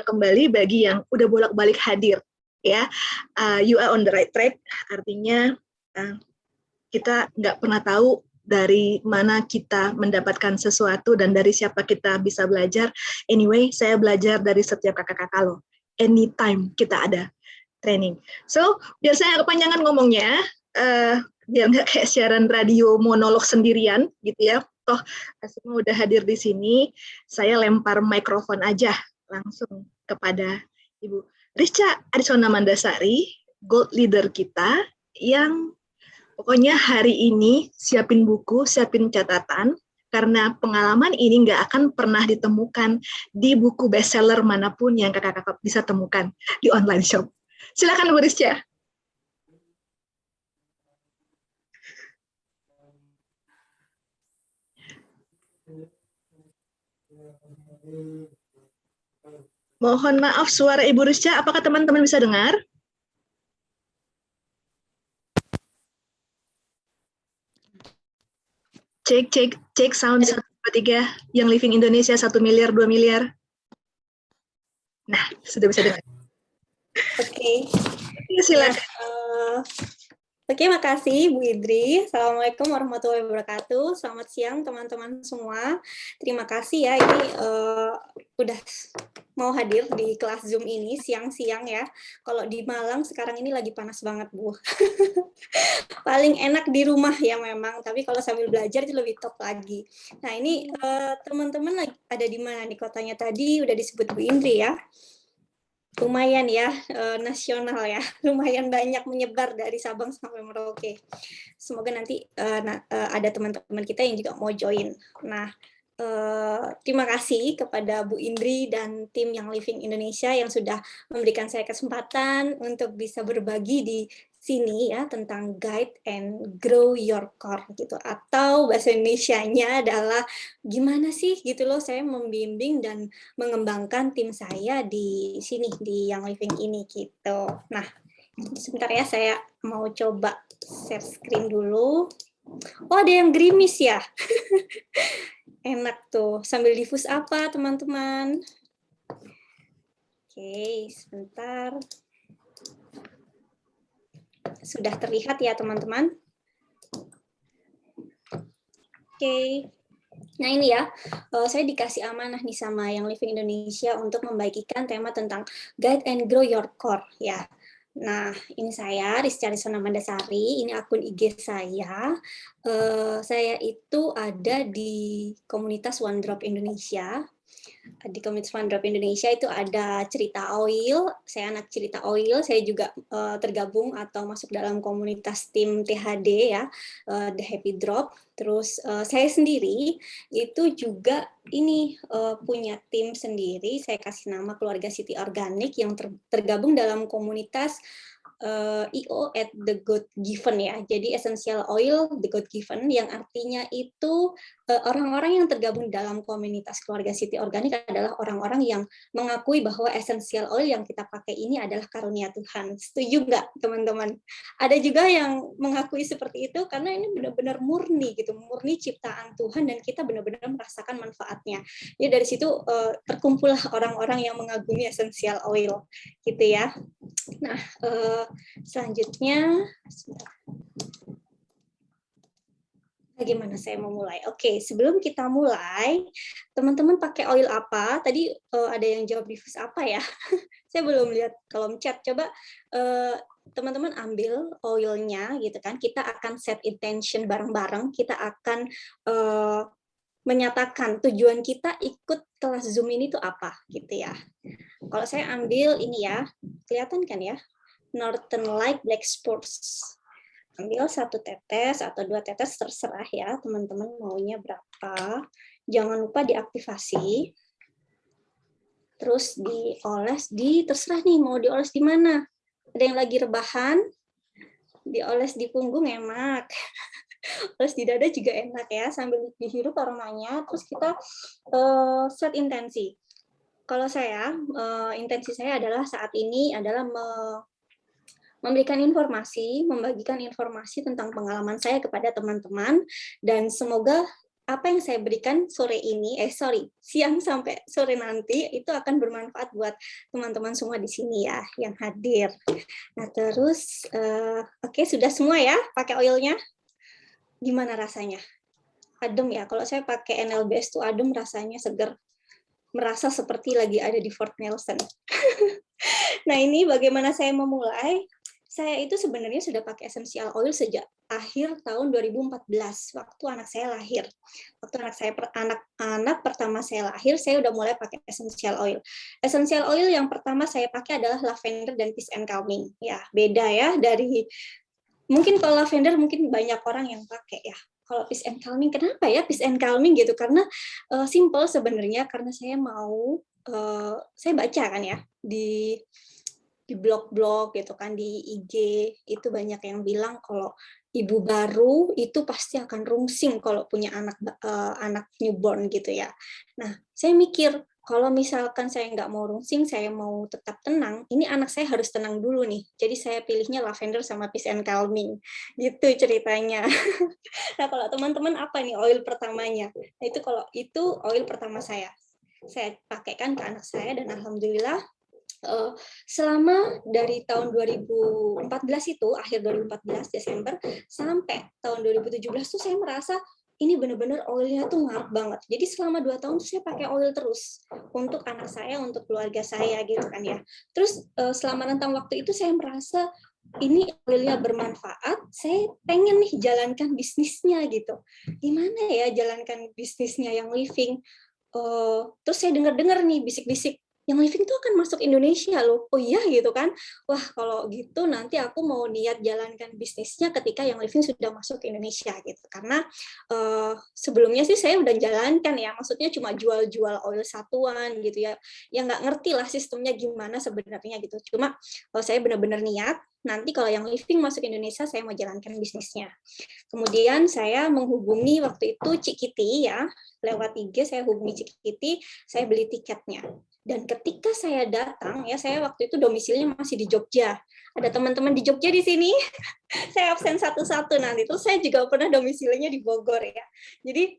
kembali bagi yang udah bolak-balik hadir. Ya, you are on the right track. Artinya kita nggak pernah tahu dari mana kita mendapatkan sesuatu dan dari siapa kita bisa belajar. Anyway, saya belajar dari setiap kakak-kakak loh. Anytime kita ada training. So, biasanya kepanjangan ngomongnya, biar nggak kayak siaran radio monolog sendirian gitu ya. Toh, semua udah hadir di sini, saya lempar mikrofon aja langsung kepada Ibu Rizka Arisona Mandasari, Gold Leader kita, yang pokoknya hari ini siapin buku, siapin catatan, karena pengalaman ini nggak akan pernah ditemukan di buku bestseller manapun yang kakak-kakak bisa temukan di online shop. Silakan Bu Rizka. Mohon maaf suara Ibu Rizka, apakah teman-teman bisa dengar? Cek sound 1, 2, 3, yang Living Indonesia 1 miliar, 2 miliar. Nah, sudah bisa dengar. Oke. Silakan. Oke, makasih Bu Idri. Assalamualaikum warahmatullahi wabarakatuh. Selamat siang teman-teman semua. Terima kasih ya, ini udah mau hadir di kelas Zoom ini siang-siang ya. Kalau di Malang sekarang ini lagi panas banget, Bu. Paling enak di rumah ya memang, tapi kalau sambil belajar itu lebih top lagi. Nah, ini teman-teman ada di mana nih kotanya tadi? Udah disebut Bu Indri ya. Lumayan ya, nasional ya, lumayan banyak menyebar dari Sabang sampai Merauke. Semoga nanti ada teman-teman kita yang juga mau join. Nah, terima kasih kepada Bu Indri dan tim Young Living Indonesia yang sudah memberikan saya kesempatan untuk bisa berbagi di sini ya tentang guide and grow your core gitu, atau bahasa Indonesianya adalah gimana sih gitu loh saya membimbing dan mengembangkan tim saya di sini di Young Living ini gitu. Nah, sebentar ya, saya mau coba share screen dulu. Oh, ada yang gerimis ya. Enak tuh. Sambil diffuse apa, teman-teman? Oke, sebentar. Sudah terlihat ya, teman-teman? Oke. Nah ini ya, saya dikasih amanah nih sama Young Living Indonesia untuk membagikan tema tentang Guide and Grow Your Core ya. Nah, ini saya, Rizka Arisona Mandasari, ini akun IG saya. Saya itu ada di komunitas One Drop Indonesia. Di komunitas One Drop Indonesia itu ada cerita oil, saya anak cerita oil, saya juga tergabung atau masuk dalam komunitas tim THD ya, The Happy Drop. Terus saya sendiri itu juga ini punya tim sendiri, saya kasih nama Keluarga City Organic yang tergabung dalam komunitas EO at the God Given ya. Jadi essential oil the God Given yang artinya itu orang-orang yang tergabung dalam komunitas Keluarga City Organic adalah orang-orang yang mengakui bahwa essential oil yang kita pakai ini adalah karunia Tuhan. Setuju nggak teman-teman? Ada juga yang mengakui seperti itu karena ini benar-benar murni gitu, murni ciptaan Tuhan dan kita benar-benar merasakan manfaatnya. Jadi dari situ terkumpullah orang-orang yang mengagumi essential oil gitu ya. Nah, selanjutnya, bagaimana saya memulai? Oke, sebelum kita mulai, teman-teman pakai oil apa? Tadi ada yang jawab diffuse apa ya? Saya belum lihat kolom chat. Coba teman-teman ambil oilnya gitu kan. Kita akan set intention bareng-bareng. Kita akan menyatakan tujuan kita ikut kelas Zoom ini tuh apa gitu ya. Kalau saya ambil ini ya, kelihatan kan ya? Northern Light Black Sports. Ambil 1 tetes atau 2 tetes, terserah ya teman-teman maunya berapa. Jangan lupa diaktifasi. Terus dioles terserah nih mau dioles di mana. Ada yang lagi rebahan, dioles di punggung enak. Oles di dada juga enak ya, sambil dihirup aromanya. Terus kita set intensi. Kalau saya, intensi saya adalah saat ini adalah memberikan informasi, membagikan informasi tentang pengalaman saya kepada teman-teman, dan semoga apa yang saya berikan siang sampai sore nanti itu akan bermanfaat buat teman-teman semua di sini ya yang hadir. Nah terus, oke, sudah semua ya pakai oilnya? Gimana rasanya? Adem ya, kalau saya pakai NLBS tuh adem rasanya, seger. Merasa seperti lagi ada di Fort Nelson. Nah ini bagaimana saya memulai? Saya itu sebenarnya sudah pakai essential oil sejak akhir tahun 2014 waktu anak saya lahir. Waktu anak pertama saya lahir, saya udah mulai pakai essential oil. Essential oil yang pertama saya pakai adalah lavender dan peace and calming. Ya, beda ya dari mungkin kalau lavender mungkin banyak orang yang pakai ya. Kalau peace and calming, kenapa ya peace and calming gitu? Karena simple sebenarnya, karena saya mau saya baca kan ya di blog-blog gitu kan, di IG itu banyak yang bilang kalau ibu baru itu pasti akan rungsing kalau punya anak newborn gitu ya. Nah, saya mikir kalau misalkan saya nggak mau rungsing, saya mau tetap tenang, ini anak saya harus tenang dulu nih. Jadi saya pilihnya lavender sama peace and calming. Gitu ceritanya. Nah, kalau teman-teman apa nih oil pertamanya? Nah, itu oil pertama saya. Saya pakaikan ke anak saya dan alhamdulillah selama dari tahun 2014 itu, akhir 2014 Desember sampai tahun 2017 tuh saya merasa ini benar-benar oilnya tuh ngaruh banget. Jadi selama 2 tahun saya pakai oil terus untuk anak saya, untuk keluarga saya gitu kan ya. Terus selama rentang waktu itu saya merasa ini oilnya bermanfaat, saya pengen nih jalankan bisnisnya gitu. Gimana ya jalankan bisnisnya yang living? Terus saya dengar-dengar nih bisik-bisik, yang living itu akan masuk Indonesia loh. Oh iya gitu kan. Wah, kalau gitu nanti aku mau niat jalankan bisnisnya ketika yang living sudah masuk ke Indonesia gitu. Karena sebelumnya sih saya udah jalankan ya, maksudnya cuma jual-jual oil satuan gitu ya. Yang nggak ngerti lah sistemnya gimana sebenarnya gitu. Cuma saya benar-benar niat, nanti kalau yang living masuk Indonesia saya mau jalankan bisnisnya. Kemudian saya menghubungi waktu itu Cikiti ya, lewat IG saya hubungi Cikiti, saya beli tiketnya. Dan ketika saya datang, ya saya waktu itu domisilinya masih di Jogja. Ada teman-teman di Jogja di sini, saya absen satu-satu nanti. Terus saya juga pernah domisilinya di Bogor ya. Jadi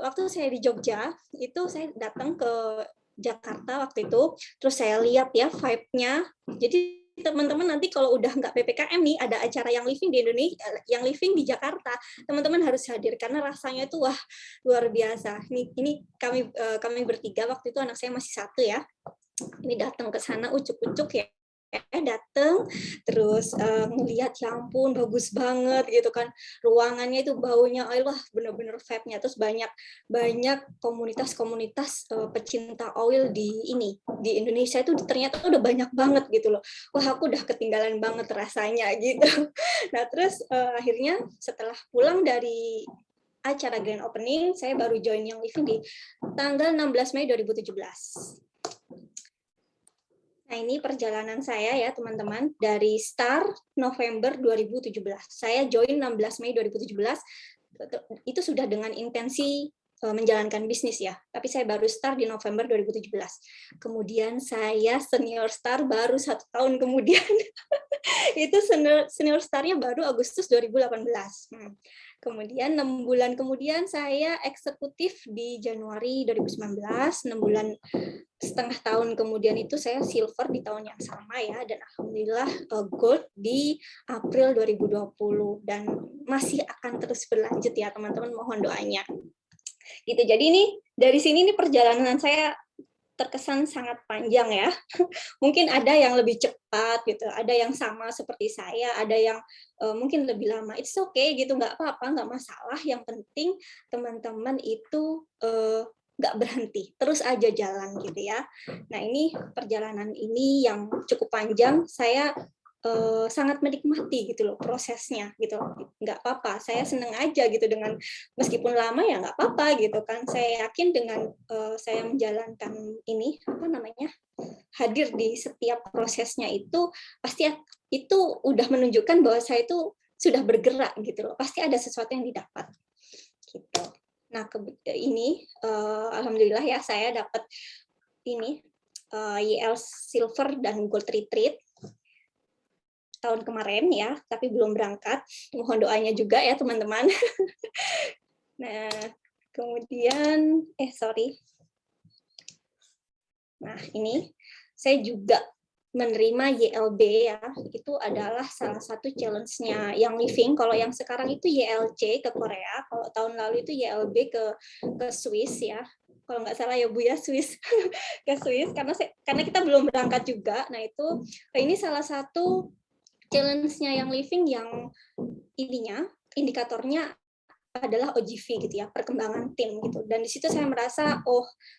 waktu saya di Jogja, itu saya datang ke Jakarta waktu itu, terus saya lihat ya vibe-nya. Jadi teman-teman nanti kalau udah nggak PPKM nih, ada acara yang living di Indonesia, yang living di Jakarta, teman-teman harus hadir karena rasanya itu wah luar biasa. Ini kami bertiga waktu itu, anak saya masih satu ya. Ini datang ke sana ucuk-ucuk ya, datang terus ngelihat ya ampun bagus banget gitu kan, ruangannya itu baunya oil, wah bener-bener vibe-nya. Terus banyak komunitas-komunitas pecinta oil di Indonesia itu ternyata udah banyak banget gitu loh. Wah aku udah ketinggalan banget rasanya gitu. Nah terus akhirnya setelah pulang dari acara grand opening, saya baru join yang living di tanggal 16 Mei 2017. Nah, ini perjalanan saya ya, teman-teman. Dari start November 2017. Saya join 16 Mei 2017. Itu sudah dengan intensi menjalankan bisnis ya. Tapi saya baru start di November 2017. Kemudian saya senior star baru 1 tahun kemudian. Itu senior starnya baru Agustus 2018. Kemudian 6 bulan kemudian saya eksekutif di Januari 2019, 6 bulan setengah tahun kemudian itu saya silver di tahun yang sama ya, dan alhamdulillah gold di April 2020, dan masih akan terus berlanjut ya teman-teman, mohon doanya. Gitu. Jadi ini dari sini nih perjalanan saya terkesan sangat panjang ya. Mungkin ada yang lebih cepat gitu, ada yang sama seperti saya, ada yang mungkin lebih lama. It's okay gitu, nggak apa-apa, nggak masalah. Yang penting teman-teman itu nggak berhenti, terus aja jalan gitu ya. Nah ini perjalanan ini yang cukup panjang, saya sangat menikmati gitu loh prosesnya gitu. Nggak apa-apa, saya seneng aja gitu dengan meskipun lama ya nggak apa-apa gitu kan. Saya yakin dengan saya menjalankan ini hadir di setiap prosesnya itu pasti itu udah menunjukkan bahwa saya itu sudah bergerak gitu loh. Pasti ada sesuatu yang didapat gitu. Nah ini alhamdulillah ya saya dapat ini YL Silver dan Gold Retreat tahun kemarin ya, tapi belum berangkat. Mohon doanya juga ya teman-teman. Nah, Kemudian, sorry. Nah, ini saya juga menerima YLB ya, itu adalah salah satu challenge-nya yang living. Kalau yang sekarang itu YLC ke Korea, kalau tahun lalu itu YLB ke Swiss ya. Kalau nggak salah ya Bu ya, Swiss ke Swiss karena kita belum berangkat juga. Nah, itu ini salah satu challenge-nya yang living yang indikatornya adalah OGV gitu ya, perkembangan tim gitu. Dan di situ saya merasa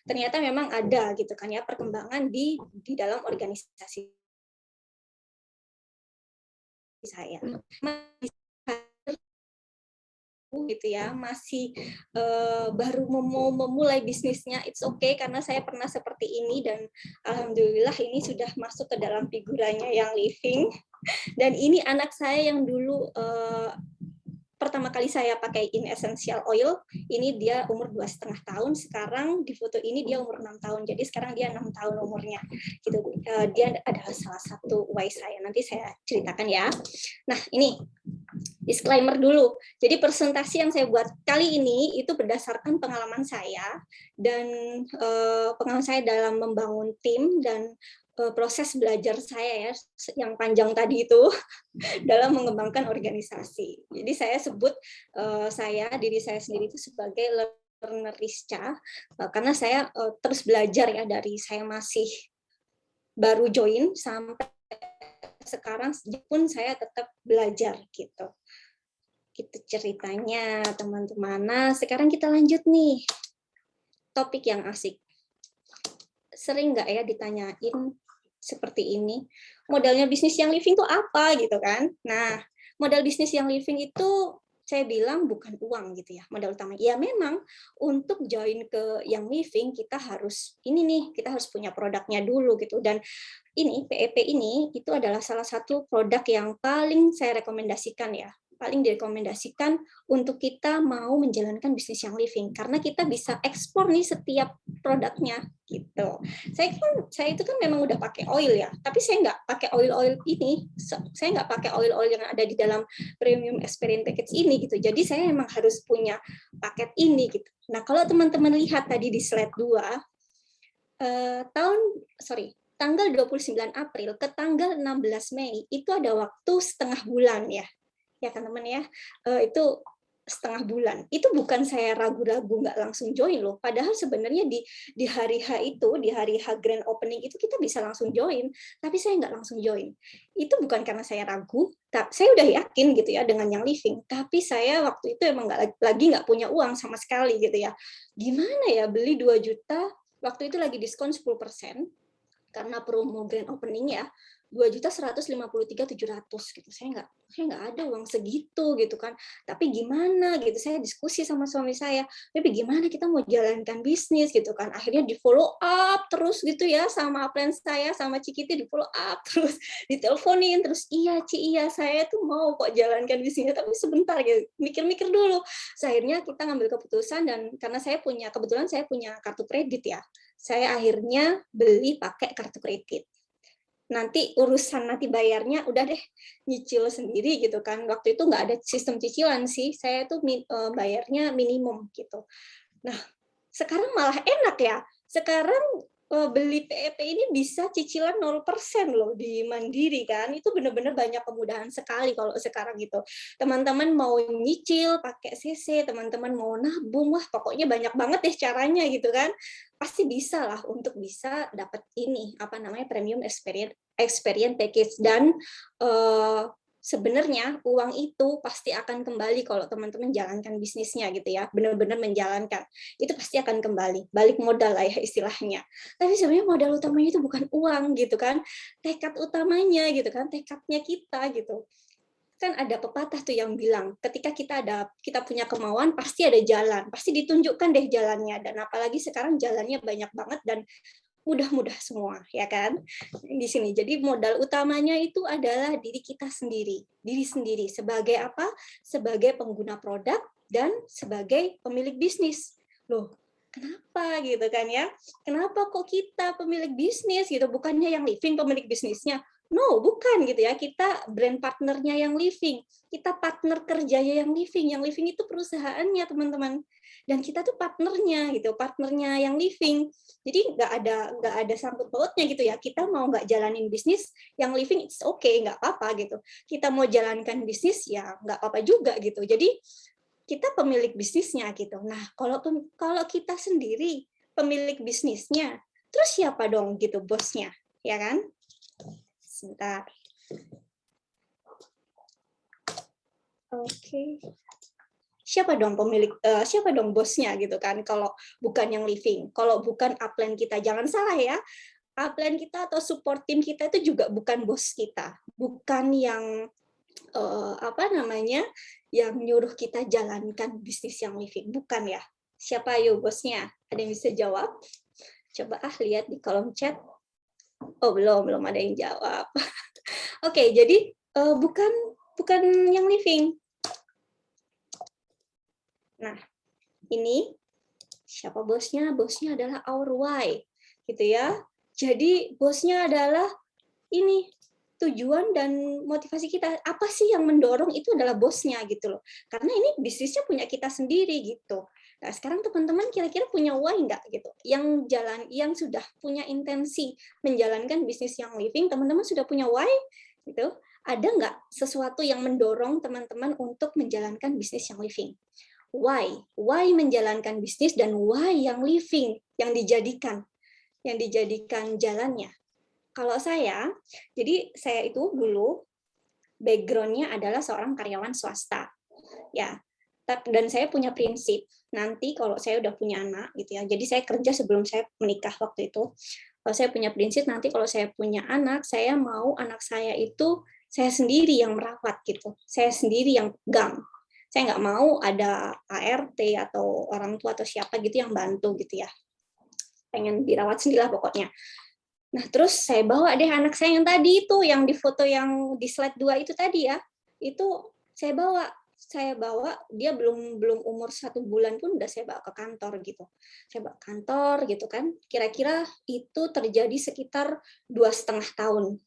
ternyata memang ada gitu kan ya perkembangan di dalam organisasi saya. Gitu ya, masih baru mau memulai bisnisnya, it's okay karena saya pernah seperti ini dan alhamdulillah ini sudah masuk ke dalam figurannya yang living. Dan ini anak saya yang dulu pertama kali saya pakai in essential oil, ini dia umur 2,5 tahun, sekarang di foto ini dia umur 6 tahun, jadi sekarang dia 6 tahun umurnya. Gitu. Dia adalah salah satu why saya, nanti saya ceritakan ya. Nah ini disclaimer dulu, jadi presentasi yang saya buat kali ini itu berdasarkan pengalaman saya, dan pengalaman saya dalam membangun tim, dan proses belajar saya ya, yang panjang tadi itu, dalam mengembangkan organisasi. Jadi saya sebut diri saya sendiri itu sebagai learner Rizcha, karena saya terus belajar ya dari saya masih baru join sampai sekarang pun saya tetap belajar gitu. Gitu ceritanya teman-teman. Nah sekarang kita lanjut nih, topik yang asik. Sering nggak ya ditanyain seperti ini, modalnya bisnis yang living itu apa gitu kan? Nah, modal bisnis yang living itu saya bilang bukan uang gitu ya, modal utama. Ya memang untuk join ke yang living kita harus kita harus punya produknya dulu gitu. Dan ini PEP ini itu adalah salah satu produk yang paling saya rekomendasikan ya, paling direkomendasikan untuk kita mau menjalankan bisnis yang living, karena kita bisa ekspor nih setiap produknya gitu. Saya itu kan memang udah pakai oil ya, tapi saya nggak pakai oil ini, saya nggak pakai oil yang ada di dalam premium experience package ini gitu. Jadi saya memang harus punya paket ini gitu. Nah kalau teman-teman lihat tadi di slide 2, tanggal 29 April ke tanggal 16 Mei itu ada waktu setengah bulan ya kan teman ya, itu setengah bulan. Itu bukan saya ragu-ragu nggak langsung join loh, padahal sebenarnya di hari H itu, di hari H grand opening itu kita bisa langsung join, tapi saya nggak langsung join. Itu bukan karena saya ragu, saya udah yakin gitu ya dengan yang living, tapi saya waktu itu emang nggak punya uang sama sekali gitu ya. Gimana ya beli 2 juta, waktu itu lagi diskon 10% karena promo grand opening ya, 2.153.700 gitu. Saya nggak ada uang segitu gitu kan. Tapi gimana gitu, saya diskusi sama suami saya, tapi gimana kita mau jalankan bisnis gitu kan. Akhirnya di follow up terus gitu ya sama upline saya, sama Cikiti di follow up terus, diteleponin terus, iya Ci, iya saya tuh mau kok jalankan bisnisnya, tapi sebentar gitu, mikir-mikir dulu. Akhirnya kita ngambil keputusan, dan karena kebetulan saya punya kartu kredit ya, saya akhirnya beli pakai kartu kredit. Nanti urusan bayarnya udah deh nyicil sendiri gitu kan. Waktu itu nggak ada sistem cicilan sih, saya tuh bayarnya minimum gitu. Nah sekarang malah enak ya, sekarang beli PEP ini bisa cicilan 0% loh di Mandiri kan. Itu benar-benar banyak kemudahan sekali kalau sekarang gitu. Teman-teman mau nyicil pakai CC, teman-teman mau nabung, wah pokoknya banyak banget deh caranya gitu kan. Pasti bisa lah untuk bisa dapat ini premium experience package. Dan sebenarnya uang itu pasti akan kembali kalau teman-teman jalankan bisnisnya gitu ya, benar-benar menjalankan, itu pasti akan kembali, balik modal lah ya istilahnya. Tapi sebenarnya modal utamanya itu bukan uang gitu kan, tekad utamanya gitu kan, tekadnya kita gitu. Kan ada pepatah tuh yang bilang, ketika kita punya kemauan pasti ada jalan, pasti ditunjukkan deh jalannya. Dan apalagi sekarang jalannya banyak banget dan mudah-mudah semua, ya kan? Di sini. Jadi modal utamanya itu adalah diri kita sendiri. Diri sendiri sebagai apa? Sebagai pengguna produk dan sebagai pemilik bisnis. Loh, kenapa gitu kan ya? Kenapa kok kita pemilik bisnis gitu? Bukannya yang living pemilik bisnisnya? No, bukan gitu ya. Kita brand partnernya yang living. Kita partner kerjanya yang living. Yang living itu perusahaannya, teman-teman. Dan kita tuh partnernya gitu, partnernya yang living. Jadi nggak ada sangkut pautnya gitu ya. Kita mau nggak jalanin bisnis yang living, it's okay, nggak apa-apa gitu. Kita mau jalankan bisnis ya nggak apa-apa juga gitu. Jadi kita pemilik bisnisnya gitu. Nah, kalau kita sendiri pemilik bisnisnya, terus siapa dong gitu bosnya, ya kan? Sebentar. Oke. Siapa dong siapa dong bosnya gitu kan kalau bukan yang living, kalau bukan upline kita. Jangan salah ya, upline kita atau support team kita itu juga bukan bos kita, bukan yang yang nyuruh kita jalankan bisnis yang living, bukan ya. Siapa ayo bosnya? Ada yang bisa jawab? Coba lihat di kolom chat. Oh, belum ada yang jawab. Oke, jadi bukan yang living. Nah, ini siapa bosnya? Bosnya adalah our why, gitu ya. Jadi bosnya adalah ini tujuan dan motivasi kita. Apa sih yang mendorong, itu adalah bosnya gitu loh. Karena ini bisnisnya punya kita sendiri gitu. Nah, sekarang teman-teman kira-kira punya why nggak gitu? Yang sudah punya intensi menjalankan bisnis yang living, teman-teman sudah punya why gitu? Ada nggak sesuatu yang mendorong teman-teman untuk menjalankan bisnis yang living? Why menjalankan bisnis dan why yang living, yang dijadikan jalannya. Kalau jadi saya itu dulu background-nya adalah seorang karyawan swasta, ya. Dan saya punya prinsip, nanti kalau saya udah punya anak, gitu ya. Jadi saya kerja sebelum saya menikah waktu itu. Kalau saya punya prinsip, nanti kalau saya punya anak, saya mau anak saya itu saya sendiri yang merawat, gitu. Saya sendiri yang pegang. Saya nggak mau ada ART atau orang tua atau siapa gitu yang bantu, gitu ya. Pengen dirawat sendirilah pokoknya. Nah, terus saya bawa deh anak saya yang tadi itu, yang di foto yang di slide 2 itu tadi ya, itu saya bawa dia belum umur 1 bulan pun udah saya bawa ke kantor gitu. Saya bawa ke kantor gitu kan, kira-kira itu terjadi sekitar 2,5 tahun.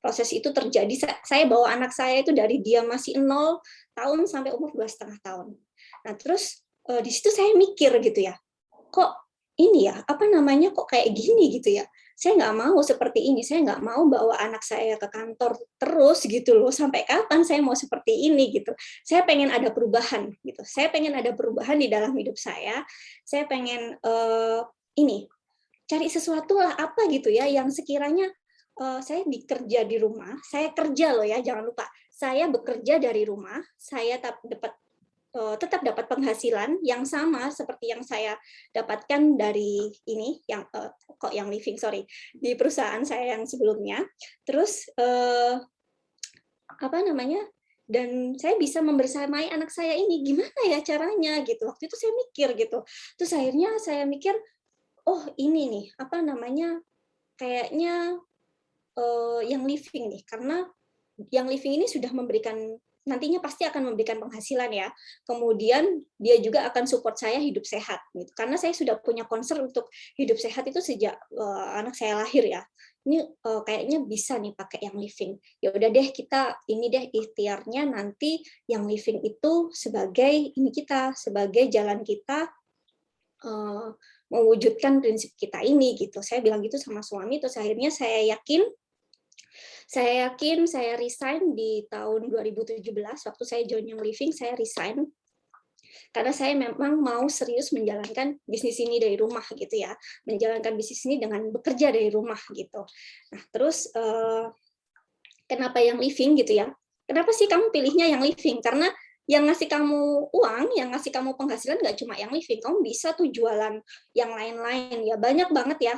Proses itu terjadi, saya bawa anak saya itu dari dia masih 0 tahun sampai umur 2,5 tahun. Nah, terus di situ saya mikir gitu ya, kok ini ya, kok kayak gini gitu ya. Saya nggak mau seperti ini, saya nggak mau bawa anak saya ke kantor terus gitu loh, sampai kapan saya mau seperti ini gitu. Saya pengen ada perubahan gitu, saya pengen ada perubahan di dalam hidup saya pengen cari sesuatu lah apa gitu ya, yang sekiranya saya bekerja di rumah, saya kerja loh ya, jangan lupa, saya bekerja dari rumah, saya tetap dapat penghasilan yang sama seperti yang saya dapatkan dari ini yang living di perusahaan saya yang sebelumnya. Terus dan saya bisa membersamai anak saya ini, gimana ya caranya gitu. Waktu itu saya mikir gitu. Terus akhirnya saya mikir, oh ini nih kayaknya yang living nih, karena yang living ini sudah nantinya pasti akan memberikan penghasilan ya. Kemudian dia juga akan support saya hidup sehat gitu. Karena saya sudah punya concern untuk hidup sehat itu sejak anak saya lahir ya. Ini kayaknya bisa nih pakai yang living. Ya udah deh, kita ini deh ikhtiarnya nanti yang living itu sebagai sebagai jalan kita mewujudkan prinsip kita ini gitu. Saya bilang gitu sama suami, terus akhirnya saya yakin saya resign di tahun 2017, waktu saya join yang living, saya resign. Karena saya memang mau serius menjalankan bisnis ini dari rumah gitu ya. Menjalankan bisnis ini dengan bekerja dari rumah gitu. Nah, terus kenapa yang living gitu ya? Kenapa sih kamu pilihnya yang living? Karena yang ngasih kamu uang, yang ngasih kamu penghasilan nggak cuma yang living, kamu bisa tuh jualan yang lain-lain ya, banyak banget ya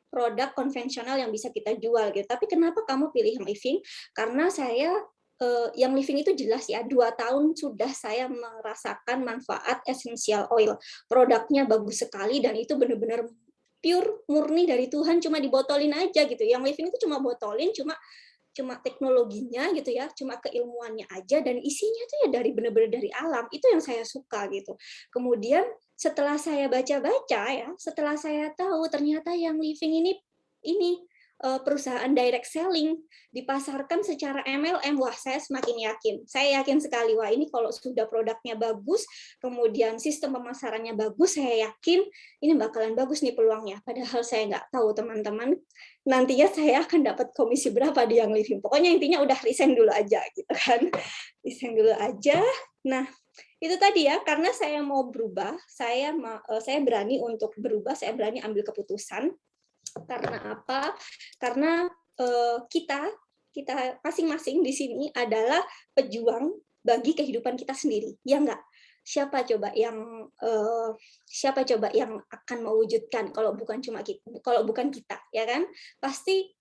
produk konvensional yang bisa kita jual gitu. Tapi kenapa kamu pilih yang living? Karena saya yang living itu jelas ya, 2 tahun sudah saya merasakan manfaat essential oil. Produknya bagus sekali dan itu benar-benar pure, murni dari Tuhan, cuma dibotolin aja gitu. Yang living itu cuma botolin, cuma teknologinya gitu ya, cuma keilmuannya aja, dan isinya tuh ya benar-benar dari alam. Itu yang saya suka gitu. Kemudian setelah saya baca-baca ya, setelah saya tahu ternyata yang living ini perusahaan direct selling dipasarkan secara MLM, wah saya semakin yakin. Saya yakin sekali, wah ini kalau sudah produknya bagus, kemudian sistem pemasarannya bagus, saya yakin ini bakalan bagus nih peluangnya. Padahal saya nggak tahu teman-teman, nantinya saya akan dapat komisi berapa di Young Living. Pokoknya intinya udah resign dulu aja gitu kan. Resign dulu aja. Nah, itu tadi ya, karena saya mau berubah, saya berani untuk berubah, saya berani ambil keputusan. Karena apa? Karena kita masing-masing di sini adalah pejuang bagi kehidupan kita sendiri, ya enggak? Siapa coba yang akan mewujudkan kalau bukan kita, ya kan? Pasti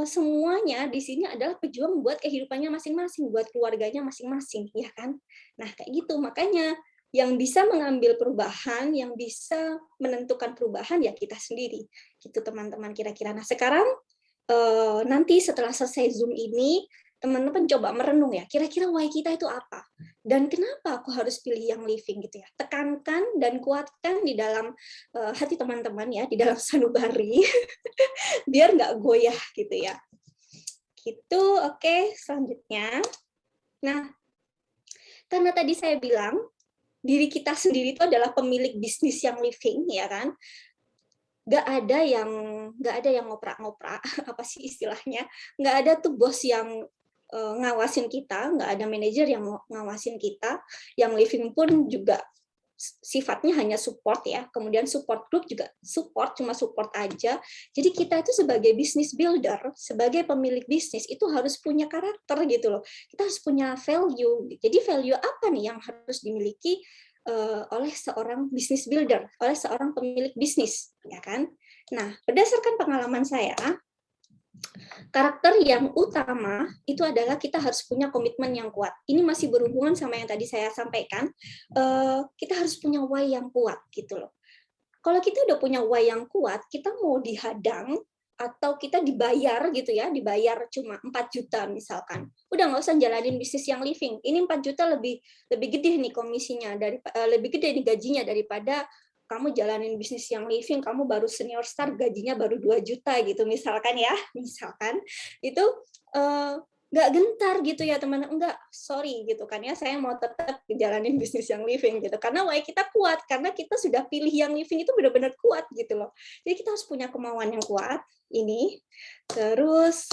semuanya di sini adalah pejuang buat kehidupannya masing-masing, buat keluarganya masing-masing, ya kan? Nah, kayak gitu. Makanya yang bisa mengambil perubahan, yang bisa menentukan perubahan ya kita sendiri, gitu teman-teman kira-kira. Nah sekarang nanti setelah selesai Zoom ini, teman-teman coba merenung ya, kira-kira why kita itu apa? Dan kenapa aku harus pilih Young Living gitu ya? Tekankan dan kuatkan di dalam hati teman-teman ya, di dalam sanubari, biar nggak goyah gitu ya. Gitu, oke, selanjutnya. Nah, karena tadi saya bilang, diri kita sendiri itu adalah pemilik bisnis Young Living, ya kan? Nggak ada yang ngoprak-ngoprak, apa sih istilahnya? Nggak ada tuh bos yang ngawasin kita, nggak ada manajer yang ngawasin kita. Young Living pun juga sifatnya hanya support ya. Kemudian support group juga cuma support aja. Jadi kita itu sebagai business builder, sebagai pemilik bisnis itu harus punya karakter gitu loh. Kita harus punya value. Jadi value apa nih yang harus dimiliki oleh seorang business builder, oleh seorang pemilik bisnis, ya kan? Nah, berdasarkan pengalaman saya, karakter yang utama itu adalah kita harus punya komitmen yang kuat. Ini masih berhubungan sama yang tadi saya sampaikan. Kita harus punya why yang kuat gitu loh. Kalau kita udah punya why yang kuat, kita mau dihadang atau kita dibayar gitu ya, dibayar cuma 4 juta misalkan. Udah nggak usah jalanin bisnis Young Living. Ini 4 juta lebih gede nih komisinya, lebih gede nih gajinya daripada kamu jalanin bisnis Young Living, kamu baru senior star, gajinya baru 2 juta gitu misalkan ya. Misalkan itu nggak gentar gitu ya teman, enggak, sorry gitu kan ya, saya mau tetap jalanin bisnis Young Living gitu, karena why kita kuat, karena kita sudah pilih Young Living itu benar-benar kuat gitu loh. Jadi kita harus punya kemauan yang kuat ini, terus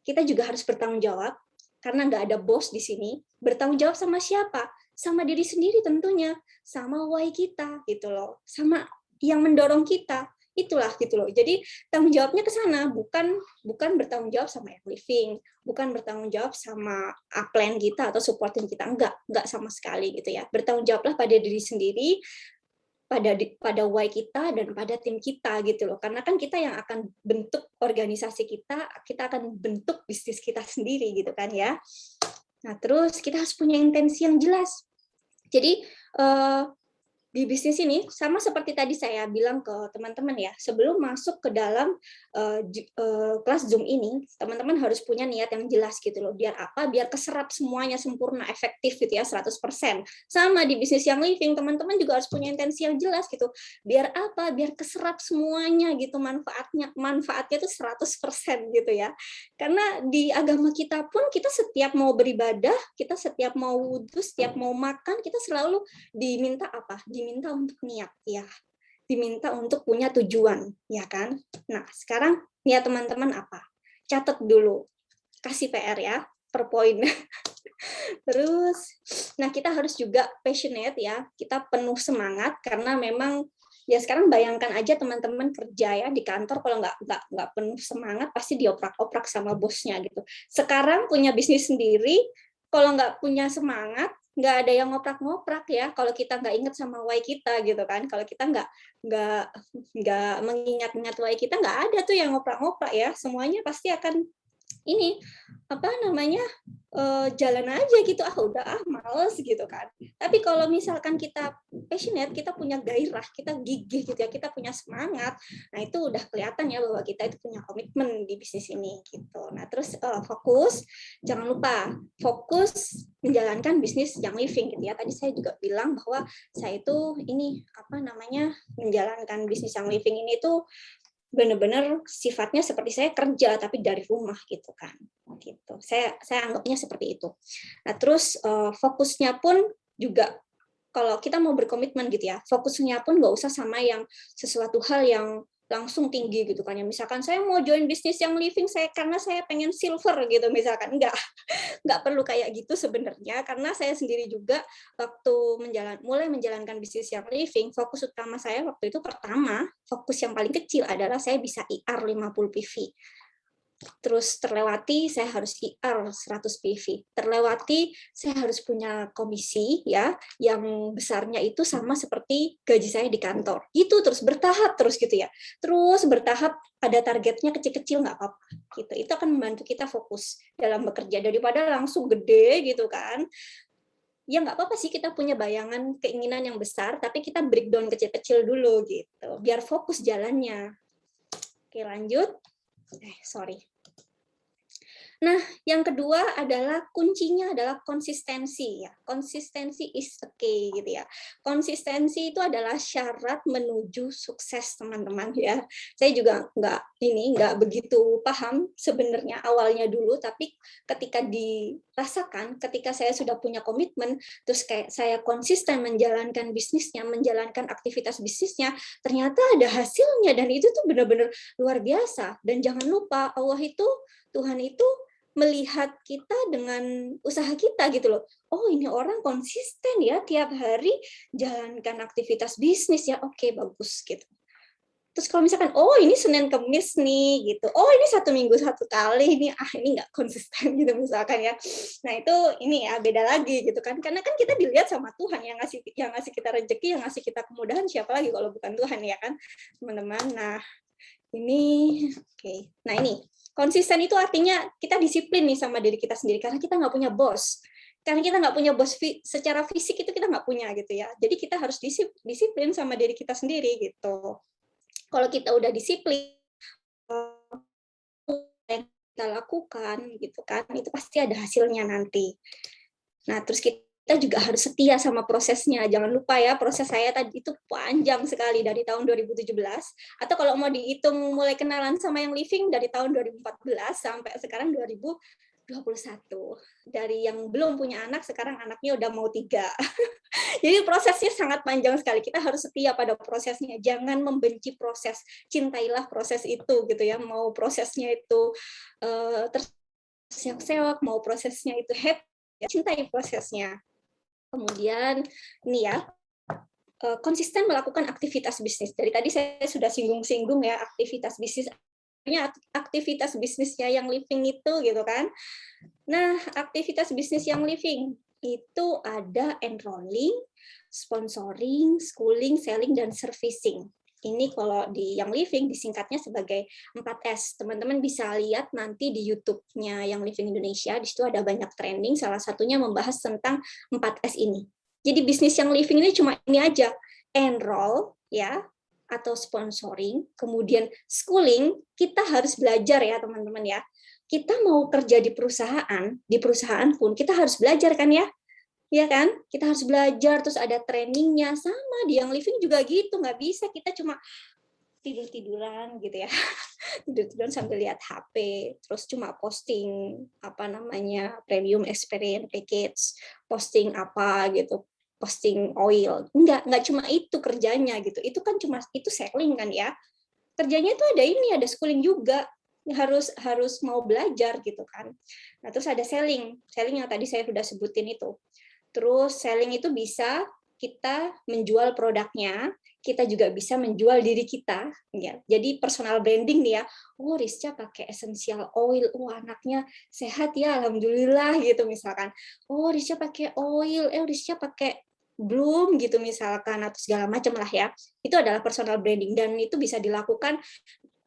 kita juga harus bertanggung jawab, karena nggak ada bos di sini. Bertanggung jawab sama siapa? Sama diri sendiri tentunya, sama why kita gitu loh, sama yang mendorong kita. Itulah gitu loh. Jadi tanggung jawabnya ke sana, bukan bertanggung jawab sama Young Living, bukan bertanggung jawab sama upline kita atau supporting kita, enggak sama sekali gitu ya. Bertanggung jawablah pada diri sendiri, pada why kita dan pada tim kita gitu loh. Karena kan kita yang akan bentuk organisasi kita akan bentuk bisnis kita sendiri gitu kan ya. Nah, terus kita harus punya intensi yang jelas. Jadi di bisnis ini sama seperti tadi saya bilang ke teman-teman ya, sebelum masuk ke dalam kelas Zoom ini, teman-teman harus punya niat yang jelas gitu loh. Biar apa? Biar keserap semuanya sempurna, efektif gitu ya, 100%. Sama di bisnis Young Living, teman-teman juga harus punya intensi yang jelas gitu. Biar apa? Biar keserap semuanya gitu, manfaatnya itu 100% gitu ya. Karena di agama kita pun, kita setiap mau beribadah, kita setiap mau wudhu, setiap mau makan, kita selalu diminta apa? Diminta untuk niat ya, diminta untuk punya tujuan ya kan. Nah sekarang niat teman-teman apa? Catat dulu, kasih PR ya per poin. Terus, nah kita harus juga passionate ya, kita penuh semangat karena memang ya sekarang bayangkan aja teman-teman kerja ya di kantor, kalau nggak penuh semangat pasti dioprak-oprak sama bosnya gitu. Sekarang punya bisnis sendiri, kalau nggak punya semangat, nggak ada yang ngoprak-ngoprak ya, kalau kita nggak ingat sama why kita gitu kan. Kalau kita nggak mengingat-ingat why kita, nggak ada tuh yang ngoprak-ngoprak ya, semuanya pasti akan ini apa namanya jalan aja gitu, udah males gitu kan. Tapi kalau misalkan kita passionate, kita punya gairah, kita gigih gitu ya, kita punya semangat, nah itu udah kelihatan ya bahwa kita itu punya komitmen di bisnis ini gitu. Nah terus fokus, jangan lupa fokus menjalankan bisnis Young Living gitu ya. Tadi saya juga bilang bahwa saya itu ini apa namanya menjalankan bisnis Young Living ini tuh benar-benar sifatnya seperti saya kerja tapi dari rumah gitu kan. Gitu. Saya anggapnya seperti itu. Nah, terus fokusnya pun juga kalau kita mau berkomitmen gitu ya, fokusnya pun nggak usah sama yang sesuatu hal yang langsung tinggi gitu kan. Ya, misalkan saya mau join bisnis yang living saya karena saya pengen silver gitu misalkan. Nggak perlu kayak gitu sebenarnya, karena saya sendiri juga waktu mulai menjalankan bisnis yang living, fokus utama saya waktu itu pertama, fokus yang paling kecil adalah saya bisa IR 50 PV. Terus terlewati saya harus IR 100 PV. Terlewati saya harus punya komisi ya yang besarnya itu sama seperti gaji saya di kantor. Gitu terus bertahap terus gitu ya. Terus bertahap, ada targetnya kecil-kecil nggak apa-apa gitu. Itu akan membantu kita fokus dalam bekerja daripada langsung gede gitu kan. Ya nggak apa-apa sih kita punya bayangan keinginan yang besar, tapi kita breakdown kecil-kecil dulu gitu biar fokus jalannya. Oke, lanjut. Sorry. Nah, yang kedua adalah kuncinya adalah konsistensi ya. Konsistensi is a key gitu ya. Konsistensi itu adalah syarat menuju sukses teman-teman ya. Saya juga nggak begitu paham sebenarnya awalnya dulu, tapi ketika dirasakan, ketika saya sudah punya komitmen, terus kayak saya konsisten menjalankan bisnisnya, menjalankan aktivitas bisnisnya, ternyata ada hasilnya dan itu tuh benar-benar luar biasa. Dan jangan lupa Tuhan itu melihat kita dengan usaha kita gitu loh. Oh, ini orang konsisten ya tiap hari jalankan aktivitas bisnis ya. Oke, bagus gitu. Terus kalau misalkan, oh ini Senin Kemis nih gitu. Oh ini 1 minggu 1 kali ini nggak konsisten gitu misalkan ya. Nah itu ini ya beda lagi gitu kan. Karena kan kita dilihat sama Tuhan yang ngasih kita rezeki, yang ngasih kita kemudahan, siapa lagi kalau bukan Tuhan ya kan teman-teman. Nah ini oke. Nah ini konsisten itu artinya kita disiplin nih sama diri kita sendiri karena kita nggak punya bos. Karena kita nggak punya bos secara fisik itu kita nggak punya gitu ya. Jadi kita harus disiplin sama diri kita sendiri gitu. Kalau kita udah disiplin yang kita lakukan gitu kan, itu pasti ada hasilnya nanti. Nah terus kita juga harus setia sama prosesnya. Jangan lupa ya, proses saya tadi itu panjang sekali dari tahun 2017. Atau kalau mau dihitung mulai kenalan sama yang living dari tahun 2014 sampai sekarang 2021. Dari yang belum punya anak, sekarang anaknya udah mau 3. Jadi prosesnya sangat panjang sekali. Kita harus setia pada prosesnya. Jangan membenci proses. Cintailah proses itu gitu ya. Mau prosesnya itu terseok-seok, mau prosesnya itu happy, ya, cintai prosesnya. Kemudian ini ya, konsisten melakukan aktivitas bisnis. Dari tadi saya sudah singgung-singgung ya, aktivitas bisnis. Aktivitas bisnisnya yang living itu gitu kan. Nah, aktivitas bisnis yang living itu ada enrolling, sponsoring, schooling, selling, dan servicing. Ini kalau di yang living disingkatnya sebagai 4S. Teman-teman bisa lihat nanti di YouTube-nya yang Living Indonesia, di situ ada banyak trending, salah satunya membahas tentang 4S ini. Jadi bisnis yang living ini cuma ini aja, enroll ya, atau sponsoring, kemudian schooling, kita harus belajar ya teman-teman ya. Kita mau kerja di perusahaan pun kita harus belajar kan ya. Ya kan? Kita harus belajar, terus ada trainingnya, sama di yang living juga gitu, nggak bisa kita cuma tidur-tiduran gitu ya. Tidur-tiduran sambil lihat HP, terus cuma posting premium experience package, posting apa gitu, posting oil. Enggak cuma itu kerjanya gitu. Itu kan itu selling kan ya. Kerjanya itu ada schooling juga. Harus mau belajar gitu kan. Nah, terus ada selling yang tadi saya sudah sebutin itu. Terus selling itu bisa kita menjual produknya, kita juga bisa menjual diri kita ya. Jadi personal branding nih ya. Oh, Rizcha pakai essential oil. Oh, anaknya sehat ya, alhamdulillah gitu misalkan. Oh, Rizcha pakai oil. Rizcha pakai Bloom gitu misalkan, atau segala macam lah ya. Itu adalah personal branding dan itu bisa dilakukan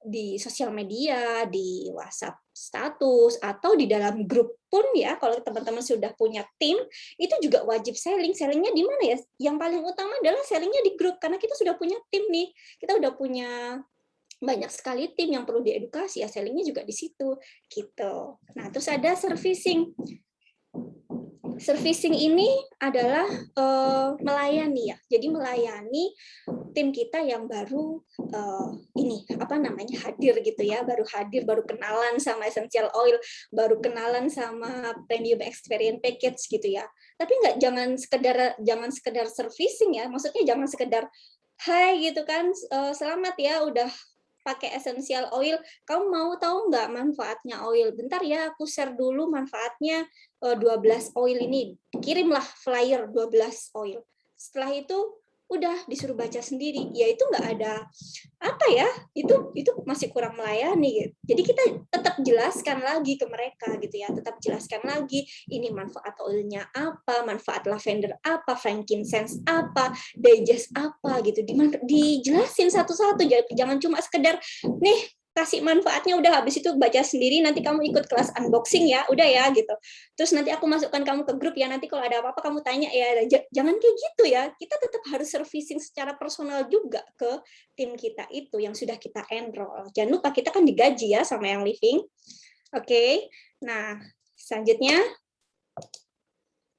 di sosial media, di WhatsApp status, atau di dalam grup pun ya. Kalau teman-teman sudah punya tim, itu juga wajib selling. Sellingnya di mana ya? Yang paling utama adalah sellingnya di grup, karena kita sudah punya tim nih. Kita udah punya banyak sekali tim yang perlu diedukasi, ya sellingnya juga di situ. Gitu. Nah, terus ada servicing. Servicing ini adalah melayani ya. Jadi melayani tim kita yang baru hadir gitu ya, baru hadir, baru kenalan sama essential oil, baru kenalan sama premium experience package gitu ya. Tapi jangan sekedar servicing ya, maksudnya jangan sekedar hai gitu kan, selamat ya udah pakai essential oil, kamu mau tahu nggak manfaatnya oil? Bentar ya, aku share dulu manfaatnya 12 oil ini. Kirimlah flyer 12 oil. Setelah itu udah disuruh baca sendiri. Ya itu nggak ada itu masih kurang melayani gitu. Jadi kita tetap jelaskan lagi ke mereka gitu ya, tetap jelaskan lagi ini manfaat oilnya apa, manfaat lavender apa, frankincense apa, digest apa gitu, dijelasin satu-satu, jangan cuma sekedar nih kasih manfaatnya udah, habis itu baca sendiri, nanti kamu ikut kelas unboxing ya, udah ya gitu. Terus nanti aku masukkan kamu ke grup ya, nanti kalau ada apa-apa kamu tanya ya. Jangan kayak gitu ya. Kita tetap harus servicing secara personal juga ke tim kita itu yang sudah kita enroll. Jangan lupa kita kan digaji ya sama yang living. Oke. Nah, selanjutnya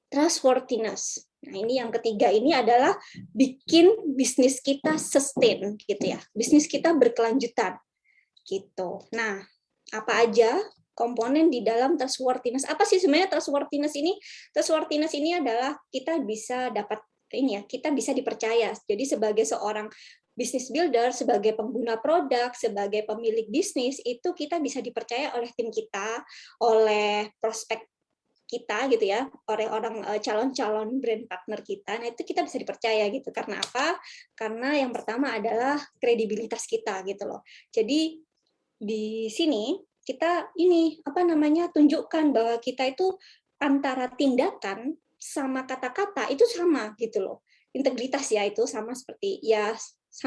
trustworthiness. Nah, ini yang ketiga ini adalah bikin bisnis kita sustain gitu ya. Bisnis kita berkelanjutan gitu. Nah, apa aja komponen di dalam trustworthiness? Apa sih sebenarnya trustworthiness ini? Trustworthiness ini adalah kita bisa dapat kita bisa dipercaya. Jadi sebagai seorang business builder, sebagai pengguna produk, sebagai pemilik bisnis, itu kita bisa dipercaya oleh tim kita, oleh prospek kita gitu ya, oleh orang calon-calon brand partner kita. Nah, itu kita bisa dipercaya gitu. Karena apa? Karena yang pertama adalah kredibilitas kita gitu loh. Jadi di sini kita tunjukkan bahwa kita itu antara tindakan sama kata-kata itu sama gitu loh. Integritas ya, itu sama seperti ya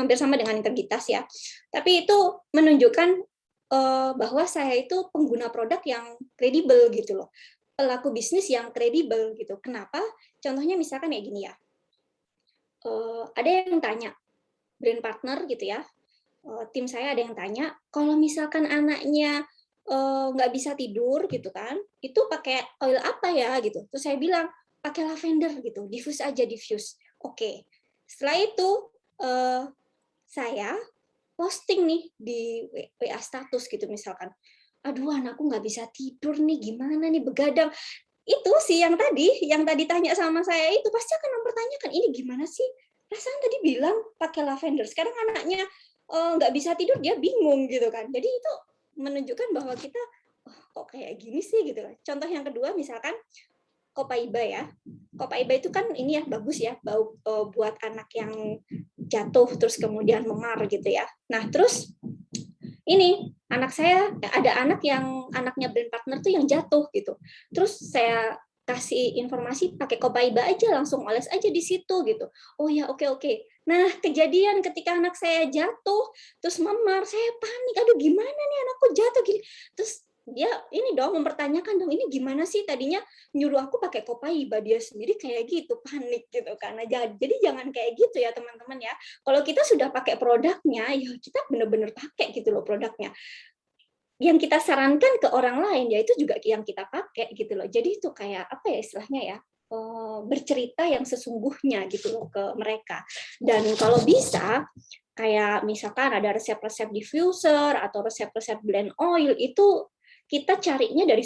hampir sama dengan integritas ya. Tapi itu menunjukkan bahwa saya itu pengguna produk yang kredibel gitu loh. Pelaku bisnis yang kredibel gitu. Kenapa? Contohnya misalkan kayak gini ya. Ada yang tanya brand partner gitu ya. Tim saya ada yang tanya, kalau misalkan anaknya nggak bisa tidur gitu kan, itu pakai oil apa ya gitu. Terus saya bilang pakai lavender gitu, diffuse aja diffuse. Oke. Setelah itu saya posting nih di WA status gitu misalkan. Aduh, anakku nggak bisa tidur nih, gimana nih, begadang. Itu sih yang tadi tanya sama saya itu pasti akan mempertanyakan, ini gimana sih? Perasaan tadi bilang pakai lavender, sekarang anaknya nggak bisa tidur, dia bingung gitu kan. Jadi itu menunjukkan bahwa kita kok kayak gini sih gitu kan. Contoh yang kedua misalkan Copaiba ya. Copaiba itu kan ini ya bagus ya, buat anak yang jatuh terus kemudian memar gitu ya. Nah terus ini anak saya ada anak yang anaknya brand partner tuh yang jatuh gitu. Terus saya kasih informasi pakai Copaiba aja, langsung oles aja di situ gitu. Oh ya, oke. Nah, kejadian ketika anak saya jatuh terus memar, saya panik. Aduh, gimana nih anakku jatuh gini. Terus dia ini dong mempertanyakan dong, ini gimana sih, tadinya nyuruh aku pakai Copaiba, dia sendiri kayak gitu, panik gitu kan. Nah, jadi jangan kayak gitu ya teman-teman ya. Kalau kita sudah pakai produknya, ya kita benar-benar pakai gitu loh produknya. Yang kita sarankan ke orang lain ya itu juga yang kita pakai gitu loh. Jadi itu kayak apa ya istilahnya ya, bercerita yang sesungguhnya gitu loh ke mereka. Dan kalau bisa kayak misalkan ada resep-resep diffuser atau resep-resep blend oil, itu kita carinya dari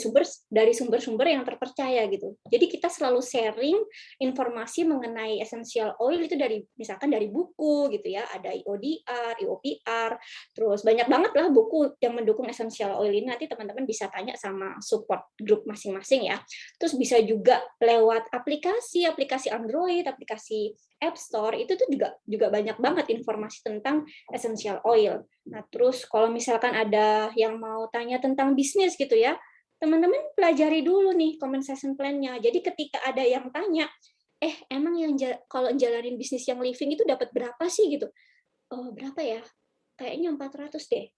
sumber-sumber yang terpercaya gitu. Jadi kita selalu sharing informasi mengenai essential oil itu misalkan dari buku gitu ya, ada IODR, IOPR, terus banyak banget lah buku yang mendukung essential oil ini. Nanti teman-teman bisa tanya sama support group masing-masing ya. Terus bisa juga lewat aplikasi Android, aplikasi App Store, itu tuh juga banyak banget informasi tentang essential oil. Nah, terus kalau misalkan ada yang mau tanya tentang bisnis gitu ya, teman-teman pelajari dulu nih compensation plan-nya. Jadi ketika ada yang tanya, emang kalau jalanin bisnis yang living itu dapat berapa sih gitu? Oh, berapa ya? Kayaknya 400 deh.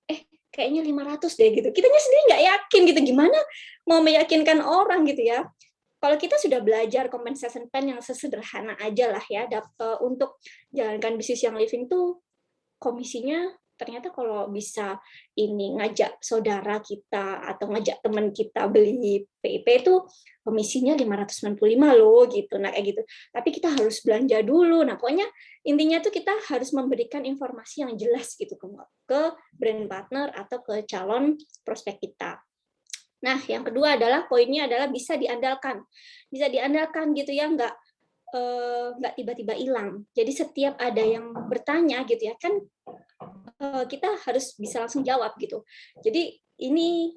Kayaknya 500 deh gitu. Kitanya sendiri nggak yakin gitu. Gimana mau meyakinkan orang gitu ya? Kalau kita sudah belajar compensation plan yang sesederhana aja lah ya, untuk jalankan bisnis yang living tuh komisinya ternyata kalau bisa ini ngajak saudara kita atau ngajak teman kita beli PIP itu komisinya 595 loh gitu. Nah kayak gitu. Tapi kita harus belanja dulu. Nah pokoknya intinya tuh kita harus memberikan informasi yang jelas gitu ke brand partner atau ke calon prospek kita. Nah, yang kedua adalah poinnya adalah bisa diandalkan. Bisa diandalkan gitu ya, nggak tiba-tiba hilang. Jadi setiap ada yang bertanya gitu ya, kan kita harus bisa langsung jawab gitu. Jadi ini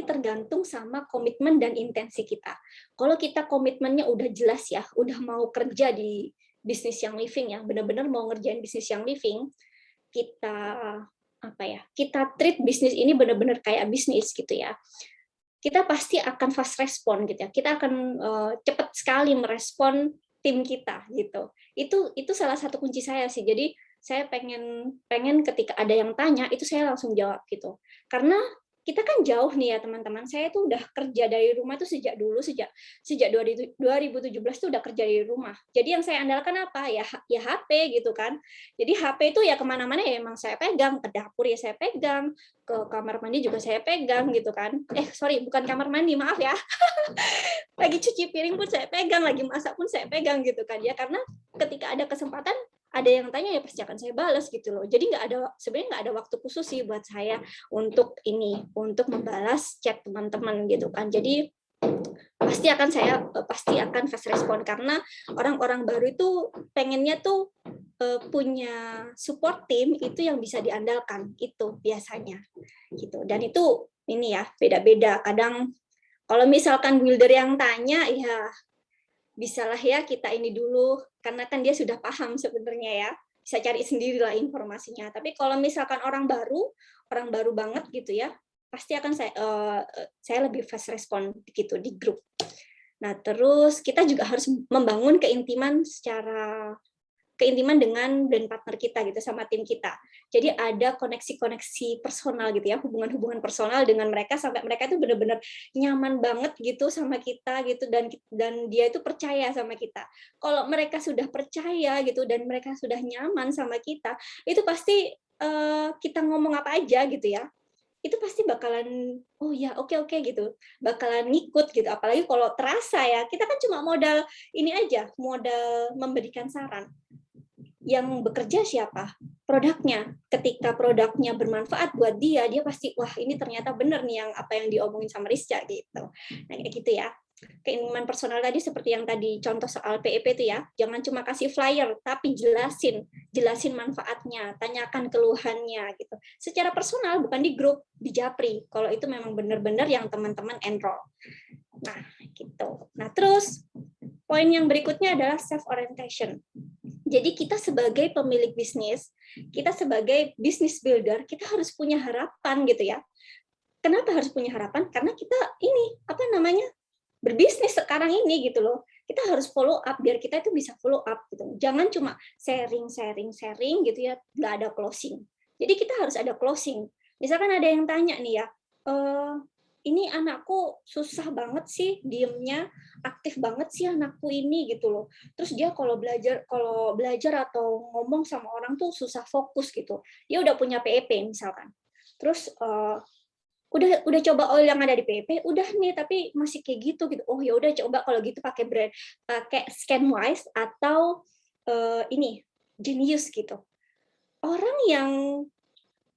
tergantung sama komitmen dan intensi kita. Kalau kita komitmennya udah jelas ya, udah mau kerja di bisnis yang living ya, benar-benar mau ngerjain bisnis yang living, kita kita treat bisnis ini benar-benar kayak bisnis gitu ya. Kita pasti akan fast respon gitu ya. Kita akan cepat sekali merespon tim kita gitu. Itu salah satu kunci saya sih. Jadi saya pengen ketika ada yang tanya itu saya langsung jawab gitu. Karena kita kan jauh nih ya teman-teman. Saya tuh udah kerja dari rumah tuh sejak 2017 tuh udah kerja dari rumah. Jadi yang saya andalkan apa ya HP gitu kan. Jadi HP itu ya kemana-mana ya emang saya pegang, ke dapur ya saya pegang, ke kamar mandi juga saya pegang gitu kan. Sorry, bukan kamar mandi, maaf ya. Lagi cuci piring pun saya pegang, lagi masak pun saya pegang gitu kan ya. Karena ketika ada kesempatan ada yang tanya ya pasti akan saya balas gitu loh. Jadi sebenarnya nggak ada waktu khusus sih buat saya untuk membalas chat teman-teman gitu kan. Jadi pasti akan fast respon karena orang-orang baru itu pengennya tuh punya support team itu yang bisa diandalkan itu biasanya gitu. Dan itu ini ya beda-beda. Kadang kalau misalkan builder yang tanya ya bisalah ya kita ini dulu, karena kan dia sudah paham sebenarnya ya, bisa cari sendiri lah informasinya. Tapi kalau misalkan orang baru banget gitu ya, pasti akan saya lebih fast respon gitu di grup. Nah terus kita juga harus membangun keintiman dengan brand partner kita gitu sama tim kita. Jadi ada koneksi-koneksi personal gitu ya, hubungan-hubungan personal dengan mereka sampai mereka itu benar-benar nyaman banget gitu sama kita gitu dan dia itu percaya sama kita. Kalau mereka sudah percaya gitu dan mereka sudah nyaman sama kita, itu pasti kita ngomong apa aja gitu ya. Itu pasti bakalan oh ya oke gitu, bakalan ngikut gitu. Apalagi kalau terasa ya, kita kan cuma modal ini aja, modal memberikan saran. Yang bekerja siapa? Produknya. Ketika produknya bermanfaat buat dia pasti wah ini ternyata benar nih apa yang diomongin sama Rizka gitu. Nah kayak gitu ya. Keinginan personal tadi seperti yang tadi contoh soal PEP itu ya. Jangan cuma kasih flyer tapi jelasin manfaatnya, tanyakan keluhannya gitu. Secara personal bukan di grup, di Japri. Kalau itu memang benar-benar yang teman-teman enroll. Nah, gitu. Nah, terus poin yang berikutnya adalah self orientation. Jadi kita sebagai pemilik bisnis, kita sebagai business builder, kita harus punya harapan gitu ya. Kenapa harus punya harapan? Karena kita ini berbisnis sekarang ini gitu loh. Kita harus follow up biar kita itu bisa follow up gitu. Jangan cuma sharing gitu ya, nggak ada closing. Jadi kita harus ada closing. Misalkan ada yang tanya nih ya, ini anakku susah banget sih diemnya, aktif banget sih anakku ini gitu loh. Terus dia kalau belajar atau ngomong sama orang tuh susah fokus gitu. Dia udah punya PEP misalkan. Terus udah coba oil yang ada di PEP, udah nih tapi masih kayak gitu. Oh ya udah coba kalau gitu pakai Scanwise atau ini Genius gitu. Orang yang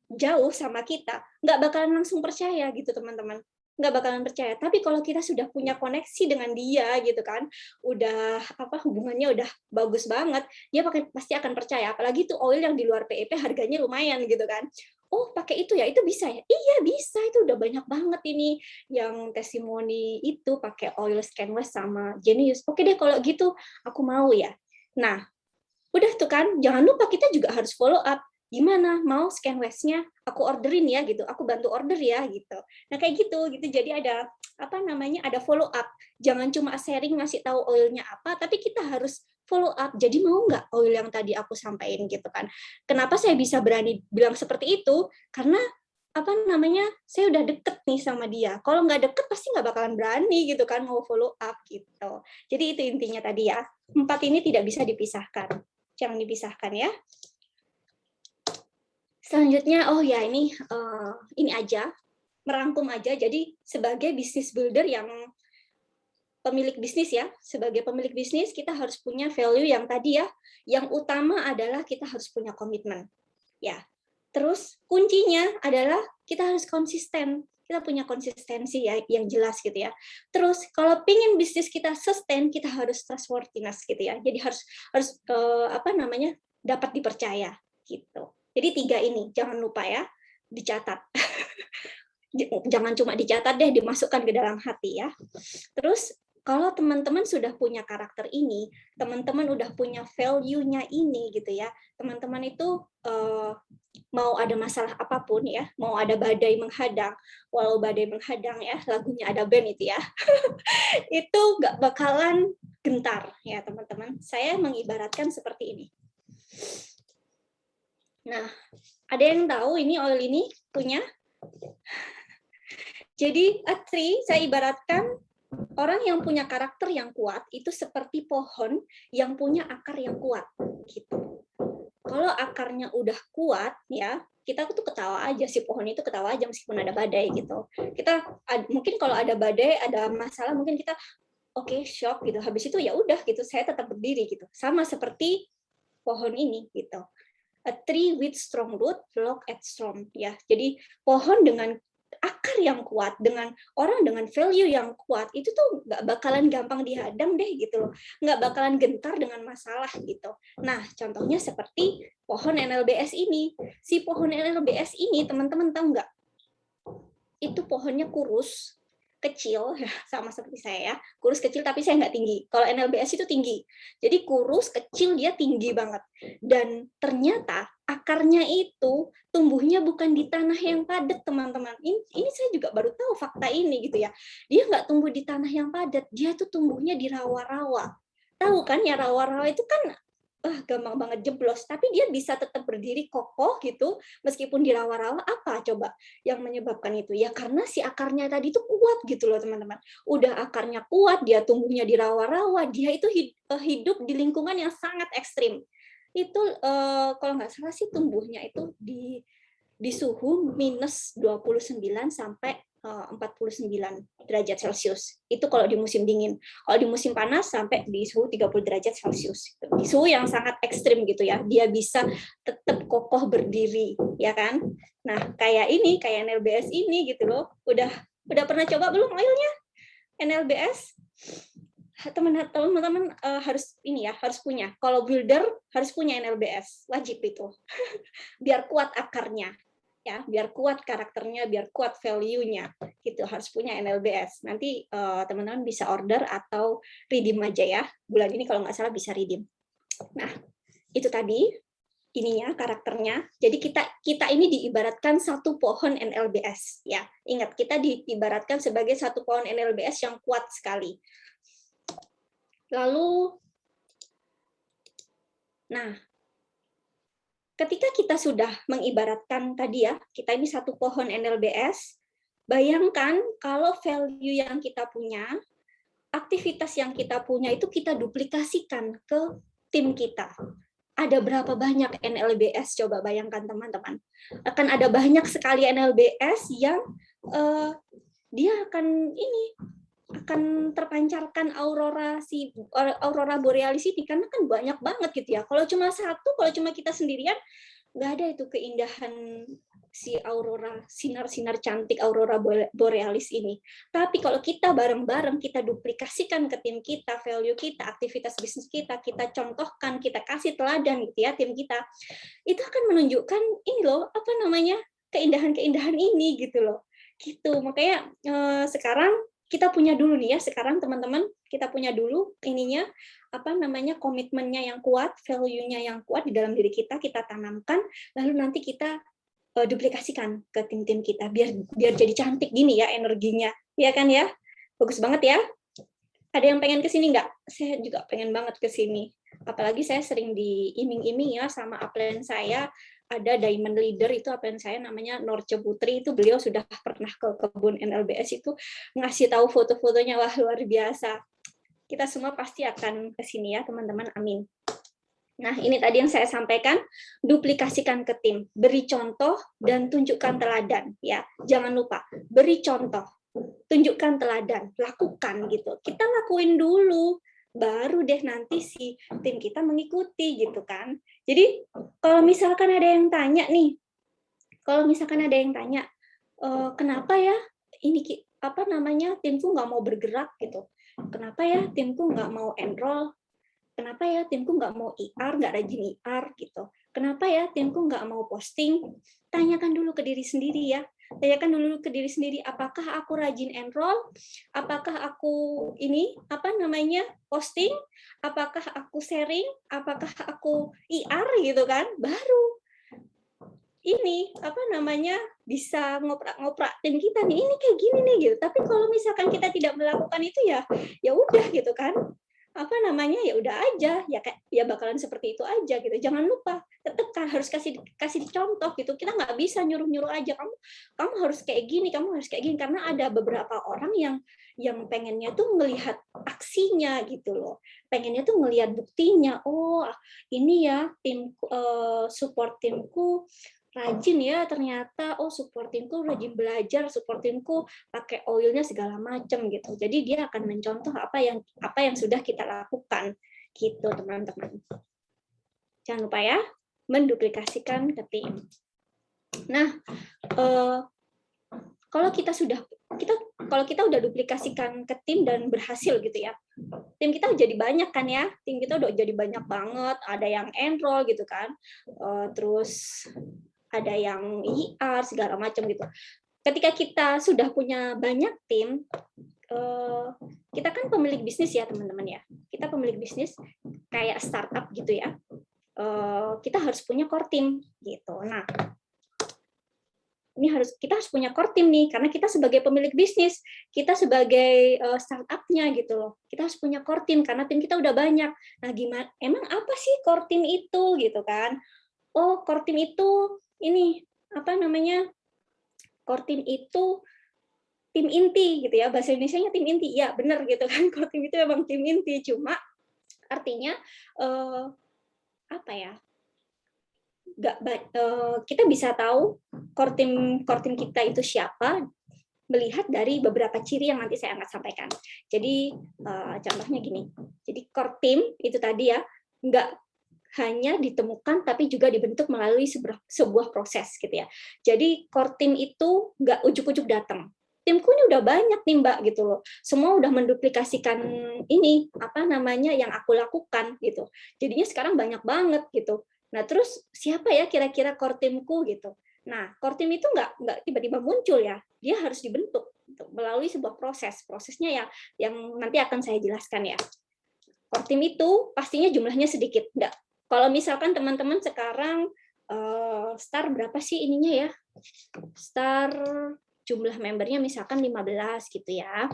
jauh sama kita nggak bakalan langsung percaya gitu teman-teman, nggak bakalan percaya. Tapi kalau kita sudah punya koneksi dengan dia gitu kan, udah hubungannya udah bagus banget, dia pasti akan percaya. Apalagi tuh oil yang di luar PEP harganya lumayan gitu kan. Oh pakai itu ya, itu bisa ya? Iya bisa, itu udah banyak banget ini yang testimoni itu pakai oil Scanwise sama Genius. Oke deh kalau gitu aku mau ya. Nah udah tuh kan, jangan lupa kita juga harus follow up. Gimana mau Scanwise-nya aku orderin ya gitu, aku bantu order ya gitu. Nah kayak gitu jadi ada ada follow up. Jangan cuma sharing ngasih tahu oilnya apa, tapi kita harus follow up. Jadi mau nggak oil yang tadi aku sampaikan gitu kan. Kenapa saya bisa berani bilang seperti itu? Karena saya udah deket nih sama dia. Kalau nggak deket pasti nggak bakalan berani gitu kan mau follow up gitu. Jadi itu intinya tadi ya. 4 ini tidak bisa dipisahkan. Jangan dipisahkan ya. Selanjutnya, oh ya ini aja, merangkum aja. Jadi sebagai business builder yang pemilik bisnis ya, sebagai pemilik bisnis kita harus punya value yang tadi ya. Yang utama adalah kita harus punya komitmen. Ya. Terus kuncinya adalah kita harus konsisten. Kita punya konsistensi ya yang jelas gitu ya. Terus kalau pingin bisnis kita sustain, kita harus trustworthiness gitu ya. Jadi harus dapat dipercaya gitu. Jadi 3 ini jangan lupa ya, dicatat. Jangan cuma dicatat deh, dimasukkan ke dalam hati ya. Terus kalau teman-teman sudah punya karakter ini, teman-teman udah punya value-nya ini gitu ya, teman-teman itu mau ada masalah apapun ya, mau ada badai menghadang, walau badai menghadang ya, lagunya ada band itu ya, itu nggak bakalan gentar ya teman-teman. Saya mengibaratkan seperti ini. Nah, ada yang tahu ini oil ini punya? Jadi a tree saya ibaratkan orang yang punya karakter yang kuat itu seperti pohon yang punya akar yang kuat gitu. Kalau akarnya udah kuat ya, kita tuh ketawa aja, si pohon itu ketawa aja meskipun ada badai gitu. Kita mungkin kalau ada badai, ada masalah mungkin kita oke, shock gitu. Habis itu ya udah gitu, saya tetap berdiri gitu. Sama seperti pohon ini gitu. A tree with strong root, block at storm ya. Jadi pohon dengan akar yang kuat, dengan orang dengan value yang kuat, itu tuh nggak bakalan gampang dihadang deh gitu loh, nggak bakalan gentar dengan masalah gitu. Nah, contohnya seperti pohon NLBS ini. Si pohon NLBS ini, teman-teman tahu nggak? Itu pohonnya kurus, kecil, sama seperti saya ya, kurus kecil tapi saya nggak tinggi. Kalau NLBS itu tinggi, jadi kurus kecil dia tinggi banget. Dan ternyata akarnya itu tumbuhnya bukan di tanah yang padat teman-teman. Ini saya juga baru tahu fakta ini gitu ya. Dia nggak tumbuh di tanah yang padat, dia tuh tumbuhnya di rawa-rawa. Tahu kan ya rawa-rawa itu kan gampang banget jeblos, tapi dia bisa tetap berdiri kokoh gitu meskipun di rawa-rawa. Apa coba yang menyebabkan itu? Ya karena si akarnya tadi itu kuat gitu loh teman-teman. Udah akarnya kuat, dia tumbuhnya di rawa-rawa, dia itu hidup di lingkungan yang sangat ekstrim. Itu kalau nggak salah sih tumbuhnya itu di suhu minus 29 sampai 49 derajat Celcius. Itu kalau di musim dingin. Kalau di musim panas sampai di suhu 30 derajat Celcius. Di suhu yang sangat ekstrim gitu ya. Dia bisa tetap kokoh berdiri, ya kan? Nah, kayak ini, kayak NLBS ini gitu loh. Udah pernah coba belum oilnya? NLBS? Teman-teman harus ini ya, harus punya. Kalau builder harus punya NLBS, wajib itu. Biar kuat akarnya. Ya, biar kuat karakternya, biar kuat value-nya, gitu harus punya NLBS. Nanti teman-teman bisa order atau redeem aja ya. Bulan ini kalau nggak salah bisa redeem. Nah, itu tadi ininya karakternya. Jadi kita ini diibaratkan satu pohon NLBS ya. Ingat, kita diibaratkan sebagai satu pohon NLBS yang kuat sekali. Lalu, nah, ketika kita sudah mengibaratkan tadi ya, kita ini satu pohon NLBS, bayangkan kalau value yang kita punya, aktivitas yang kita punya itu kita duplikasikan ke tim kita. Ada berapa banyak NLBS? Coba bayangkan teman-teman. Akan ada banyak sekali NLBS yang dia akan terpancarkan aurora borealis ini, karena kan banyak banget gitu ya. Kalau cuma satu, kalau cuma kita sendirian, nggak ada itu keindahan si aurora, sinar-sinar cantik aurora borealis ini. Tapi kalau kita bareng-bareng, kita duplikasikan ke tim kita, value kita, aktivitas bisnis kita contohkan, kita kasih teladan gitu ya tim kita, itu akan menunjukkan ini loh, keindahan-keindahan ini gitu loh. Gitu. Makanya sekarang kita punya dulu nih ya, sekarang teman-teman kita punya dulu ininya komitmennya yang kuat, value-nya yang kuat di dalam diri kita tanamkan, lalu nanti kita duplikasikan ke tim-tim kita biar jadi cantik gini ya energinya, ya kan ya, bagus banget ya. Ada yang pengen kesini nggak? Saya juga pengen banget kesini. Apalagi saya sering diiming-iming ya sama upline saya, ada diamond leader itu upline saya namanya Norce Putri, itu beliau sudah pernah ke kebun NLBS itu ngasih tahu foto-fotonya, wah luar biasa. Kita semua pasti akan kesini ya teman-teman, amin. Nah, ini tadi yang saya sampaikan, duplikasikan ke tim, beri contoh dan tunjukkan teladan, ya. Jangan lupa, beri contoh, tunjukkan teladan, lakukan gitu. Kita lakuin dulu, baru deh nanti si tim kita mengikuti gitu kan. Jadi kalau misalkan ada yang tanya nih, kenapa ya ini apa namanya timku nggak mau bergerak gitu, kenapa ya timku nggak mau enroll, kenapa ya timku nggak mau IR, nggak rajin IR gitu. Kenapa ya timku nggak mau posting? Tanyakan dulu ke diri sendiri ya. Tanyakan dulu ke diri sendiri, apakah aku rajin enroll? Apakah aku posting? Apakah aku sharing? Apakah aku IR gitu kan? Baru bisa ngoprak tim kita nih, ini kayak gini nih gitu. Tapi kalau misalkan kita tidak melakukan itu ya udah gitu kan, ya udah aja, ya bakalan seperti itu aja gitu. Jangan lupa tetap kan harus kasih contoh gitu. Kita nggak bisa nyuruh aja, kamu harus kayak gini, kamu harus kayak gini, karena ada beberapa orang yang pengennya tuh melihat aksinya gitu loh, pengennya tuh ngelihat buktinya. Oh, ini ya support timku rajin ya ternyata, oh support timku rajin belajar, support timku pakai oilnya segala macam gitu. Jadi dia akan mencontoh apa yang sudah kita lakukan gitu, teman-teman. Jangan lupa ya, menduplikasikan ke tim. Nah, kalau kita udah duplikasikan ke tim dan berhasil gitu ya, tim kita jadi banyak kan ya, tim kita udah jadi banyak banget, ada yang enroll gitu kan, terus ada yang IR segala macam gitu. Ketika kita sudah punya banyak tim, kita kan pemilik bisnis ya teman-teman ya, kita pemilik bisnis kayak startup gitu ya, kita harus punya core team gitu. Nah, kita harus punya core team nih, karena kita sebagai pemilik bisnis, kita sebagai startupnya gitu loh, kita harus punya core team karena tim kita udah banyak. Nah, emang apa sih core team itu gitu kan? Oh, core team itu ini core team itu tim inti gitu ya, bahasa Indonesianya tim inti, ya benar gitu kan, core team itu memang tim inti, cuma artinya kita bisa tahu core team kita itu siapa melihat dari beberapa ciri yang nanti saya akan sampaikan. Jadi contohnya gini, jadi core team itu tadi ya, nggak hanya ditemukan tapi juga dibentuk melalui sebuah proses gitu ya. Jadi core team itu nggak ujuk-ujuk datang. Timku ini udah banyak nih Mbak gitu loh. Semua udah menduplikasikan ini yang aku lakukan gitu. Jadinya sekarang banyak banget gitu. Nah, terus siapa ya kira-kira core teamku gitu. Nah, core team itu nggak tiba-tiba muncul ya. Dia harus dibentuk gitu, melalui sebuah proses. Prosesnya yang nanti akan saya jelaskan ya. Core team itu pastinya jumlahnya sedikit. Kalau misalkan teman-teman sekarang start berapa sih ininya ya? Start jumlah membernya misalkan 15 gitu ya.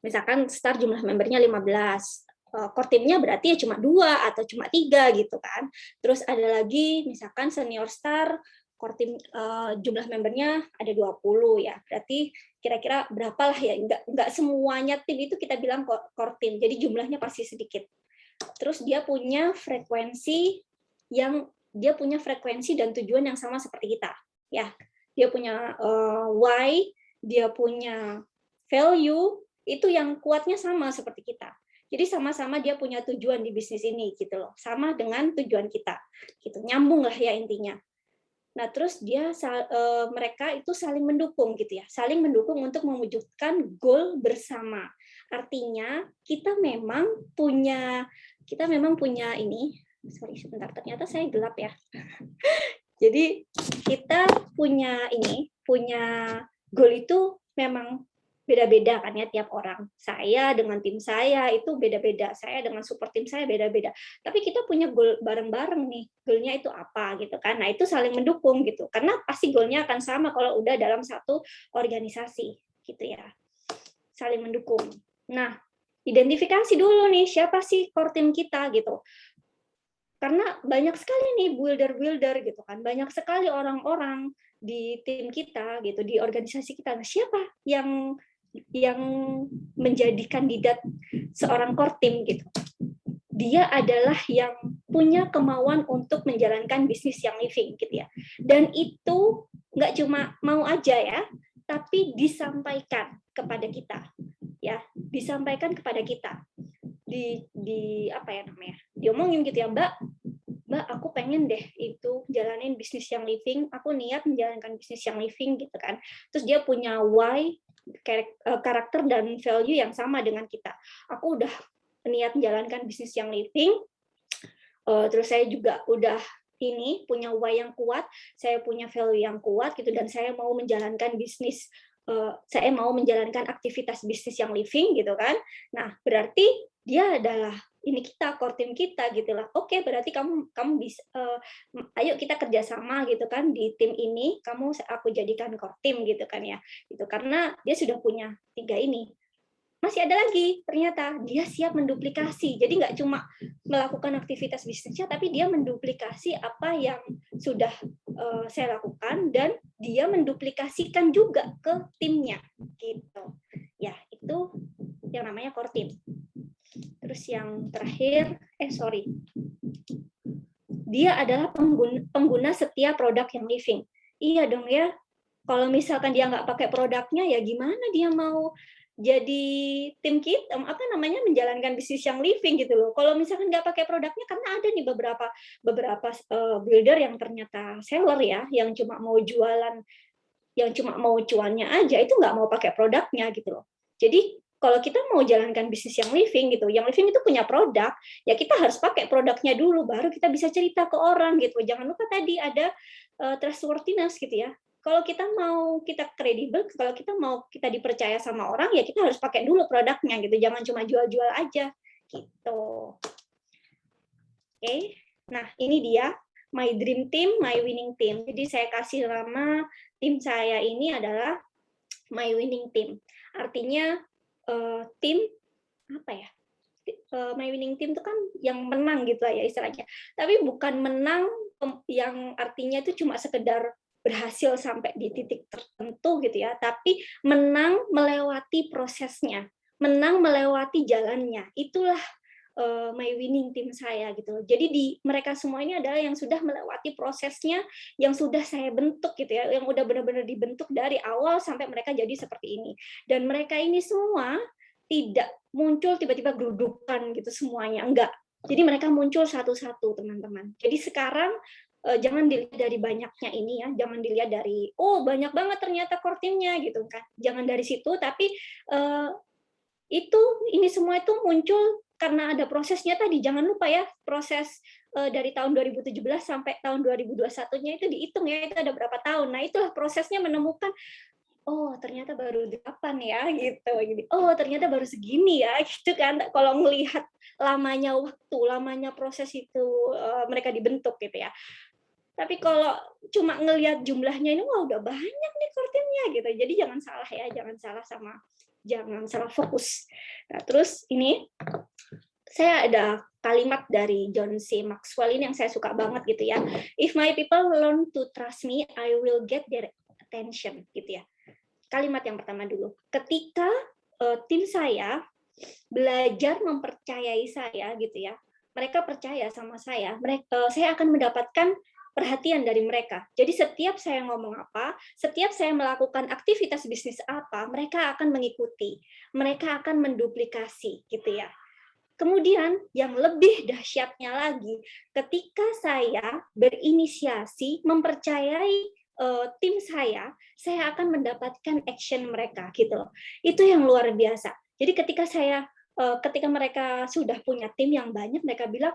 Misalkan start jumlah membernya 15. Core team-nya berarti ya cuma 2 atau cuma 3 gitu kan. Terus ada lagi misalkan senior star core team jumlah membernya ada 20 ya. Berarti kira-kira berapa lah ya? Enggak semuanya tim itu kita bilang core team. Jadi jumlahnya pasti sedikit. Terus dia punya frekuensi dan tujuan yang sama seperti kita ya. Dia punya why, dia punya value, itu yang kuatnya sama seperti kita. Jadi sama-sama dia punya tujuan di bisnis ini gitu loh, sama dengan tujuan kita gitu, nyambung lah ya intinya. Nah, terus mereka itu saling mendukung gitu ya, saling mendukung untuk mewujudkan goal bersama. Artinya kita memang punya ini, sorry sebentar, ternyata saya gelap ya. Jadi kita punya goal itu memang beda-beda kan ya tiap orang. Saya dengan tim saya itu beda-beda. Saya dengan support tim saya beda-beda. Tapi kita punya goal bareng-bareng nih. Goalnya itu apa gitu kan. Nah, itu saling mendukung gitu. Karena pasti goalnya akan sama kalau udah dalam satu organisasi gitu ya. Saling mendukung. Nah, identifikasi dulu nih siapa sih core team kita gitu. Karena banyak sekali nih builder gitu kan. Banyak sekali orang-orang di tim kita gitu, di organisasi kita. Nah, siapa yang menjadi kandidat seorang core team gitu. dia adalah yang punya kemauan untuk menjalankan bisnis yang living gitu ya. Dan itu nggak cuma mau aja ya, tapi disampaikan kepada kita ya, disampaikan kepada kita di apa ya namanya, diomongin gitu ya, Mbak, aku pengen deh itu jalanin bisnis yang living, aku niat menjalankan bisnis yang living gitu kan. Terus dia punya why, karakter dan value yang sama dengan kita. Aku udah niat menjalankan bisnis yang living, terus saya juga udah ini punya why yang kuat, saya punya value yang kuat gitu, dan saya mau menjalankan bisnis, saya mau menjalankan aktivitas bisnis yang living gitu kan. Nah, berarti dia adalah ini kita, core team kita gitu lah. Oke, berarti kamu bisa, ayo kita kerjasama gitu kan di tim ini, aku jadikan core team gitu kan ya. Itu karena dia sudah punya 3 ini. Masih ada lagi, ternyata dia siap menduplikasi. Jadi nggak cuma melakukan aktivitas bisnisnya, tapi dia menduplikasi apa yang sudah saya lakukan, dan dia menduplikasikan juga ke timnya. Gitu. Ya, itu yang namanya core team. Terus yang terakhir, dia adalah pengguna setiap produk yang living. Iya dong ya, kalau misalkan dia nggak pakai produknya, ya gimana dia mau jadi tim kita, menjalankan bisnis yang living gitu loh. Kalau misalkan nggak pakai produknya, karena ada nih beberapa builder yang ternyata seller ya, yang cuma mau jualan, yang cuma mau cuannya aja, itu nggak mau pakai produknya gitu loh. Jadi kalau kita mau jalankan bisnis yang living gitu, yang living itu punya produk, ya kita harus pakai produknya dulu, baru kita bisa cerita ke orang gitu. Jangan lupa tadi ada trustworthiness gitu ya. Kalau kita mau kita kredibel, kalau kita mau kita dipercaya sama orang, ya kita harus pakai dulu produknya gitu. Jangan cuma jual-jual aja gitu. Oke. Nah, ini dia my dream team, my winning team. Jadi saya kasih nama tim saya ini adalah my winning team. Artinya tim apa ya? My winning team itu kan yang menang gitu ya istilahnya. Tapi bukan menang yang artinya itu cuma sekedar berhasil sampai di titik tertentu gitu ya, tapi menang melewati prosesnya, menang melewati jalannya. Itulah my winning team saya gitu. Jadi mereka semua ini adalah yang sudah melewati prosesnya, yang sudah saya bentuk gitu ya, yang udah benar-benar dibentuk dari awal sampai mereka jadi seperti ini. Dan mereka ini semua tidak muncul tiba-tiba gerudukan gitu semuanya, enggak. Jadi mereka muncul satu-satu, teman-teman. Jadi sekarang jangan dilihat dari banyaknya ini ya, jangan dilihat dari banyak banget ternyata core team-nya gitu kan. Jangan dari situ, tapi ini semua itu muncul karena ada prosesnya tadi. Jangan lupa ya, proses dari tahun 2017 sampai tahun 2021-nya itu dihitung ya, itu ada berapa tahun. Nah, itulah prosesnya menemukan ternyata baru 8 ya gitu. Jadi ternyata baru segini ya gitu kan. Kalau melihat lamanya waktu, lamanya proses itu mereka dibentuk gitu ya. Tapi kalau cuma ngelihat jumlahnya ini udah banyak nih core team-nya gitu. Jadi jangan salah ya, jangan salah fokus. Nah, terus ini saya ada kalimat dari John C. Maxwell ini yang saya suka banget gitu ya. If my people learn to trust me, I will get their attention gitu ya. Kalimat yang pertama dulu. Ketika tim saya belajar mempercayai saya gitu ya, mereka percaya sama saya akan mendapatkan perhatian dari mereka. Jadi setiap saya ngomong apa, setiap saya melakukan aktivitas bisnis apa, mereka akan mengikuti, mereka akan menduplikasi gitu ya. Kemudian yang lebih dahsyatnya lagi, ketika saya berinisiasi mempercayai tim saya akan mendapatkan action mereka gitu. Itu yang luar biasa. Jadi ketika mereka sudah punya tim yang banyak, mereka bilang,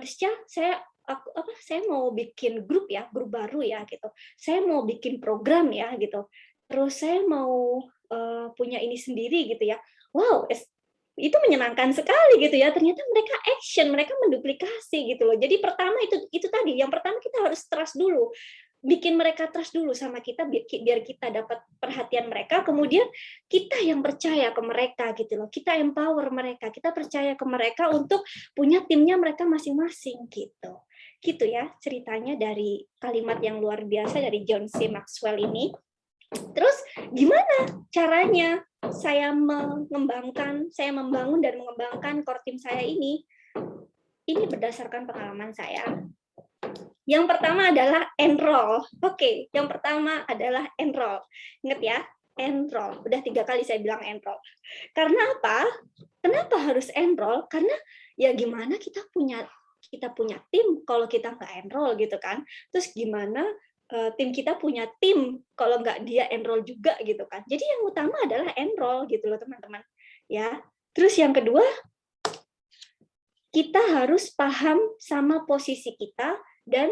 Rizka, saya mau bikin grup baru ya gitu. Saya mau bikin program ya gitu. Terus saya mau punya ini sendiri gitu ya. Wow, itu menyenangkan sekali gitu ya. Ternyata mereka action, mereka menduplikasi gitu loh. Jadi pertama itu tadi, yang pertama kita harus trust dulu. Bikin mereka trust dulu sama kita biar kita dapat perhatian mereka, kemudian kita yang percaya ke mereka gitu loh. Kita empower mereka, kita percaya ke mereka untuk punya timnya mereka masing-masing gitu. Gitu ya ceritanya dari kalimat yang luar biasa dari John C. Maxwell ini. Terus gimana caranya saya membangun dan mengembangkan core team saya ini? ini berdasarkan pengalaman saya. Yang pertama adalah enroll. Oke, yang pertama adalah enroll. Ingat ya, enroll. Udah 3 kali saya bilang enroll. Karena apa? Kenapa harus enroll? Karena ya gimana kita punya tim kalau kita nggak enroll gitu kan. Terus gimana tim kita punya tim kalau nggak dia enroll juga gitu kan. Jadi yang utama adalah enroll gitu loh teman-teman. Ya. Terus yang kedua, kita harus paham sama posisi kita dan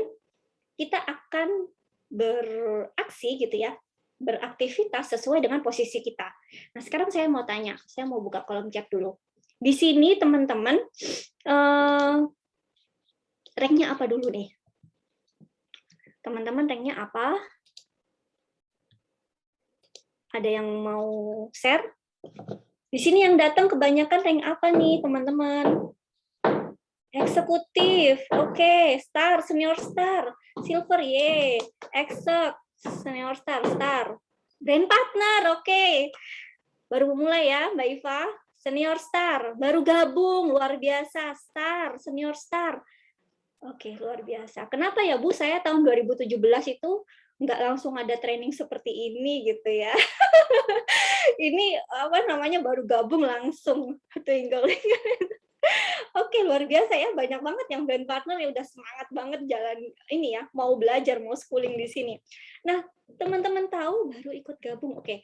kita akan beraksi gitu ya, beraktivitas sesuai dengan posisi kita. Nah, sekarang saya mau tanya, saya mau buka kolom chat dulu. Di sini teman-teman, ranknya apa dulu nih? Teman-teman ranknya apa? Ada yang mau share? Di sini yang datang kebanyakan rank apa nih teman-teman? Eksekutif, oke. Star, senior star. Silver, ye. Exec, senior star, star. Brand partner, oke. Baru mulai ya, Mbak Iva. Senior star, baru gabung, luar biasa. Star, senior star. Oke, luar biasa. Kenapa ya, Bu? Saya tahun 2017 itu nggak langsung ada training seperti ini gitu ya. Ini apa namanya, baru gabung langsung. Tinggal. Oke, luar biasa ya, banyak banget yang brand partner yang udah semangat banget jalan ini ya, mau belajar, mau schooling di sini. Nah, teman-teman tahu baru ikut gabung, oke.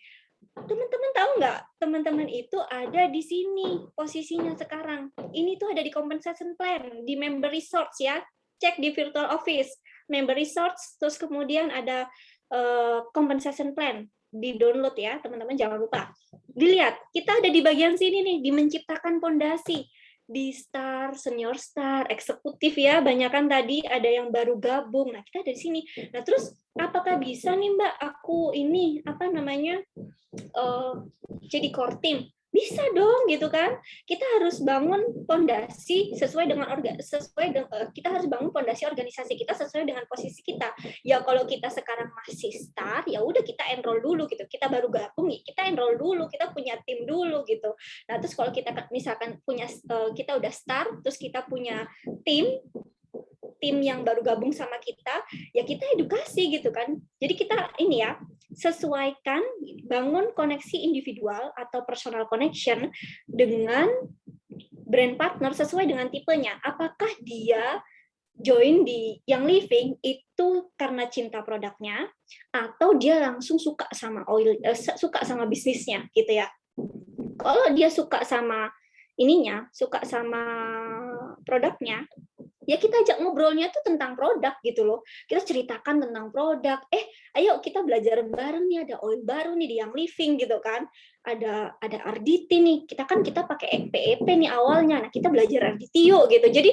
Teman-teman tahu nggak, teman-teman itu ada di sini posisinya sekarang. Ini tuh ada di compensation plan, di member resource ya, cek di virtual office, member resource, terus kemudian ada compensation plan, di download ya, teman-teman jangan lupa. Dilihat, kita ada di bagian sini nih, di menciptakan fondasi. Di star, senior star, eksekutif ya, banyak kan tadi ada yang baru gabung. Nah, kita ada di sini. Nah, terus apakah bisa nih Mbak aku ini apa namanya jadi core team? Bisa dong gitu kan. Kita harus bangun fondasi sesuai dengan kita harus bangun fondasi organisasi kita sesuai dengan posisi kita. Ya kalau kita sekarang masih star, ya udah kita enroll dulu gitu. Kita baru gabung, kita enroll dulu, kita punya tim dulu gitu. Nah, terus kalau kita misalkan punya kita udah star, terus kita punya tim yang baru gabung sama kita, ya kita edukasi gitu kan. Jadi kita ini ya, sesuaikan, bangun koneksi individual atau personal connection dengan brand partner sesuai dengan tipenya. Apakah dia join di yang living itu karena cinta produknya atau dia langsung suka sama suka sama bisnisnya gitu ya. Kalau dia suka sama ininya, suka sama produknya, ya kita ajak ngobrolnya tuh tentang produk gitu loh. Kita ceritakan tentang produk. Ayo kita belajar bareng nih, ada oil baru nih di yang living gitu kan. Ada RDT nih. Kita pakai PEP nih awalnya. Nah, kita belajar RDT yuk gitu. Jadi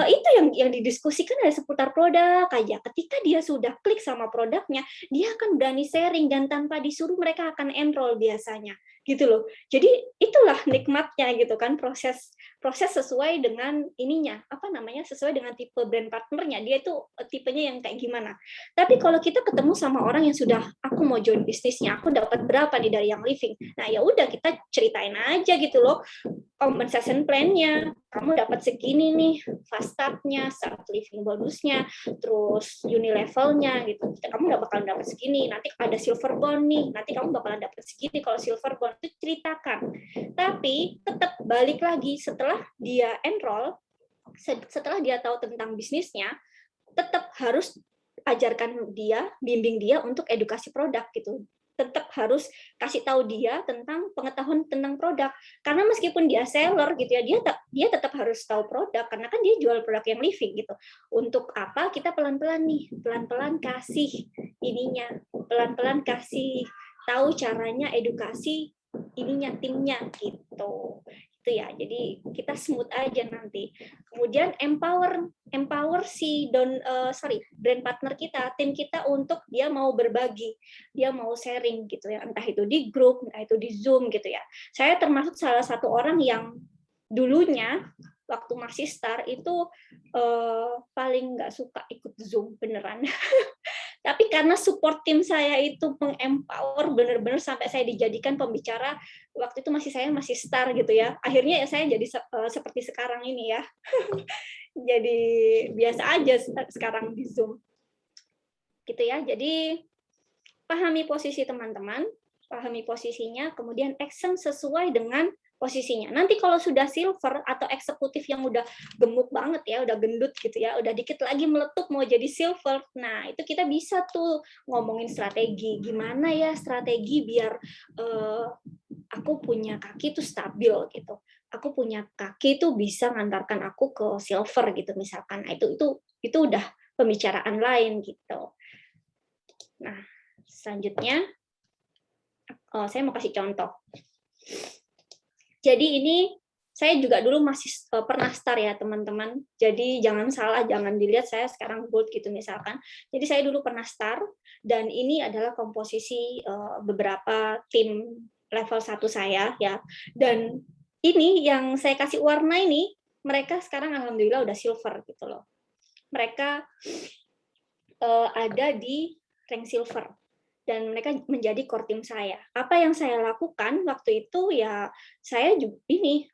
itu yang didiskusikan ada seputar produk aja. Ketika dia sudah klik sama produknya, dia akan berani sharing dan tanpa disuruh mereka akan enroll biasanya. Gitu loh. Jadi itulah nikmatnya gitu kan, proses sesuai dengan ininya, apa namanya, sesuai dengan tipe brand partnernya, dia itu tipenya yang kayak gimana. Tapi kalau kita ketemu sama orang yang sudah, aku mau join bisnisnya, aku dapat berapa nih dari yang living, nah ya udah kita ceritain aja gitu loh, compensation plan-nya, kamu dapat segini nih, fast start-nya, start living bonusnya, terus unilevel-nya gitu, kamu udah bakalan dapat segini, nanti ada silver bond nih, nanti kamu bakalan dapat segini kalau silver bond, itu ceritakan. Tapi tetap balik lagi setelah dia enroll, setelah dia tahu tentang bisnisnya, tetap harus ajarkan dia, bimbing dia untuk edukasi produk gitu. Tetap harus kasih tahu dia tentang pengetahuan tentang produk, karena meskipun dia seller gitu ya, dia tetap harus tahu produk karena kan dia jual produk yang living gitu. Untuk apa kita pelan-pelan nih, pelan-pelan kasih ininya, pelan-pelan kasih tahu caranya, edukasi ininya, timnya gitu. Itu ya, jadi kita smooth aja nanti. Kemudian empower si brand partner kita, tim kita untuk dia mau berbagi, dia mau sharing gitu ya, entah itu di grup, entah itu di Zoom gitu ya. Saya termasuk salah satu orang yang dulunya waktu masih star itu paling nggak suka ikut Zoom beneran. Tapi karena support tim saya itu mengempower benar-benar sampai saya dijadikan pembicara, waktu itu saya masih star gitu ya. Akhirnya ya saya jadi seperti sekarang ini ya. jadi biasa aja sekarang di Zoom. Gitu ya. Jadi pahami posisi teman-teman, pahami posisinya, kemudian action sesuai dengan posisinya. Nanti kalau sudah silver atau eksekutif yang udah gemuk banget ya, udah gendut gitu ya, udah dikit lagi meletup mau jadi silver. Nah, itu kita bisa tuh ngomongin strategi. Gimana ya strategi biar aku punya kaki tuh stabil gitu. Aku punya kaki tuh bisa ngantarkan aku ke silver gitu misalkan. Nah, itu udah pembicaraan lain gitu. Nah, selanjutnya saya mau kasih contoh. Jadi ini saya juga dulu masih pernah star ya teman-teman. Jadi jangan salah, jangan dilihat saya sekarang gold gitu misalkan. Jadi saya dulu pernah star dan ini adalah komposisi beberapa tim level 1 saya ya. Dan ini yang saya kasih warna ini, mereka sekarang alhamdulillah udah silver gitu loh. Mereka ada di rank silver. Dan mereka menjadi core team saya. Apa yang saya lakukan waktu itu ya saya juga ini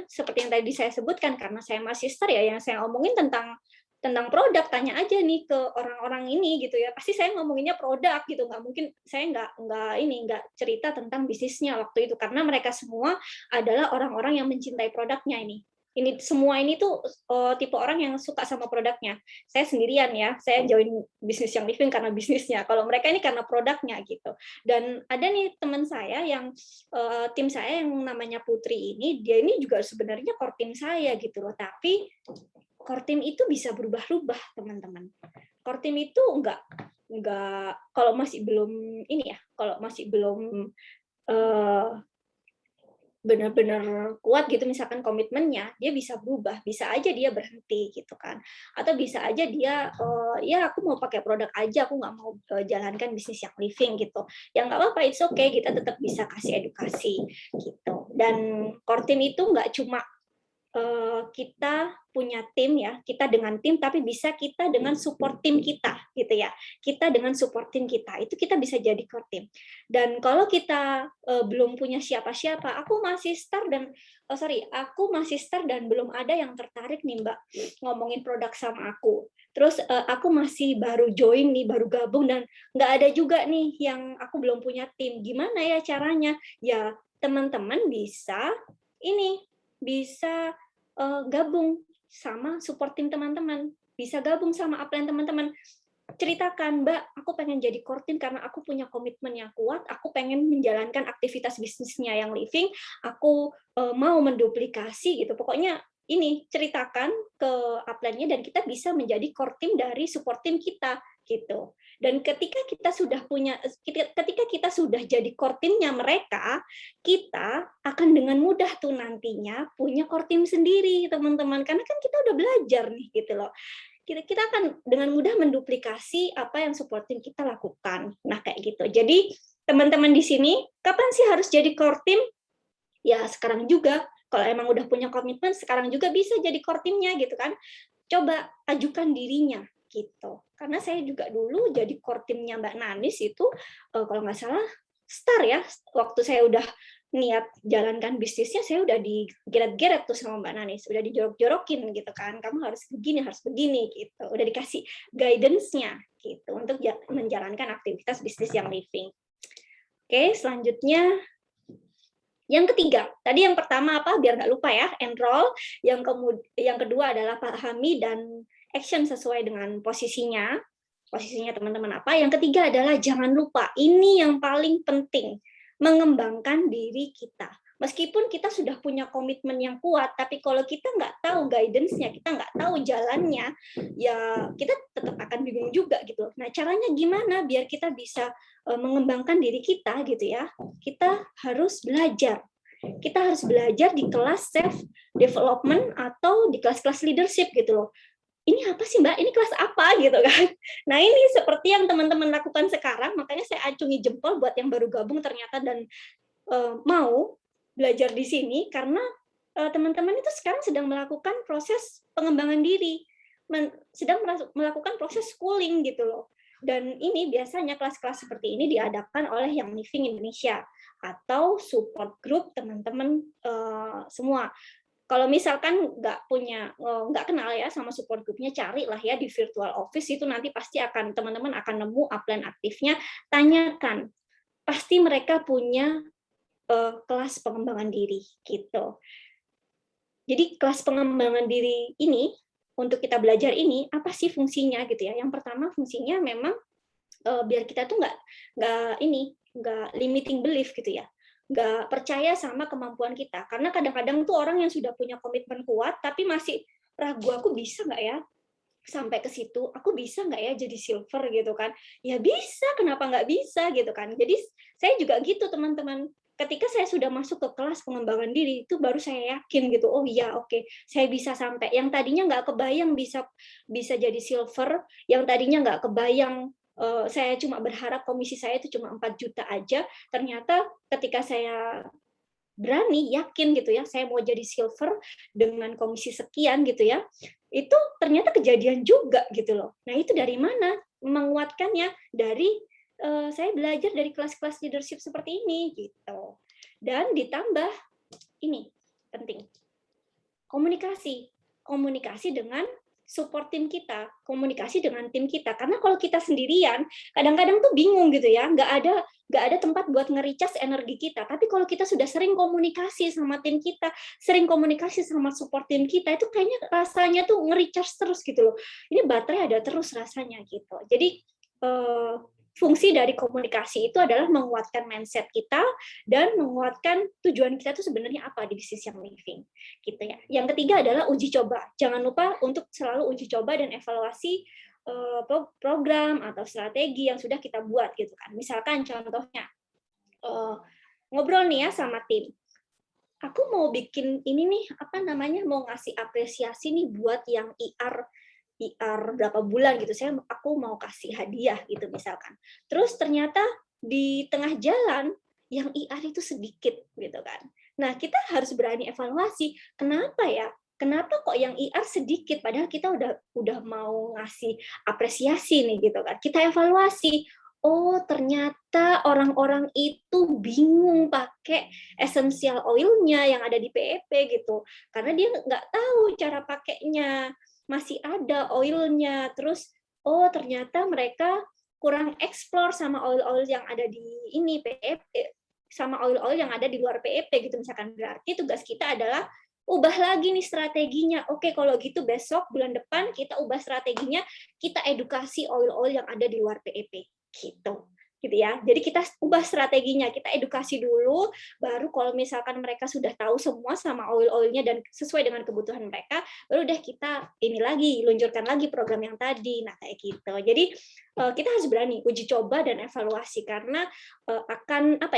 seperti yang tadi saya sebutkan karena saya masih star ya yang saya omongin tentang produk, tanya aja nih ke orang-orang ini gitu ya, pasti saya ngomonginnya produk gitu, nggak mungkin saya nggak cerita tentang bisnisnya waktu itu karena mereka semua adalah orang-orang yang mencintai produknya ini semua ini tuh tipe orang yang suka sama produknya. Saya sendirian ya, saya join bisnis yang living karena bisnisnya. Kalau mereka ini karena produknya gitu. Dan ada nih teman saya yang tim saya yang namanya Putri ini, dia ini juga sebenarnya core tim saya gitu loh. Tapi core tim itu bisa berubah-ubah teman-teman. Core tim itu enggak kalau masih belum ini ya, kalau masih belum benar-benar kuat gitu misalkan komitmennya, dia bisa berubah, bisa aja dia berhenti gitu kan, atau bisa aja dia ya aku mau pakai produk aja, aku nggak mau jalankan bisnis yang living gitu, ya nggak apa-apa, it's okay, kita tetap bisa kasih edukasi gitu. Dan core team itu nggak cuma kita punya tim ya, kita dengan tim, tapi bisa kita dengan support tim kita gitu ya. Kita dengan support tim kita, itu kita bisa jadi core team. Dan kalau kita belum punya siapa-siapa, aku masih start dan belum ada yang tertarik nih Mbak ngomongin produk sama aku. Terus aku masih baru join nih, baru gabung dan nggak ada juga nih yang aku belum punya tim. Gimana ya caranya? Ya teman-teman bisa gabung sama support tim teman-teman, bisa gabung sama upline teman-teman. Ceritakan, Mbak, aku pengen jadi core team karena aku punya komitmen yang kuat, aku pengen menjalankan aktivitas bisnisnya yang living, aku mau menduplikasi gitu. Pokoknya ini ceritakan ke upline-nya dan kita bisa menjadi core team dari support team kita gitu. Dan ketika kita sudah jadi core team-nya mereka, kita akan dengan mudah tuh nantinya punya core team sendiri, teman-teman. Karena kan kita udah belajar nih gitu loh. Kita akan dengan mudah menduplikasi apa yang support team kita lakukan. Nah, kayak gitu. Jadi, teman-teman di sini, kapan sih harus jadi core team? Ya, sekarang juga. Kalau emang udah punya komitmen, sekarang juga bisa jadi core team-nya gitu kan. Coba ajukan dirinya gitu. Karena saya juga dulu jadi core team-nya Mbak Nanis itu kalau nggak salah star ya. Waktu saya udah niat jalankan bisnisnya, saya udah digeret-geret tuh sama Mbak Nanis, udah dijorok-jorokin gitu kan. Kamu harus begini gitu. Udah dikasih guidance-nya gitu untuk menjalankan aktivitas bisnis yang living. Oke, selanjutnya yang ketiga, tadi yang pertama apa? Biar nggak lupa ya, enroll. Yang kedua adalah pahami dan action sesuai dengan posisinya teman-teman apa. Yang ketiga adalah jangan lupa, ini yang paling penting, mengembangkan diri kita. Meskipun kita sudah punya komitmen yang kuat, tapi kalau kita nggak tahu guidance-nya, kita nggak tahu jalannya, ya kita tetap akan bingung juga gitu. Nah, caranya gimana biar kita bisa mengembangkan diri kita gitu ya? Kita harus belajar. Kita harus belajar di kelas self development atau di kelas-kelas leadership gitu loh. Ini apa sih Mbak? Ini kelas apa gitu kan? Nah ini seperti yang teman-teman lakukan sekarang, makanya saya acungi jempol buat yang baru gabung ternyata dan mau belajar di sini karena teman-teman itu sekarang sedang melakukan proses pengembangan diri, sedang melakukan proses schooling gitu loh. Dan ini biasanya kelas-kelas seperti ini diadakan oleh Young Living Indonesia atau support group teman-teman semua. Kalau misalkan nggak kenal ya sama support groupnya, carilah ya di virtual office, itu nanti pasti teman-teman akan nemu upline aktifnya, tanyakan. Pasti mereka punya kelas pengembangan diri gitu. Jadi kelas pengembangan diri ini, untuk kita belajar ini, apa sih fungsinya gitu ya. Yang pertama fungsinya memang biar kita tuh nggak limiting belief gitu ya, nggak percaya sama kemampuan kita. Karena kadang-kadang tuh orang yang sudah punya komitmen kuat tapi masih ragu, aku bisa nggak ya sampai ke situ, aku bisa nggak ya jadi silver gitu kan. Ya bisa, kenapa nggak bisa gitu kan. Jadi saya juga gitu teman-teman, ketika saya sudah masuk ke kelas pengembangan diri itu baru saya yakin gitu, oh iya, oke, saya bisa sampai yang tadinya nggak kebayang bisa jadi silver, yang tadinya nggak kebayang saya cuma berharap komisi saya itu cuma 4 juta aja, ternyata ketika saya berani, yakin gitu ya, saya mau jadi silver dengan komisi sekian gitu ya, itu ternyata kejadian juga gitu loh. Nah itu dari mana menguatkannya? Dari saya belajar dari kelas-kelas leadership seperti ini gitu. Dan ditambah ini penting, komunikasi dengan support tim kita, komunikasi dengan tim kita. Karena kalau kita sendirian, kadang-kadang tuh bingung gitu ya, nggak ada tempat buat nge-recharge energi kita. Tapi kalau kita sudah sering komunikasi sama tim kita, sering komunikasi sama support tim kita, itu kayaknya rasanya tuh nge-recharge terus gitu loh. Ini baterai ada terus rasanya gitu. Jadi fungsi dari komunikasi itu adalah menguatkan mindset kita dan menguatkan tujuan kita itu sebenarnya apa di bisnis yang living gitu ya. Yang ketiga adalah uji coba. Jangan lupa untuk selalu uji coba dan evaluasi program atau strategi yang sudah kita buat gitu kan. Misalkan contohnya ngobrol nih ya sama tim. Aku mau bikin ini nih, mau ngasih apresiasi nih buat yang IR berapa bulan gitu, aku mau kasih hadiah gitu misalkan. Terus ternyata di tengah jalan yang IR itu sedikit gitu kan. Nah, kita harus berani evaluasi, kenapa ya? Kenapa kok yang IR sedikit padahal kita udah mau ngasih apresiasi nih gitu kan. Kita evaluasi. Oh, ternyata orang-orang itu bingung pakai essential oil-nya yang ada di PEP gitu. Karena dia nggak tahu cara pakainya, masih ada oilnya, terus oh ternyata mereka kurang eksplor sama oil-oil yang ada di ini PEP, sama oil-oil yang ada di luar PEP gitu misalkan. Berarti tugas kita adalah ubah lagi nih strateginya. Oke, kalau gitu besok bulan depan kita ubah strateginya, kita edukasi oil-oil yang ada di luar PEP gitu ya. Jadi kita ubah strateginya, kita edukasi dulu, baru kalau misalkan mereka sudah tahu semua sama oil-oilnya dan sesuai dengan kebutuhan mereka, baru deh kita luncurkan lagi program yang tadi. Nah kayak gitu. Jadi kita harus berani uji coba dan evaluasi, karena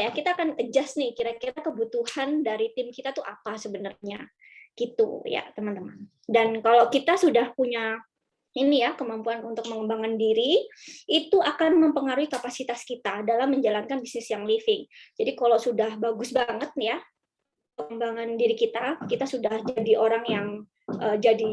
kita akan adjust nih kira-kira kebutuhan dari tim kita tuh apa sebenarnya gitu ya teman-teman. Dan kalau kita sudah punya kemampuan untuk mengembangkan diri, itu akan mempengaruhi kapasitas kita dalam menjalankan bisnis yang living. Jadi kalau sudah bagus banget nih ya pengembangan diri kita sudah jadi orang yang jadi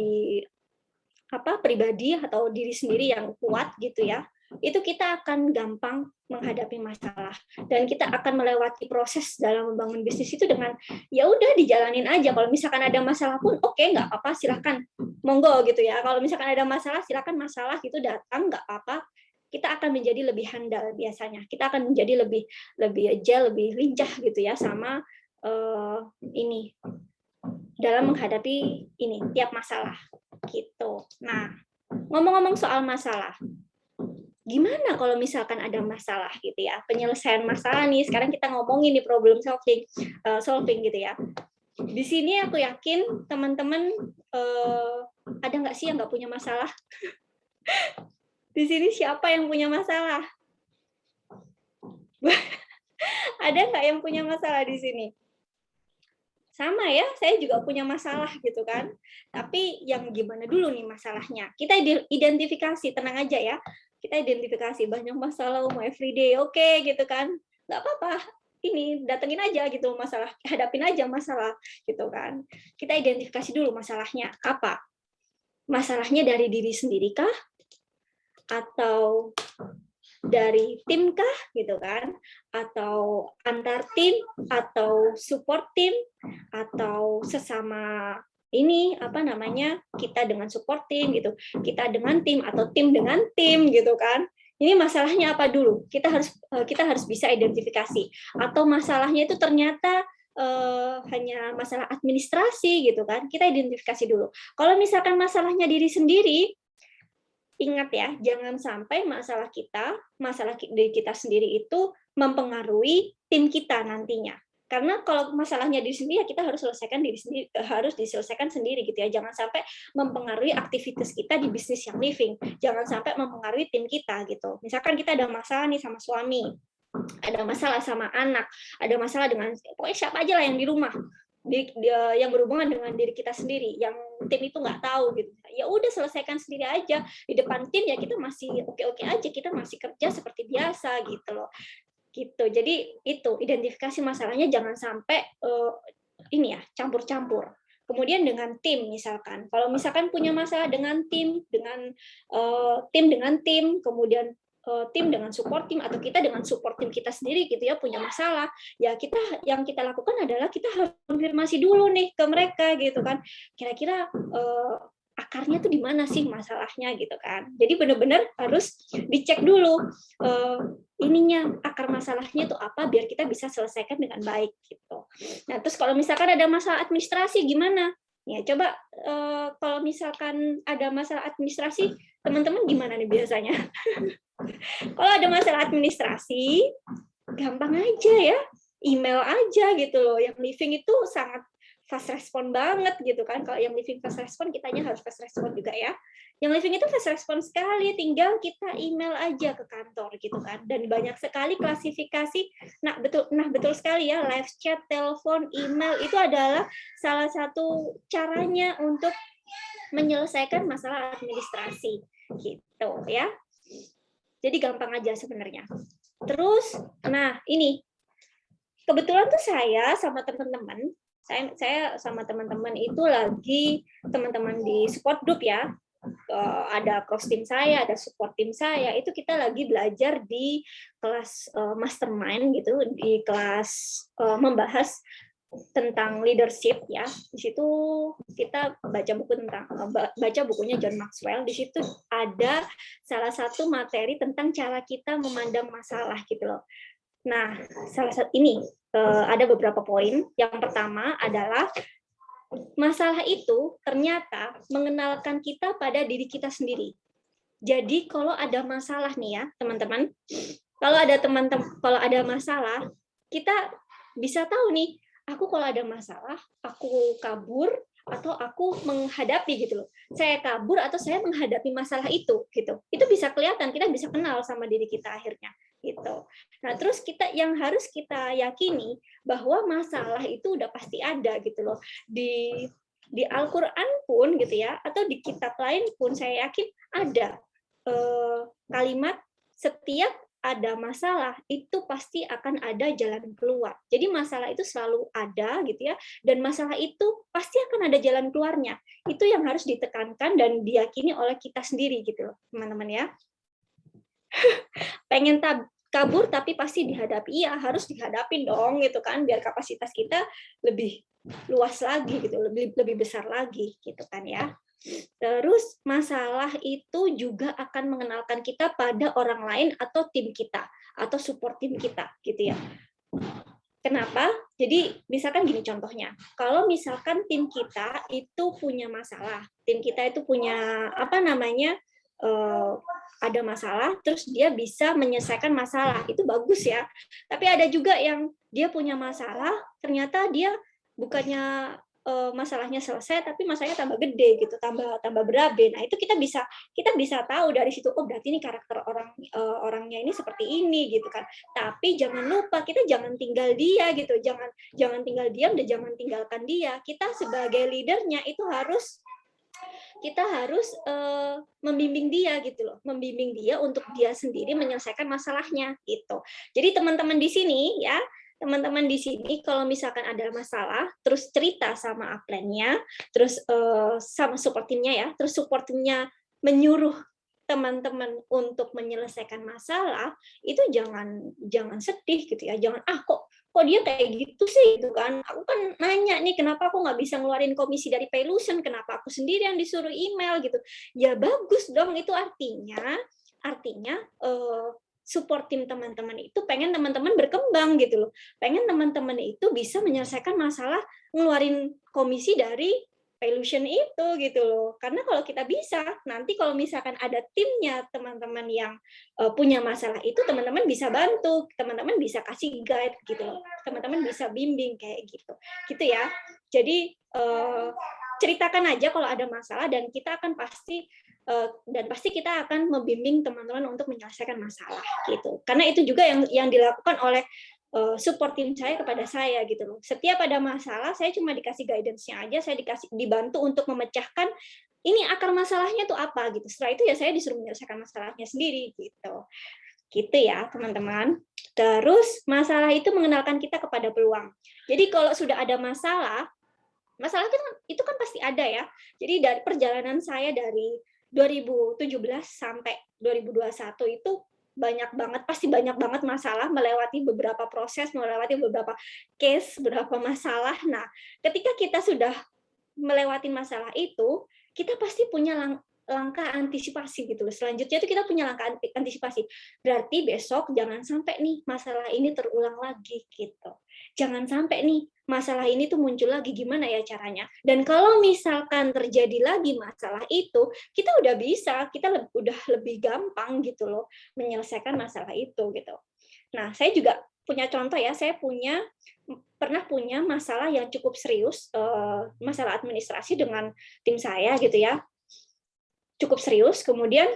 pribadi atau diri sendiri yang kuat gitu ya, itu kita akan gampang menghadapi masalah dan kita akan melewati proses dalam membangun bisnis itu dengan ya udah dijalanin aja. Kalau misalkan ada masalah pun oke, nggak apa-apa, silahkan monggo gitu ya. Kalau misalkan ada masalah silahkan masalah gitu datang, nggak apa-apa, kita akan menjadi lebih handal biasanya, kita akan menjadi lebih agile, lebih lincah gitu ya sama dalam menghadapi tiap masalah gitu. Nah, ngomong-ngomong soal masalah, gimana kalau misalkan ada masalah gitu ya, penyelesaian masalah nih, sekarang kita ngomongin nih problem solving gitu ya. Di sini aku yakin teman-teman ada nggak sih yang nggak punya masalah? Di sini siapa yang punya masalah? Ada nggak yang punya masalah di sini? Sama ya, saya juga punya masalah gitu kan. Tapi yang gimana dulu nih masalahnya? Kita identifikasi, tenang aja ya. Kita identifikasi banyak masalah, mau everyday, oke gitu kan. Nggak apa-apa, datengin aja gitu masalah, hadapin aja masalah gitu kan. Kita identifikasi dulu masalahnya apa. Masalahnya dari diri sendiri kah? Atau dari tim kah gitu kan, atau antar tim, atau support tim, atau sesama ini apa namanya, kita dengan support tim gitu, kita dengan tim atau tim dengan tim gitu kan. Ini masalahnya apa dulu? Kita harus bisa identifikasi. Atau masalahnya itu ternyata hanya masalah administrasi gitu kan. Kita identifikasi dulu. Kalau misalkan masalahnya diri sendiri, ingat ya, jangan sampai masalah diri kita sendiri itu mempengaruhi tim kita nantinya. Karena kalau masalahnya diri sendiri, ya kita harus diselesaikan sendiri gitu ya. Jangan sampai mempengaruhi aktivitas kita di bisnis yang living. Jangan sampai mempengaruhi tim kita gitu. Misalkan kita ada masalah nih sama suami, ada masalah sama anak, ada masalah dengan pokoknya siapa aja lah yang di rumah, yang berhubungan dengan diri kita sendiri, yang tim itu nggak tahu gitu. Ya udah selesaikan sendiri aja di depan tim, ya kita masih oke-oke aja, kita masih kerja seperti biasa gitu loh. Gitu. Jadi itu identifikasi masalahnya, jangan sampai ini ya campur-campur. Kemudian dengan tim misalkan, kalau misalkan punya masalah dengan tim dengan tim, kemudian tim dengan support tim, atau kita dengan support tim kita sendiri gitu ya, punya masalah, ya yang kita lakukan adalah kita harus konfirmasi dulu nih ke mereka gitu kan, kira-kira akarnya tuh di mana sih masalahnya gitu kan. Jadi benar-benar harus dicek dulu ininya, akar masalahnya itu apa, biar kita bisa selesaikan dengan baik gitu. Nah, terus kalau misalkan ada masalah administrasi gimana? Ya coba kalau misalkan ada masalah administrasi, teman-teman gimana nih biasanya? Kalau ada masalah administrasi, gampang aja ya, email aja gitu loh. Yang living itu sangat fast respon banget gitu kan. Kalau yang living fast respon, kitanya harus fast respon juga ya. Yang living itu fast respon sekali, tinggal kita email aja ke kantor gitu kan. Dan banyak sekali klasifikasi. Nah betul sekali ya, live chat, telepon, email itu adalah salah satu caranya untuk menyelesaikan masalah administrasi gitu ya. Jadi gampang aja sebenarnya. Terus, nah ini kebetulan tuh saya sama teman-teman itu lagi teman-teman di support group ya, ada cross team saya, ada support team saya, itu kita lagi belajar di kelas mastermind gitu, di kelas membahas tentang leadership ya. Di situ kita baca bukunya John Maxwell. Di situ ada salah satu materi tentang cara kita memandang masalah gitu loh. Nah, salah satu ini ada beberapa poin. Yang pertama adalah masalah itu ternyata mengenalkan kita pada diri kita sendiri. Jadi kalau ada masalah nih ya, teman-teman, kalau ada masalah, kita bisa tahu nih, aku kalau ada masalah, aku kabur atau aku menghadapi gitu loh. Saya kabur atau saya menghadapi masalah itu gitu. Itu bisa kelihatan, kita bisa kenal sama diri kita akhirnya gitu. Nah, terus yang harus kita yakini bahwa masalah itu udah pasti ada gitu loh. Di Al-Qur'an pun gitu ya, atau di kitab lain pun saya yakin ada kalimat setiap ada masalah itu pasti akan ada jalan keluar. Jadi masalah itu selalu ada gitu ya, dan masalah itu pasti akan ada jalan keluarnya. Itu yang harus ditekankan dan diyakini oleh kita sendiri gitu loh, teman-teman ya. Pengen kabur tapi pasti dihadapi, ya harus dihadapin dong gitu kan, biar kapasitas kita lebih luas lagi gitu, lebih besar lagi gitu kan ya. Terus masalah itu juga akan mengenalkan kita pada orang lain atau tim kita atau support tim kita gitu ya. Kenapa? Jadi misalkan gini contohnya, kalau misalkan tim kita itu punya masalah, tim kita itu punya ada masalah, terus dia bisa menyelesaikan masalah, itu bagus ya. Tapi ada juga yang dia punya masalah, ternyata dia bukannya masalahnya selesai, tapi masalahnya tambah gede gitu, tambah berabe. Nah itu kita bisa tahu dari situ, oh berarti ini karakter orangnya ini seperti ini gitu kan. Tapi jangan lupa kita jangan tinggal dia gitu, jangan tinggal diam dan jangan tinggalkan dia. Kita sebagai leadernya itu kita harus membimbing dia gitu loh, membimbing dia untuk dia sendiri menyelesaikan masalahnya gitu. Jadi teman-teman di sini ya. Teman-teman di sini kalau misalkan ada masalah, terus cerita sama upline-nya, terus sama support tim-nya ya, terus support tim-nya menyuruh teman-teman untuk menyelesaikan masalah, itu jangan sedih gitu ya, jangan kok kok dia kayak gitu sih gitu kan, aku kan nanya nih kenapa aku nggak bisa ngeluarin komisi dari Paylution, kenapa aku sendiri yang disuruh email gitu. Ya bagus dong, itu artinya support tim teman-teman itu pengen teman-teman berkembang gitu loh, pengen teman-teman itu bisa menyelesaikan masalah ngeluarin komisi dari Paylution itu gitu loh. Karena kalau kita bisa, nanti kalau misalkan ada timnya teman-teman yang punya masalah itu, teman-teman bisa bantu, teman-teman bisa kasih guide gitu loh, teman-teman bisa bimbing kayak gitu, gitu ya. Jadi ceritakan aja kalau ada masalah dan kita akan pasti kita akan membimbing teman-teman untuk menyelesaikan masalah gitu. Karena itu juga yang dilakukan oleh support tim saya kepada saya gitu loh. Setiap ada masalah, saya cuma dikasih guidance-nya aja, saya dibantu untuk memecahkan ini akar masalahnya tuh apa gitu. Setelah itu ya saya disuruh menyelesaikan masalahnya sendiri gitu. Gitu ya, teman-teman. Terus masalah itu mengenalkan kita kepada peluang. Jadi kalau sudah ada masalah itu kan pasti ada ya. Jadi dari perjalanan saya dari 2017 sampai 2021 itu pasti banyak banget masalah, melewati beberapa proses, melewati beberapa case, beberapa masalah. Nah, ketika kita sudah melewati masalah itu, kita pasti punya langkah antisipasi gitu loh. Selanjutnya itu kita punya langkah antisipasi. Berarti besok jangan sampai nih masalah ini terulang lagi gitu. Jangan sampai nih masalah ini tuh muncul lagi, gimana ya caranya. Dan kalau misalkan terjadi lagi masalah itu, kita udah bisa, kita udah lebih gampang gitu loh menyelesaikan masalah itu gitu. Nah, saya juga punya contoh ya, saya pernah punya masalah yang cukup serius, masalah administrasi dengan tim saya gitu ya, cukup serius. Kemudian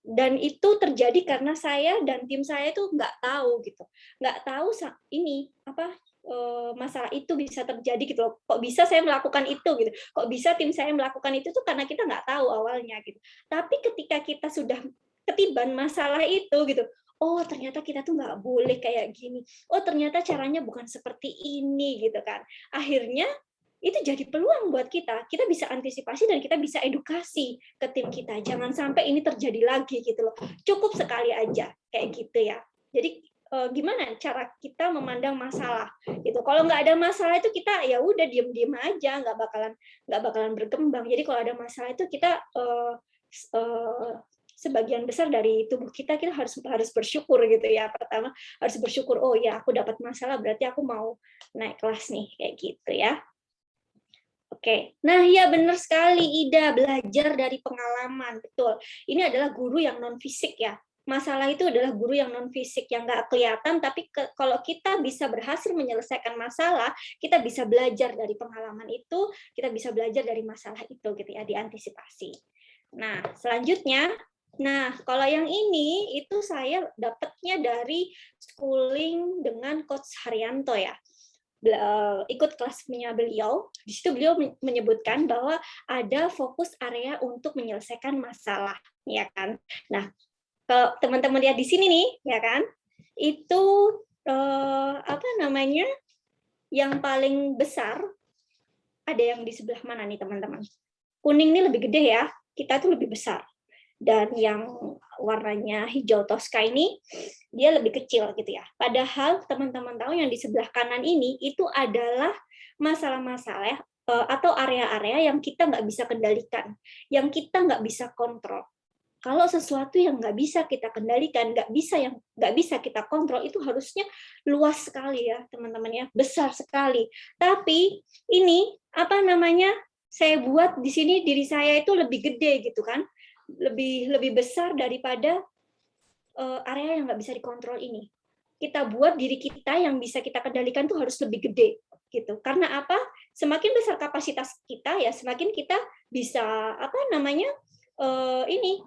dan itu terjadi karena saya dan tim saya itu nggak tahu gitu, nggak tahu ini apa masalah itu bisa terjadi gitu loh. Kok bisa saya melakukan itu gitu, kok bisa tim saya melakukan itu tuh karena kita nggak tahu awalnya gitu. Tapi ketika kita sudah ketiban masalah itu gitu, oh ternyata kita tuh nggak boleh kayak gini, oh ternyata caranya bukan seperti ini gitu kan. Akhirnya itu jadi peluang buat kita bisa antisipasi dan kita bisa edukasi ke tim kita, jangan sampai ini terjadi lagi gitu loh, cukup sekali aja kayak gitu ya. Jadi gimana cara kita memandang masalah gitu. Kalau nggak ada masalah itu kita ya udah diem-diem aja, nggak bakalan berkembang. Jadi kalau ada masalah itu kita sebagian besar dari tubuh kita harus bersyukur gitu ya. Pertama harus bersyukur, oh ya aku dapat masalah berarti aku mau naik kelas nih kayak gitu ya. Oke, nah ya benar sekali Ida, belajar dari pengalaman, betul. Ini adalah guru yang non fisik ya. Masalah itu adalah guru yang non fisik yang nggak kelihatan, tapi kalau kita bisa berhasil menyelesaikan masalah, kita bisa belajar dari pengalaman itu, kita bisa belajar dari masalah itu gitu ya, diantisipasi. Nah selanjutnya, kalau yang ini itu saya dapatnya dari schooling dengan Coach Haryanto ya. Ikut kelasnya beliau, di situ beliau menyebutkan bahwa ada fokus area untuk menyelesaikan masalah, ya kan? Nah, kalau teman-teman lihat di sini nih, ya kan? Itu apa namanya? Yang paling besar ada yang di sebelah mana nih, teman-teman? Kuning ini lebih gede ya, kita tuh lebih besar. Dan yang warnanya hijau toska ini dia lebih kecil gitu ya. Padahal teman-teman tahu yang di sebelah kanan ini itu adalah masalah-masalah atau area-area yang kita nggak bisa kendalikan, yang kita nggak bisa kontrol. Kalau sesuatu yang nggak bisa kita kendalikan, nggak bisa kita kontrol, itu harusnya luas sekali ya teman-teman ya, besar sekali. Tapi ini apa namanya? Saya buat di sini diri saya itu lebih gede gitu kan, lebih besar daripada area yang nggak bisa dikontrol ini. Kita buat diri kita yang bisa kita kendalikan tuh harus lebih gede gitu. Karena apa? Semakin besar kapasitas kita ya, semakin kita bisa apa namanya ini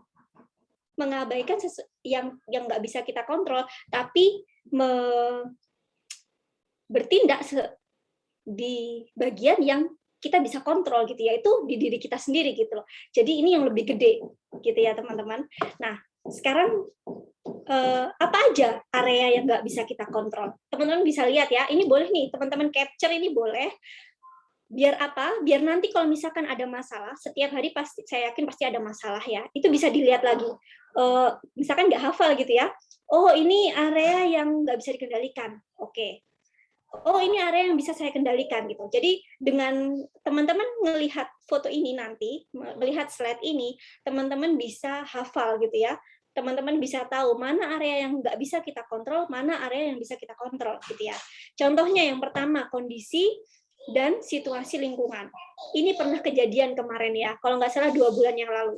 mengabaikan yang nggak bisa kita kontrol, tapi bertindak di bagian yang kita bisa kontrol gitu ya, itu di diri kita sendiri gitu loh. Jadi ini yang lebih gede gitu ya teman-teman. Nah sekarang apa aja area yang nggak bisa kita kontrol? Teman-teman bisa lihat ya, ini boleh nih teman-teman capture, ini boleh. Biar apa? Biar nanti kalau misalkan ada masalah, setiap hari saya yakin pasti ada masalah ya, itu bisa dilihat lagi. Misalkan nggak hafal gitu ya, oh ini area yang nggak bisa dikendalikan. Oke, oh ini area yang bisa saya kendalikan gitu. Jadi dengan teman-teman melihat foto ini nanti, melihat slide ini, teman-teman bisa hafal gitu ya. Teman-teman bisa tahu mana area yang nggak bisa kita kontrol, mana area yang bisa kita kontrol gitu ya. Contohnya yang pertama, kondisi dan situasi lingkungan. Ini pernah kejadian kemarin ya, kalau nggak salah 2 bulan yang lalu.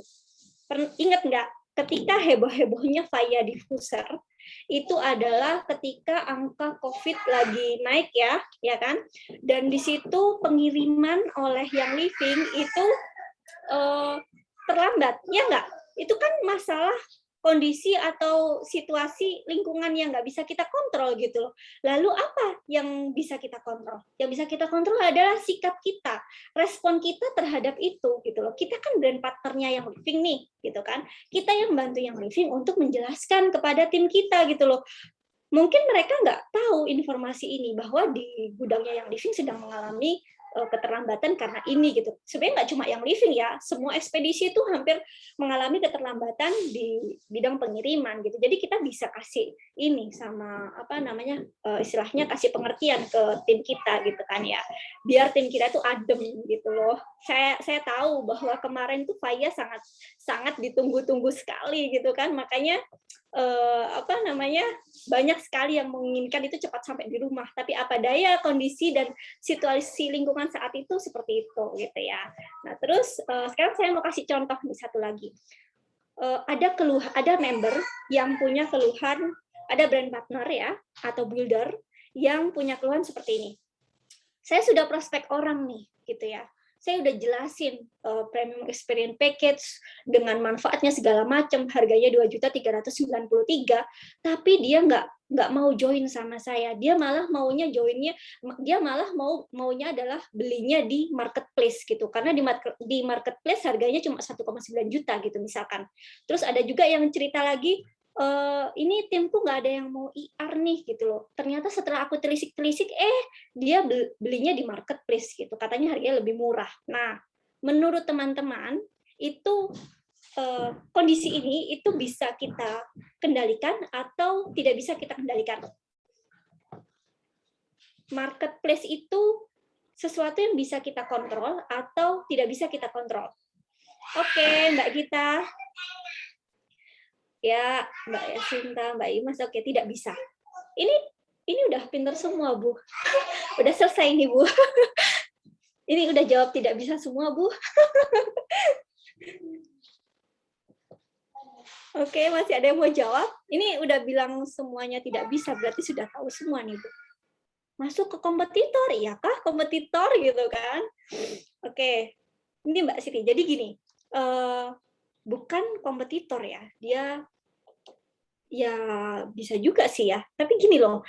Ingat nggak, ketika heboh-hebohnya faya diffuser, itu adalah ketika angka COVID lagi naik ya kan? Dan di situ pengiriman oleh Young Living itu terlambat, ya nggak? Itu kan masalah kondisi atau situasi lingkungan yang nggak bisa kita kontrol gitu loh. Lalu apa yang bisa kita kontrol? Yang bisa kita kontrol adalah sikap kita, respon kita terhadap itu gitu loh. Kita kan brand partnernya Young Living nih, gitu kan. Kita yang bantu Young Living untuk menjelaskan kepada tim kita gitu loh. Mungkin mereka nggak tahu informasi ini bahwa di gudangnya Young Living sedang mengalami keterlambatan karena ini gitu. Sebenarnya nggak cuma Young Living ya, semua ekspedisi itu hampir mengalami keterlambatan di bidang pengiriman gitu. Jadi kita bisa kasih ini sama apa namanya istilahnya kasih pengertian ke tim kita gitu kan ya, biar tim kita itu adem gitu loh. Saya tahu bahwa kemarin tuh Faya sangat ditunggu-tunggu sekali gitu kan, makanya apa namanya banyak sekali yang menginginkan itu cepat sampai di rumah, tapi apa daya kondisi dan situasi lingkungan saat itu seperti itu gitu ya. Nah terus sekarang saya mau kasih contoh nih satu lagi. Ada member yang punya keluhan, ada brand partner ya atau builder yang punya keluhan seperti ini. Saya sudah prospek orang nih gitu ya. Saya udah jelasin premium experience package dengan manfaatnya segala macam, harganya 2.393.000, tapi dia nggak mau join sama saya. Dia malah maunya maunya adalah belinya di marketplace gitu. Karena di marketplace harganya cuma 1,9 juta gitu misalkan. Terus ada juga yang cerita lagi, ini timku nggak ada yang mau IR nih gitu loh. Ternyata setelah aku telisik-telisik, dia belinya di marketplace gitu. Katanya harganya lebih murah. Nah, menurut teman-teman itu kondisi ini itu bisa kita kendalikan atau tidak bisa kita kendalikan. Marketplace itu sesuatu yang bisa kita kontrol atau tidak bisa kita kontrol. Oke, Mbak Gita. Ya, Mbak Yasinta, Mbak Imas, oke, tidak bisa. Ini udah pinter semua, Bu. Udah selesai nih, Bu. Ini udah jawab tidak bisa semua, Bu. Oke, masih ada yang mau jawab? Ini udah bilang semuanya tidak bisa, berarti sudah tahu semua nih, Bu. Masuk ke kompetitor, iya kah? Kompetitor gitu kan? Oke, ini Mbak Siti. Jadi gini, bukan kompetitor ya, dia ya bisa juga sih ya. Tapi gini loh,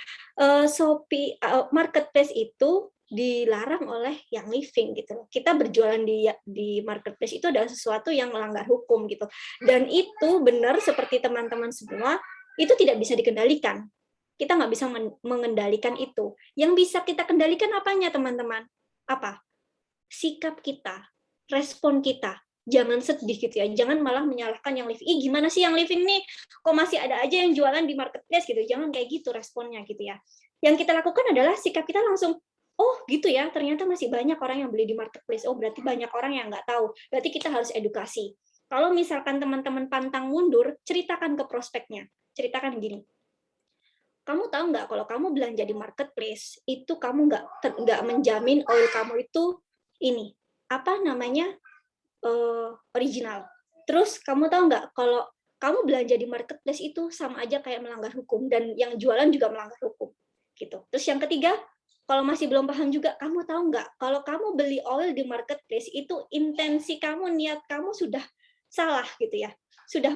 Shopee marketplace itu dilarang oleh Young Living gitu loh. Kita berjualan di marketplace itu adalah sesuatu yang melanggar hukum gitu. Dan itu benar seperti teman-teman semua, itu tidak bisa dikendalikan. Kita nggak bisa mengendalikan itu. Yang bisa kita kendalikan apanya teman-teman? Apa? Sikap kita, respon kita. Jangan sedih gitu ya, jangan malah menyalahkan Young Living. Gimana sih Young Living nih, kok masih ada aja yang jualan di marketplace gitu. Jangan kayak gitu responnya gitu ya. Yang kita lakukan adalah sikap kita langsung, oh gitu ya, ternyata masih banyak orang yang beli di marketplace. Oh berarti banyak orang yang nggak tahu. Berarti kita harus edukasi. Kalau misalkan teman-teman pantang mundur, ceritakan ke prospeknya. Ceritakan gini, kamu tahu nggak kalau kamu belanja di marketplace, itu kamu nggak menjamin oil kamu itu ini, apa namanya, original. Terus kamu tahu nggak kalau kamu belanja di marketplace itu sama aja kayak melanggar hukum dan yang jualan juga melanggar hukum gitu. Terus yang ketiga, kalau masih belum paham juga, kamu tahu nggak kalau kamu beli oil di marketplace itu intensi kamu, niat kamu sudah salah gitu ya, sudah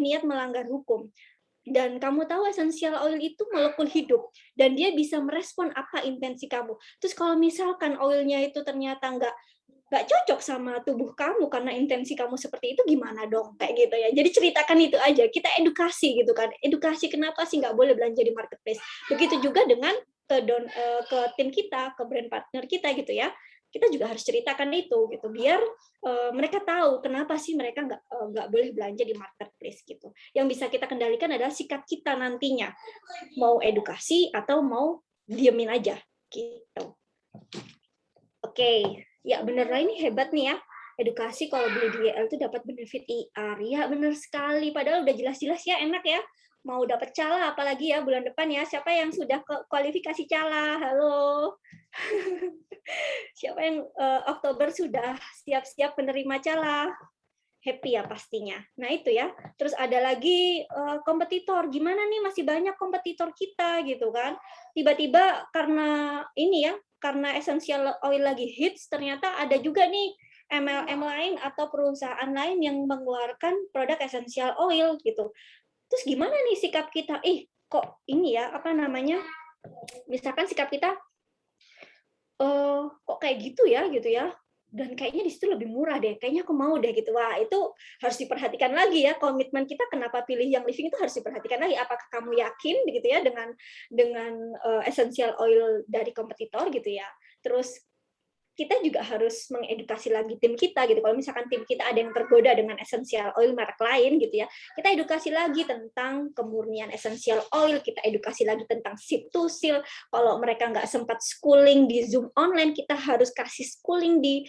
niat melanggar hukum. Dan kamu tahu essential oil itu molekul hidup dan dia bisa merespon apa intensi kamu. Terus kalau misalkan oilnya itu ternyata nggak cocok sama tubuh kamu karena intensi kamu seperti itu, gimana dong kayak gitu ya. Jadi ceritakan itu aja, kita edukasi gitu kan, edukasi kenapa sih nggak boleh belanja di marketplace. Begitu juga dengan ke tim kita, ke brand partner kita gitu ya, kita juga harus ceritakan itu gitu, biar mereka tahu kenapa sih mereka nggak boleh belanja di marketplace gitu. Yang bisa kita kendalikan adalah sikap kita nantinya, mau edukasi atau mau diemin aja gitu. Oke, ya bener lah, ini hebat nih ya. Edukasi kalau beli di YL itu dapat benefit IR. Ya bener sekali, padahal udah jelas-jelas ya, enak ya. Mau dapat cala apalagi ya bulan depan ya. Siapa yang sudah kualifikasi cala? Halo. Siapa yang Oktober sudah siap-siap penerima cala? Happy ya pastinya. Nah itu ya. Terus ada lagi kompetitor. Gimana nih, masih banyak kompetitor kita gitu kan. Tiba-tiba karena ini ya, karena essential oil lagi hits, ternyata ada juga nih MLM lain atau perusahaan lain yang mengeluarkan produk essential oil gitu. Terus gimana nih sikap kita? Kok ini ya, apa namanya? Misalkan sikap kita kok kayak gitu ya, dan kayaknya di situ lebih murah deh, kayaknya aku mau deh gitu. Wah, itu harus diperhatikan lagi ya, komitmen kita kenapa pilih Young Living itu harus diperhatikan lagi. Apakah kamu yakin gitu ya dengan essential oil dari kompetitor gitu ya. Terus kita juga harus mengedukasi lagi tim kita gitu. Kalau misalkan tim kita ada yang tergoda dengan essential oil merek lain gitu ya, kita edukasi lagi tentang kemurnian essential oil, kita edukasi lagi tentang sip to seal. Kalau mereka nggak sempat schooling di Zoom online, kita harus kasih schooling di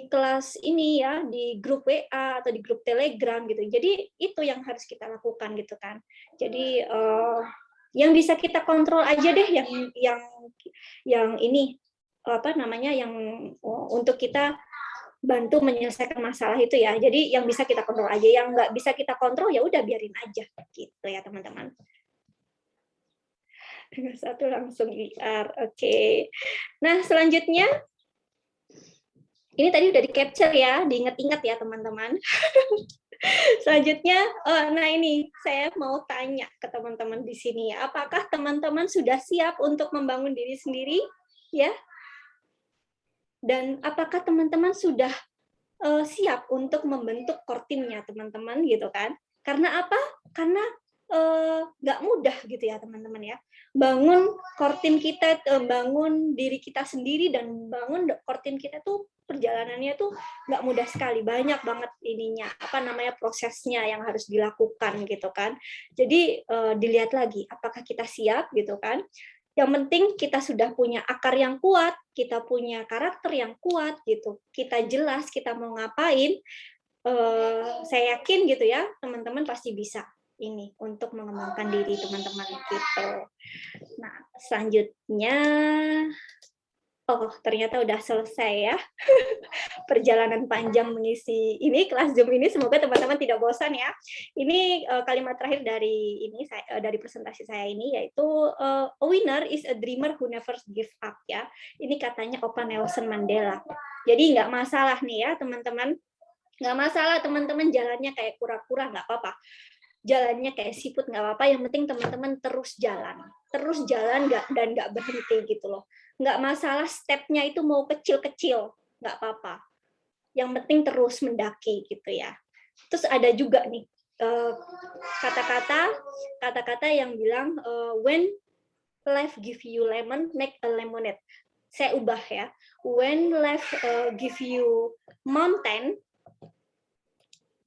kelas ini ya, di grup WA atau di grup Telegram gitu. Jadi itu yang harus kita lakukan gitu kan. Jadi yang bisa kita kontrol aja deh, yang ini apa namanya, yang untuk kita bantu menyelesaikan masalah itu ya. Jadi yang bisa kita kontrol aja, yang nggak bisa kita kontrol ya udah biarin aja gitu ya teman-teman. Dengan satu langsung IR. Oke. Nah selanjutnya ini tadi udah di capture ya, diingat-ingat ya teman-teman. Selanjutnya, nah ini saya mau tanya ke teman-teman di sini ya, apakah teman-teman sudah siap untuk membangun diri sendiri ya? Dan apakah teman-teman sudah siap untuk membentuk core team-nya teman-teman gitu kan? Karena apa? Karena nggak mudah gitu ya teman-teman ya. Bangun core team kita, bangun diri kita sendiri dan bangun core team kita tuh perjalanannya tuh nggak mudah sekali, banyak banget ininya, apa namanya, prosesnya yang harus dilakukan gitu kan. Jadi dilihat lagi apakah kita siap gitu kan. Yang penting kita sudah punya akar yang kuat, kita punya karakter yang kuat gitu, kita jelas kita mau ngapain, saya yakin gitu ya teman-teman pasti bisa ini untuk mengembangkan diri teman-teman gitu. Nah selanjutnya, oh ternyata udah selesai ya perjalanan panjang mengisi ini kelas Zoom ini. Semoga teman-teman tidak bosan ya. Ini kalimat terakhir dari ini dari presentasi saya ini, yaitu a winner is a dreamer who never give up ya. Ini katanya Opa Nelson Mandela. Jadi nggak masalah nih ya teman-teman, nggak masalah teman-teman jalannya kayak kura-kura, nggak apa-apa. Jalannya kayak siput nggak apa-apa, yang penting teman-teman terus jalan dan nggak berhenti gitu loh. Nggak masalah stepnya itu mau kecil-kecil, nggak apa-apa. Yang penting terus mendaki gitu ya. Terus ada juga nih kata-kata yang bilang when life give you lemon, make a lemonade. Saya ubah ya. When life give you mountain,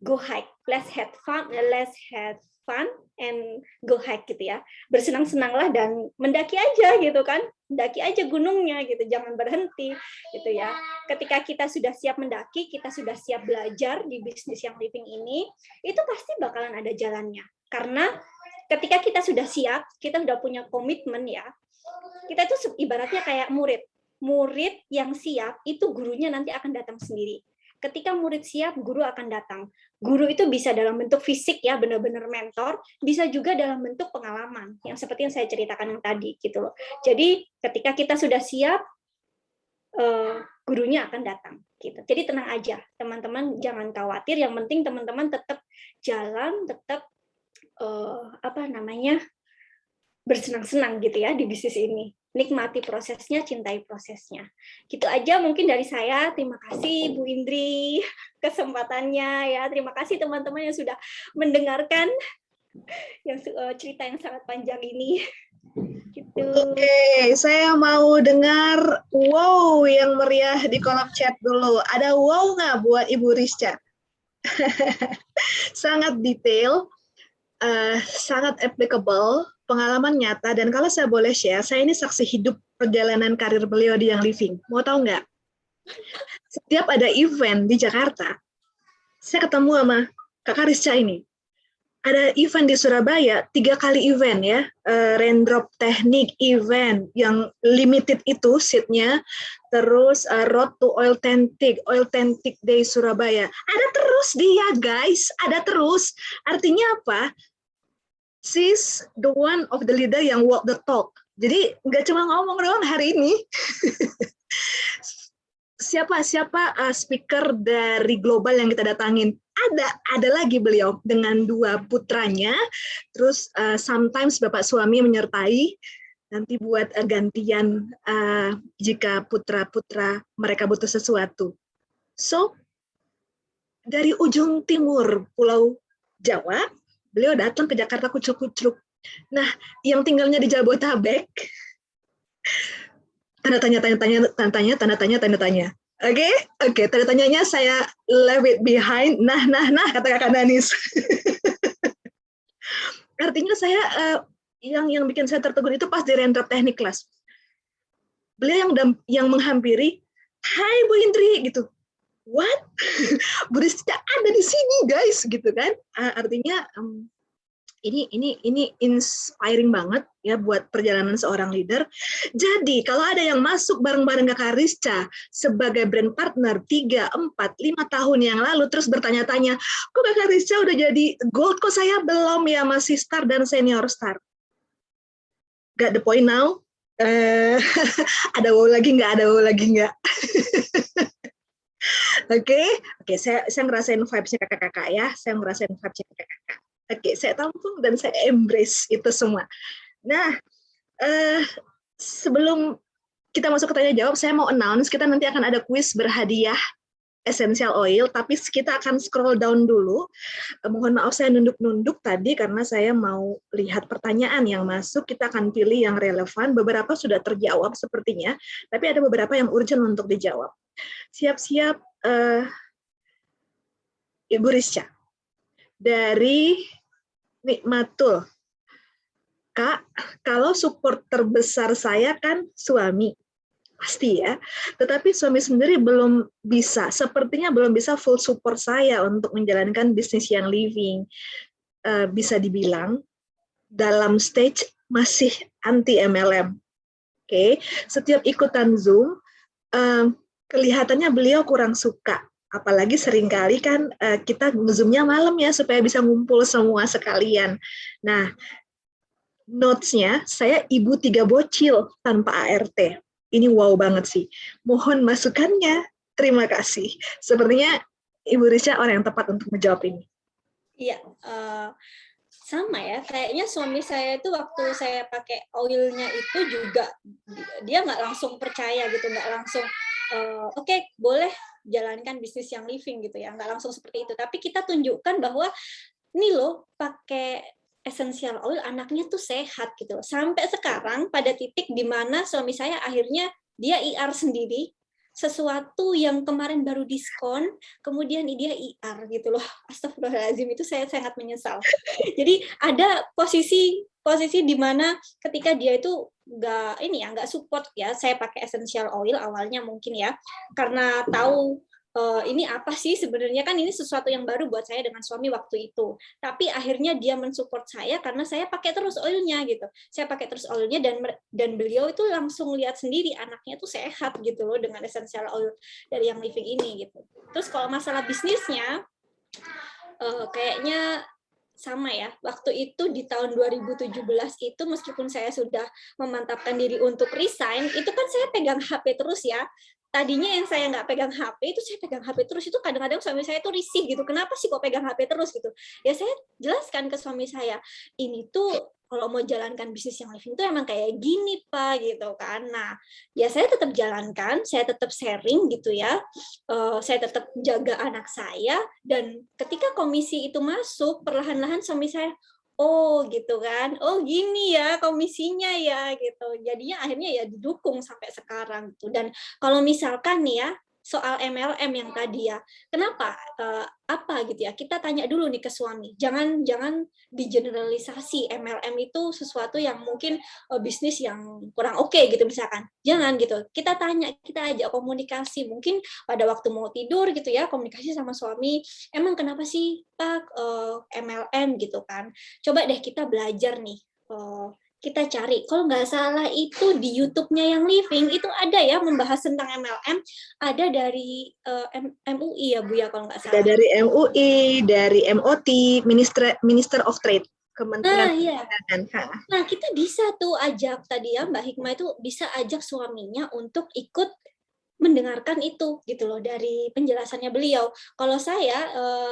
go hike. Let's have fun and go hike gitu ya. Bersenang-senanglah dan mendaki aja gitu kan. Mendaki aja gunungnya gitu, jangan berhenti gitu ya. Ketika kita sudah siap mendaki, kita sudah siap belajar di bisnis Young Living ini, itu pasti bakalan ada jalannya. Karena ketika kita sudah siap, kita sudah punya komitmen ya. Kita itu ibaratnya kayak murid. Murid yang siap itu gurunya nanti akan datang sendiri. Ketika murid siap, guru akan datang. Guru itu bisa dalam bentuk fisik ya, benar-benar mentor, bisa juga dalam bentuk pengalaman, yang seperti yang saya ceritakan yang tadi gitu loh. Jadi ketika kita sudah siap, gurunya akan datang gitu. Jadi tenang aja, teman-teman jangan khawatir. Yang penting teman-teman tetap jalan, tetap bersenang-senang gitu ya di bisnis ini. Nikmati prosesnya, cintai prosesnya. Gitu aja mungkin dari saya. Terima kasih Bu Indri kesempatannya ya. Terima kasih teman-teman yang sudah mendengarkan yang cerita yang sangat panjang ini. Gitu. Oke, saya mau dengar wow yang meriah di kolom chat dulu. Ada wow nggak buat Ibu Rizcha? Sangat detail. sangat applicable, pengalaman nyata, dan kalau saya boleh share, saya ini saksi hidup perjalanan karir beliau di Young Living. Mau tahu nggak? Setiap ada event di Jakarta, saya ketemu sama Kak Karisca ini. Ada event di Surabaya, 3 kali event ya, raindrop teknik event yang limited itu seatnya, terus Road to Authentic Day Surabaya. Ada terus dia guys, ada terus. Artinya apa? She's the one of the leader yang walk the talk. Jadi nggak cuma ngomong doang hari ini. Siapa speaker dari global yang kita datangin? Ada lagi beliau dengan 2 putranya. Terus sometimes bapak suami menyertai. Nanti buat gantian jika putra-putra mereka butuh sesuatu. So dari ujung timur Pulau Jawa, beliau datang ke Jakarta kucuk-kucuk. Nah, yang tinggalnya di Jabodetabek, tanda tanya. Oke, tanda tanyanya saya leave it behind. Nah, kata Kakak Danis. Artinya saya yang bikin saya tertegun itu pas di raindrop teknik kelas. Beliau yang menghampiri, "Hai Bu Indri," gitu. What? Bu Rizka ada di sini, guys, gitu kan? Artinya ini inspiring banget ya buat perjalanan seorang leader. Jadi kalau ada yang masuk bareng-bareng Kak Karisca sebagai brand partner 3, 4, 5 tahun yang lalu terus bertanya-tanya, kok Kak Karisca udah jadi gold, kok saya belum ya, masih star dan senior star. Got the point now? Ada wow lagi nggak? Oke, saya ngerasain vibes-nya kakak-kakak ya. Oke, saya tampung dan saya embrace itu semua. Nah, sebelum kita masuk ke tanya jawab, saya mau announce kita nanti akan ada kuis berhadiah essential oil, tapi kita akan scroll down dulu. Mohon maaf saya nunduk-nunduk tadi karena saya mau lihat pertanyaan yang masuk. Kita akan pilih yang relevan. Beberapa sudah terjawab sepertinya, tapi ada beberapa yang urgent untuk dijawab. Siap-siap, Ibu Rizca. Dari Nikmatul. Kak, kalau support terbesar saya kan suami. Pasti ya. Tetapi suami sendiri sepertinya belum bisa full support saya untuk menjalankan bisnis Young Living. Bisa dibilang dalam stage masih anti MLM. Oke, setiap ikutan Zoom kelihatannya beliau kurang suka. Apalagi seringkali kan kita nge-zoom-nya malam ya supaya bisa ngumpul semua sekalian. Nah, notes-nya saya ibu 3 bocil tanpa ART. Ini wow banget sih. Mohon masukannya. Terima kasih. Sepertinya Ibu Risha orang yang tepat untuk menjawab ini. Iya, sama ya. Kayaknya suami saya itu waktu saya pakai oilnya itu juga dia nggak langsung percaya gitu, nggak langsung oke, boleh jalankan bisnis Young Living gitu ya. Nggak langsung seperti itu. Tapi kita tunjukkan bahwa ini loh pakai essential oil anaknya tuh sehat gitu. Sampai sekarang pada titik di mana suami saya akhirnya dia IR sendiri, sesuatu yang kemarin baru diskon, kemudian dia IR gitu loh. Astagfirullahaladzim, itu saya sangat menyesal. Jadi ada posisi di mana ketika dia itu nggak support ya, saya pakai essential oil awalnya mungkin ya, karena tahu ini apa sih sebenarnya, kan ini sesuatu yang baru buat saya dengan suami waktu itu. Tapi akhirnya dia mensupport saya karena saya pakai terus oilnya gitu. Saya pakai terus oilnya dan beliau itu langsung lihat sendiri anaknya tuh sehat gitu loh dengan essential oil dari Young Living ini gitu. Terus kalau masalah bisnisnya kayaknya sama ya. Waktu itu di tahun 2017 itu meskipun saya sudah memantapkan diri untuk resign, itu kan saya pegang HP terus ya. Tadinya yang saya nggak pegang HP, itu saya pegang HP terus. Itu kadang-kadang suami saya tuh risih gitu. Kenapa sih kok pegang HP terus gitu? Ya saya jelaskan ke suami saya, ini tuh kalau mau jalankan bisnis Young Living itu emang kayak gini Pak gitu kan. Nah ya saya tetap jalankan, saya tetap sharing gitu ya. Saya tetap jaga anak saya. Dan ketika komisi itu masuk, perlahan-lahan suami saya, oh gitu kan, oh gini ya komisinya ya gitu. Jadinya akhirnya ya didukung sampai sekarang gitu. Dan kalau misalkan nih ya, soal MLM yang tadi ya. Kenapa? Apa gitu ya? Kita tanya dulu nih ke suami. Jangan digeneralisasi MLM itu sesuatu yang mungkin bisnis yang kurang oke gitu misalkan. Jangan gitu. Kita tanya, kita ajak komunikasi. Mungkin pada waktu mau tidur gitu ya, komunikasi sama suami. Emang kenapa sih Pak MLM gitu kan? Coba deh kita belajar nih. Kita cari, kalau nggak salah itu di YouTube-nya yang Living itu ada ya membahas tentang MLM, ada dari MUI ya Bu ya kalau nggak salah. Ada dari MUI, dari MOT, Minister of Trade, Nah, Kementerian iya. Perdagangan. Nah, kita bisa tuh ajak tadi ya Mbak Hikmah itu bisa ajak suaminya untuk ikut mendengarkan itu gitu loh dari penjelasannya beliau. Kalau saya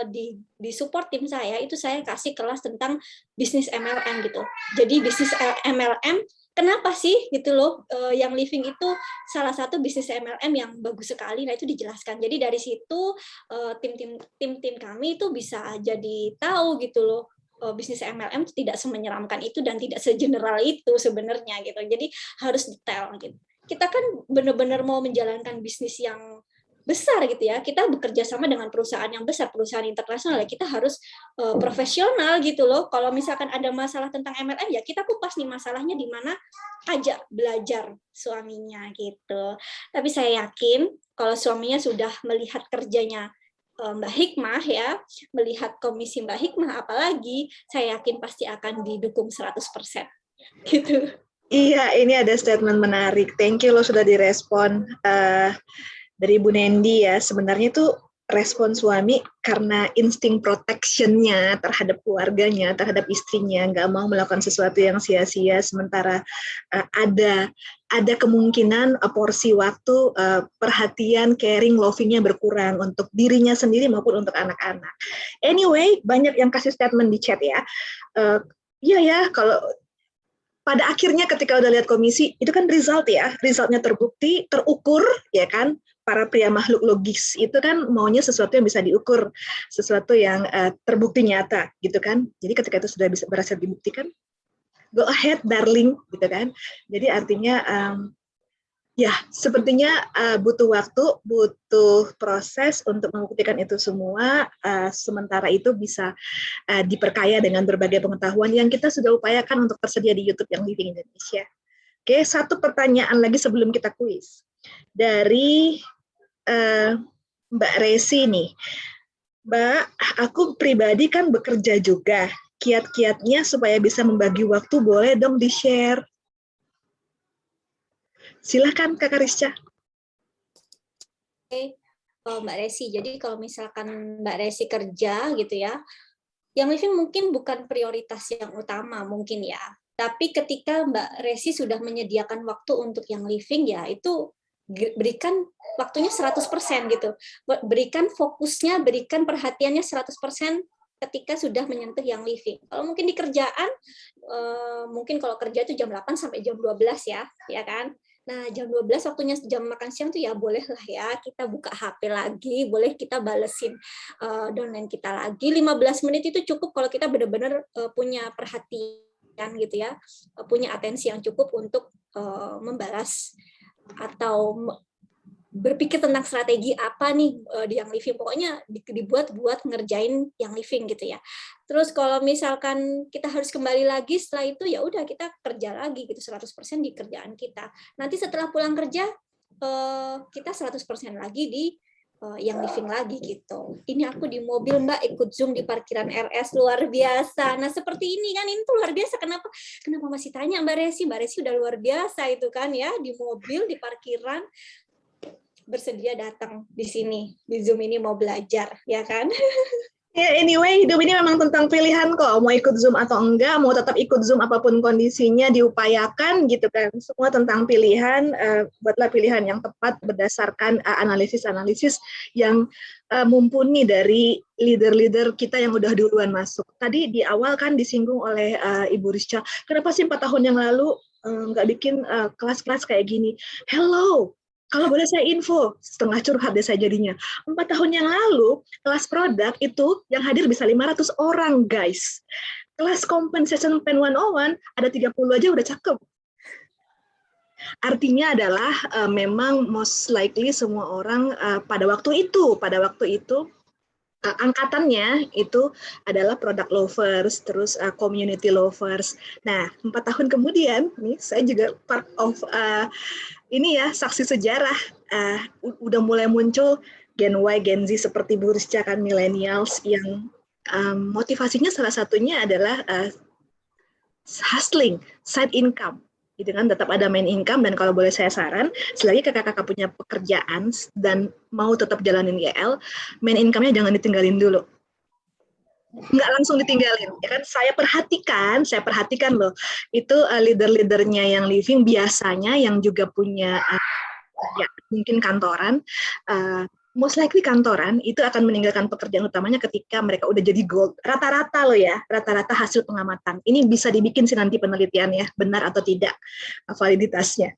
di support tim saya itu saya kasih kelas tentang bisnis MLM gitu. Jadi bisnis MLM kenapa sih gitu loh yang Living itu salah satu bisnis MLM yang bagus sekali. Nah itu dijelaskan. Jadi dari situ tim kami itu bisa jadi tahu gitu loh bisnis MLM tidak semenyeramkan itu dan tidak segeneral itu sebenarnya gitu. Jadi harus detail gitu. Kita kan benar-benar mau menjalankan bisnis yang besar gitu ya. Kita bekerja sama dengan perusahaan yang besar, perusahaan internasional ya. Kita harus profesional gitu loh. Kalau misalkan ada masalah tentang MLM ya kita kupas nih masalahnya di mana, ajak belajar suaminya gitu. Tapi saya yakin kalau suaminya sudah melihat kerjanya Mbak Hikmah ya, melihat komisi Mbak Hikmah apalagi, saya yakin pasti akan didukung 100% gitu. Iya, ini ada statement menarik. Thank you lo sudah direspon dari Bu Nendi ya. Sebenarnya itu respon suami karena insting protection-nya terhadap keluarganya, terhadap istrinya, nggak mau melakukan sesuatu yang sia-sia, sementara ada kemungkinan porsi waktu, perhatian, caring, loving-nya berkurang untuk dirinya sendiri maupun untuk anak-anak. Anyway, banyak yang kasih statement di chat ya. Iya ya, kalau pada akhirnya ketika udah lihat komisi, itu kan resultnya terbukti, terukur, ya kan, para pria makhluk logis itu kan maunya sesuatu yang bisa diukur, sesuatu yang terbukti nyata, gitu kan. Jadi ketika itu sudah bisa berhasil dibuktikan, go ahead darling, gitu kan. Jadi artinya, ya sepertinya butuh waktu, butuh proses untuk membuktikan itu semua, sementara itu bisa diperkaya dengan berbagai pengetahuan yang kita sudah upayakan untuk tersedia di YouTube yang Living Indonesia. Oke, satu pertanyaan lagi sebelum kita kuis. Dari Mbak Resi nih. Mbak, aku pribadi kan bekerja juga. Kiat-kiatnya supaya bisa membagi waktu boleh dong di-share. Silakan Kakak Risca. Oke, Mbak Resi. Jadi kalau misalkan Mbak Resi kerja gitu ya, yang Living mungkin bukan prioritas yang utama mungkin ya. Tapi ketika Mbak Resi sudah menyediakan waktu untuk yang Living ya, itu berikan waktunya 100% gitu. Berikan fokusnya, berikan perhatiannya 100% ketika sudah menyentuh yang Living. Kalau mungkin di kerjaan, mungkin kalau kerja itu jam 8 sampai jam 12 ya kan? Nah, jam 12 waktunya jam makan siang tuh ya bolehlah ya kita buka HP lagi, boleh kita balesin downline kita lagi. 15 menit itu cukup kalau kita benar-benar punya perhatian gitu ya, punya atensi yang cukup untuk membalas atau berpikir tentang strategi apa nih di yang Living. Pokoknya dibuat buat ngerjain yang Living gitu ya. Terus kalau misalkan kita harus kembali lagi setelah itu ya udah kita kerja lagi gitu 100% di kerjaan kita. Nanti setelah pulang kerja kita 100% lagi di yang Living lagi gitu. Ini aku di mobil Mbak ikut Zoom di parkiran RS, luar biasa. Nah seperti ini kan, ini tuh luar biasa. Kenapa masih tanya Mbak Resi? Mbak Resi udah luar biasa itu kan ya, di mobil di parkiran bersedia datang di sini di Zoom ini mau belajar ya kan. Ya, anyway, hidup ini memang tentang pilihan kok. Mau ikut Zoom atau enggak, mau tetap ikut Zoom apapun kondisinya, diupayakan gitu kan. Semua tentang pilihan, buatlah pilihan yang tepat berdasarkan analisis-analisis yang mumpuni dari leader-leader kita yang udah duluan masuk. Tadi di awal kan disinggung oleh Ibu Risca, kenapa sih 4 tahun yang lalu nggak bikin kelas-kelas kayak gini? Hello! Kalau boleh saya info, setengah curhat deh saya jadinya. 4 tahun yang lalu, kelas produk itu yang hadir bisa 500 orang, guys. Kelas compensation pen 101, ada 30 aja udah cakep. Artinya adalah memang most likely semua orang pada waktu itu angkatannya itu adalah product lovers, terus community lovers. Nah, 4 tahun kemudian, nih saya juga part of ini ya, saksi sejarah. Udah mulai muncul Gen Y, Gen Z seperti Bu Rizka kan, millennials yang motivasinya salah satunya adalah hustling, side income. Gitu kan, tetap ada main income, dan kalau boleh saya saran, selagi kakak-kakak punya pekerjaan dan mau tetap jalanin GL, main income-nya jangan ditinggalin dulu. Nggak langsung ditinggalin, ya kan? Saya perhatikan loh, itu leader-leadernya yang living biasanya yang juga punya ya mungkin kantoran, most likely kantoran itu akan meninggalkan pekerjaan utamanya ketika mereka udah jadi gold. Rata-rata loh ya, rata-rata hasil pengamatan. Ini bisa dibikin sih nanti penelitian ya, benar atau tidak validitasnya.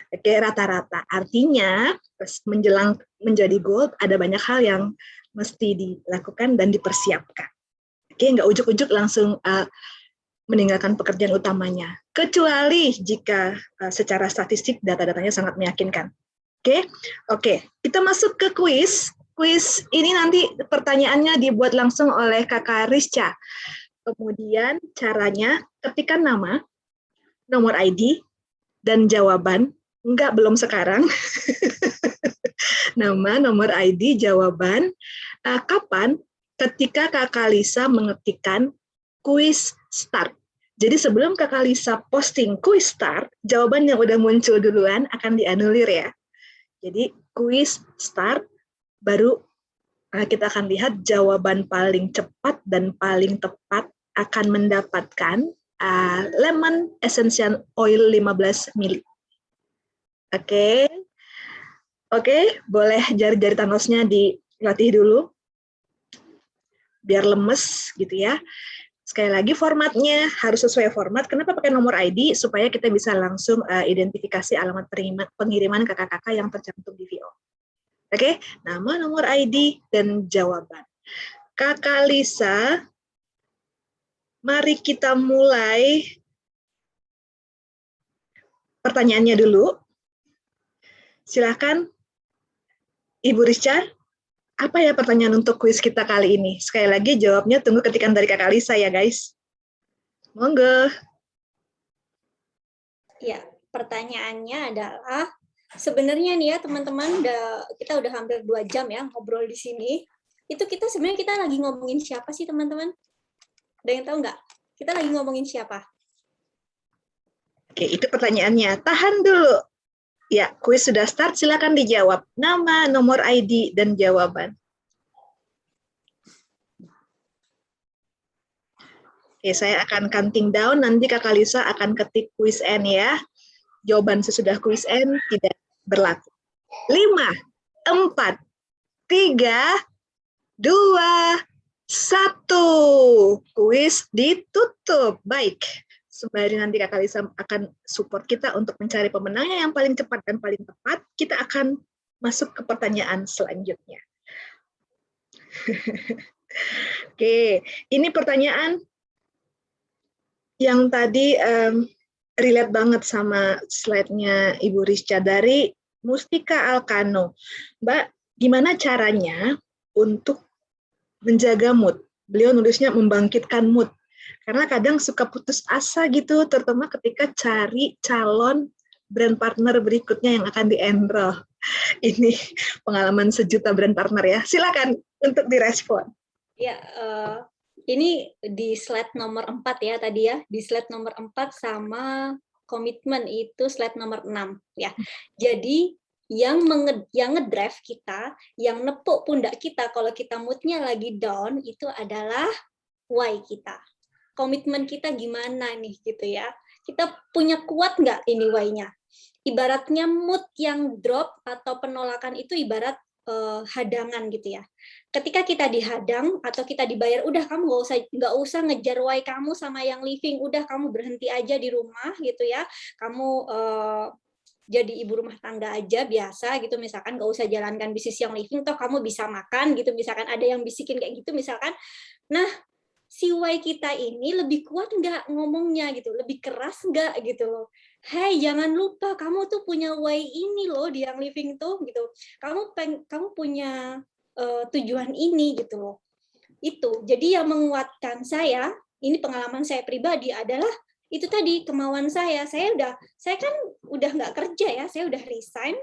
Oke, rata-rata. Artinya menjelang menjadi gold ada banyak hal yang mesti dilakukan dan dipersiapkan. Oke, nggak ujuk-ujuk langsung meninggalkan pekerjaan utamanya. Kecuali jika secara statistik data-datanya sangat meyakinkan. Oke, kita masuk ke kuis. Kuis ini nanti pertanyaannya dibuat langsung oleh Kakak Rizka. Kemudian caranya ketikkan nama, nomor ID, dan jawaban. Enggak, belum sekarang. Nama, nomor ID, jawaban. Kapan? Ketika Kakak Lisa mengetikkan kuis start. Jadi sebelum Kakak Lisa posting kuis start, jawaban yang udah muncul duluan akan dianulir ya. Jadi kuis start, baru kita akan lihat jawaban paling cepat dan paling tepat akan mendapatkan lemon essential oil 15 ml. Oke, boleh jari-jari Thanosnya dilatih dulu, biar lemes gitu ya. Sekali lagi formatnya harus sesuai format. Kenapa pakai nomor ID? Supaya kita bisa langsung identifikasi alamat pengiriman kakak-kakak yang tercantum di VO. Oke, nama, nomor ID, dan jawaban. Kakak Lisa, mari kita mulai pertanyaannya dulu. Silakan, Ibu Rizka. Apa ya pertanyaan untuk kuis kita kali ini? Sekali lagi jawabnya tunggu ketikan dari Kakak Lisa ya guys. Monggo. Ya, pertanyaannya adalah, sebenarnya nih ya teman-teman, kita udah hampir 2 jam ya ngobrol di sini. Itu kita sebenarnya kita lagi ngomongin siapa sih teman-teman? Ada yang tahu nggak? Kita lagi ngomongin siapa? Oke, itu pertanyaannya. Tahan dulu. Ya, kuis sudah start, silakan dijawab. Nama, nomor ID, dan jawaban. Oke, saya akan counting down, nanti Kakak Lisa akan ketik kuis N ya. Jawaban sesudah kuis N tidak berlaku. 5, 4, 3, 2, 1. Kuis ditutup. Baik. Sembari nanti Kakak Lisa akan support kita untuk mencari pemenangnya yang paling cepat dan paling tepat, kita akan masuk ke pertanyaan selanjutnya. Oke, ini pertanyaan yang tadi relate banget sama slide-nya Ibu Rizka dari Mustika Alkano. Mbak, gimana caranya untuk menjaga mood? Beliau nulisnya membangkitkan mood. Karena kadang suka putus asa gitu, terutama ketika cari calon brand partner berikutnya yang akan di-enroll. Ini pengalaman sejuta brand partner ya. Silakan untuk direspon. Ya, ini di slide nomor 4 ya tadi ya. Di slide nomor 4 sama komitmen itu slide nomor 6 ya. Jadi yang ngedrive kita, yang nepuk pundak kita kalau kita moodnya lagi down itu adalah why kita. Komitmen kita gimana nih gitu ya. Kita punya kuat nggak ini why-nya? Ibaratnya mood yang drop atau penolakan itu ibarat hadangan gitu ya. Ketika kita dihadang atau kita dibayar, udah kamu nggak usah ngejar why kamu sama yang living, udah kamu berhenti aja di rumah gitu ya. Kamu jadi ibu rumah tangga aja biasa gitu, misalkan nggak usah jalankan bisnis yang living, toh kamu bisa makan gitu, misalkan ada yang bisikin kayak gitu misalkan. Nah, si why kita ini lebih kuat nggak ngomongnya gitu, lebih keras nggak gitu loh. hey, jangan lupa kamu tuh punya why ini loh di Young Living tuh gitu. Kamu punya tujuan ini gitu loh. Itu. Jadi yang menguatkan saya, ini pengalaman saya pribadi adalah itu tadi kemauan saya. Saya kan udah nggak kerja ya, saya udah resign.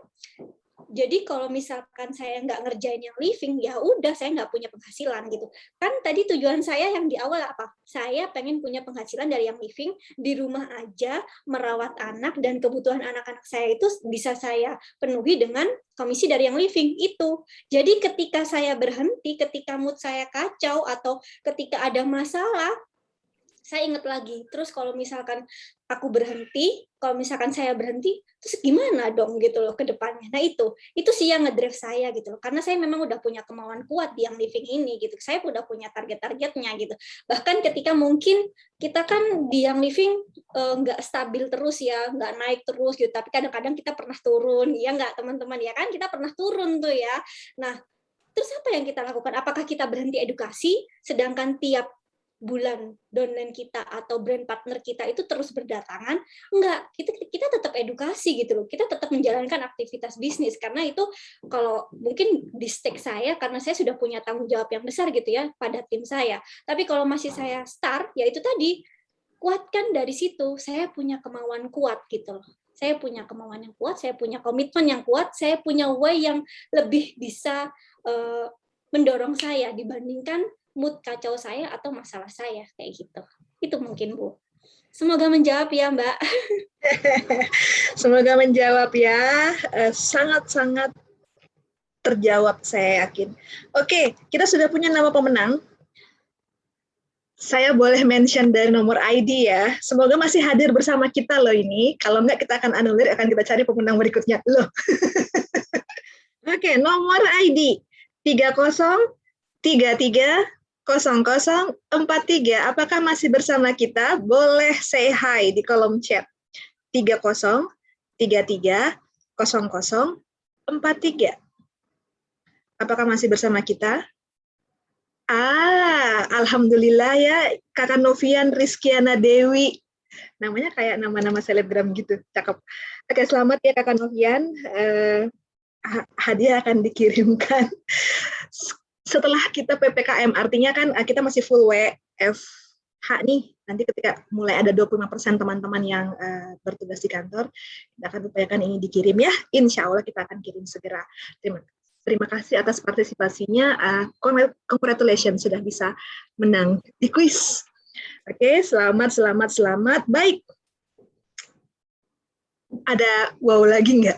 Jadi kalau misalkan saya nggak ngerjain yang living, ya udah saya nggak punya penghasilan gitu. Kan tadi tujuan saya yang di awal apa? Saya pengen punya penghasilan dari yang living, di rumah aja, merawat anak, dan kebutuhan anak-anak saya itu bisa saya penuhi dengan komisi dari yang living itu. Jadi ketika saya berhenti, ketika mood saya kacau, atau ketika ada masalah, saya ingat lagi. Terus kalau misalkan aku berhenti, kalau misalkan saya berhenti, terus gimana dong gitu loh ke depannya. Nah itu sih yang ngedrive saya gitu loh. Karena saya memang udah punya kemauan kuat di yang living ini gitu. Saya udah punya target-targetnya gitu. Bahkan ketika mungkin kita kan di yang living nggak stabil terus ya, nggak naik terus gitu. Tapi kadang-kadang kita pernah turun, ya nggak teman-teman ya kan? Kita pernah turun tuh ya. Nah, terus apa yang kita lakukan? Apakah kita berhenti edukasi, sedangkan tiap bulan downline kita atau brand partner kita itu terus berdatangan? Enggak, kita tetap edukasi gitu loh. Kita tetap menjalankan aktivitas bisnis, karena itu kalau mungkin di stake saya, karena saya sudah punya tanggung jawab yang besar gitu ya pada tim saya. Tapi kalau masih saya start, ya itu tadi, kuatkan dari situ. Saya punya kemauan kuat gitu loh. Saya punya kemauan yang kuat, saya punya komitmen yang kuat, saya punya way yang lebih bisa mendorong saya dibandingkan mood kacau saya atau masalah saya kayak gitu. Itu mungkin Bu. Semoga menjawab ya Mbak. Semoga menjawab ya. Sangat-sangat terjawab saya yakin. Oke, kita sudah punya nama pemenang. Saya boleh mention dari nomor ID ya. Semoga masih hadir bersama kita loh ini. Kalau enggak kita akan anulir, akan kita cari pemenang berikutnya loh. Oke, nomor ID 30330043. Apakah masih bersama kita? Boleh say hi di kolom chat. 30330043. Apakah masih bersama kita? Alhamdulillah ya, Kakak Novian Rizkiana Dewi. Namanya kayak nama-nama selebgram gitu, cakep. Oke, selamat ya Kakak Novian. Hadiah akan dikirimkan setelah kita PPKM, artinya kan kita masih full WFH nih. Nanti ketika mulai ada 25% teman-teman yang bertugas di kantor, kita akan upayakan ini dikirim ya. Insya Allah kita akan kirim segera. Terima kasih atas partisipasinya. Congratulations sudah bisa menang di kuis. Oke, selamat. Baik. Ada wow lagi nggak?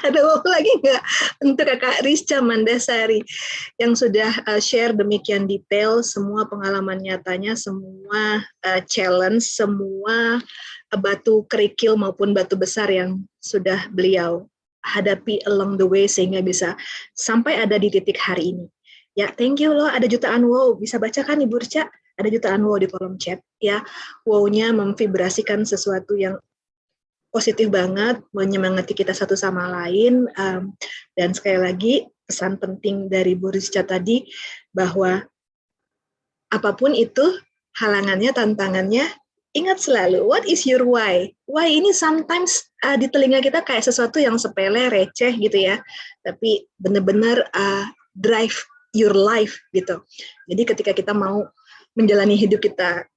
Ada wow lagi nggak untuk Kakak Rizka Mandasari yang sudah share demikian detail semua pengalaman nyatanya, semua challenge, semua batu kerikil maupun batu besar yang sudah beliau hadapi along the way sehingga bisa sampai ada di titik hari ini. Ya, thank you loh. Ada jutaan wow. Bisa bacakan Ibu Rica? Ada jutaan wow di kolom chat. Ya, wow-nya memvibrasikan sesuatu yang positif banget, menyemangati kita satu sama lain. Dan sekali lagi, pesan penting dari Bu Rizka tadi, bahwa apapun itu, halangannya, tantangannya, ingat selalu, what is your why? Why ini sometimes di telinga kita kayak sesuatu yang sepele, receh gitu ya. Tapi benar-benar drive your life gitu. Jadi ketika kita mau menjalani hidup kita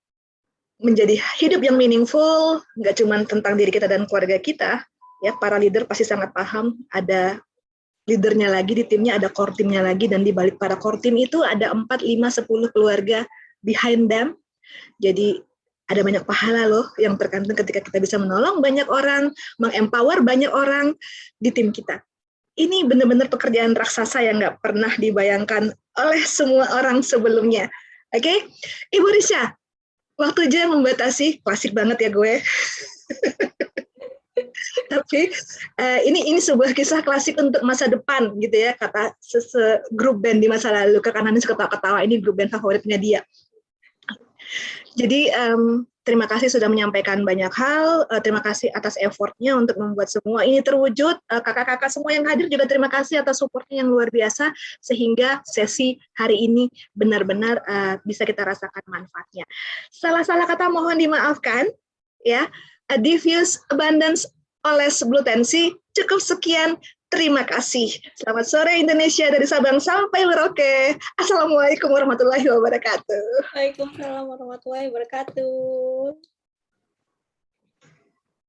menjadi hidup yang meaningful, nggak cuma tentang diri kita dan keluarga kita, ya para leader pasti sangat paham, ada leadernya lagi, di timnya ada core timnya lagi, dan di balik para core tim itu ada 4, 5, 10 keluarga behind them. Jadi ada banyak pahala loh yang tergantung ketika kita bisa menolong banyak orang, mengempower banyak orang di tim kita. Ini benar-benar pekerjaan raksasa yang nggak pernah dibayangkan oleh semua orang sebelumnya. Oke, Ibu Risha, waktu aja yang membatasi, klasik banget ya gue. Tapi ini sebuah kisah klasik untuk masa depan gitu ya, kata grup band di masa lalu. Kakak Nani suka ketawa-ketawa, ini grup band favoritnya dia. Jadi terima kasih sudah menyampaikan banyak hal, terima kasih atas effortnya untuk membuat semua ini terwujud. Kakak-kakak semua yang hadir juga terima kasih atas supportnya yang luar biasa, sehingga sesi hari ini benar-benar bisa kita rasakan manfaatnya. Salah-salah kata mohon dimaafkan. ya. A diffuse abundance oles blutensi. Cukup sekian. Terima kasih. Selamat sore Indonesia dari Sabang sampai Merauke. Assalamualaikum warahmatullahi wabarakatuh. Waalaikumsalam warahmatullahi wabarakatuh.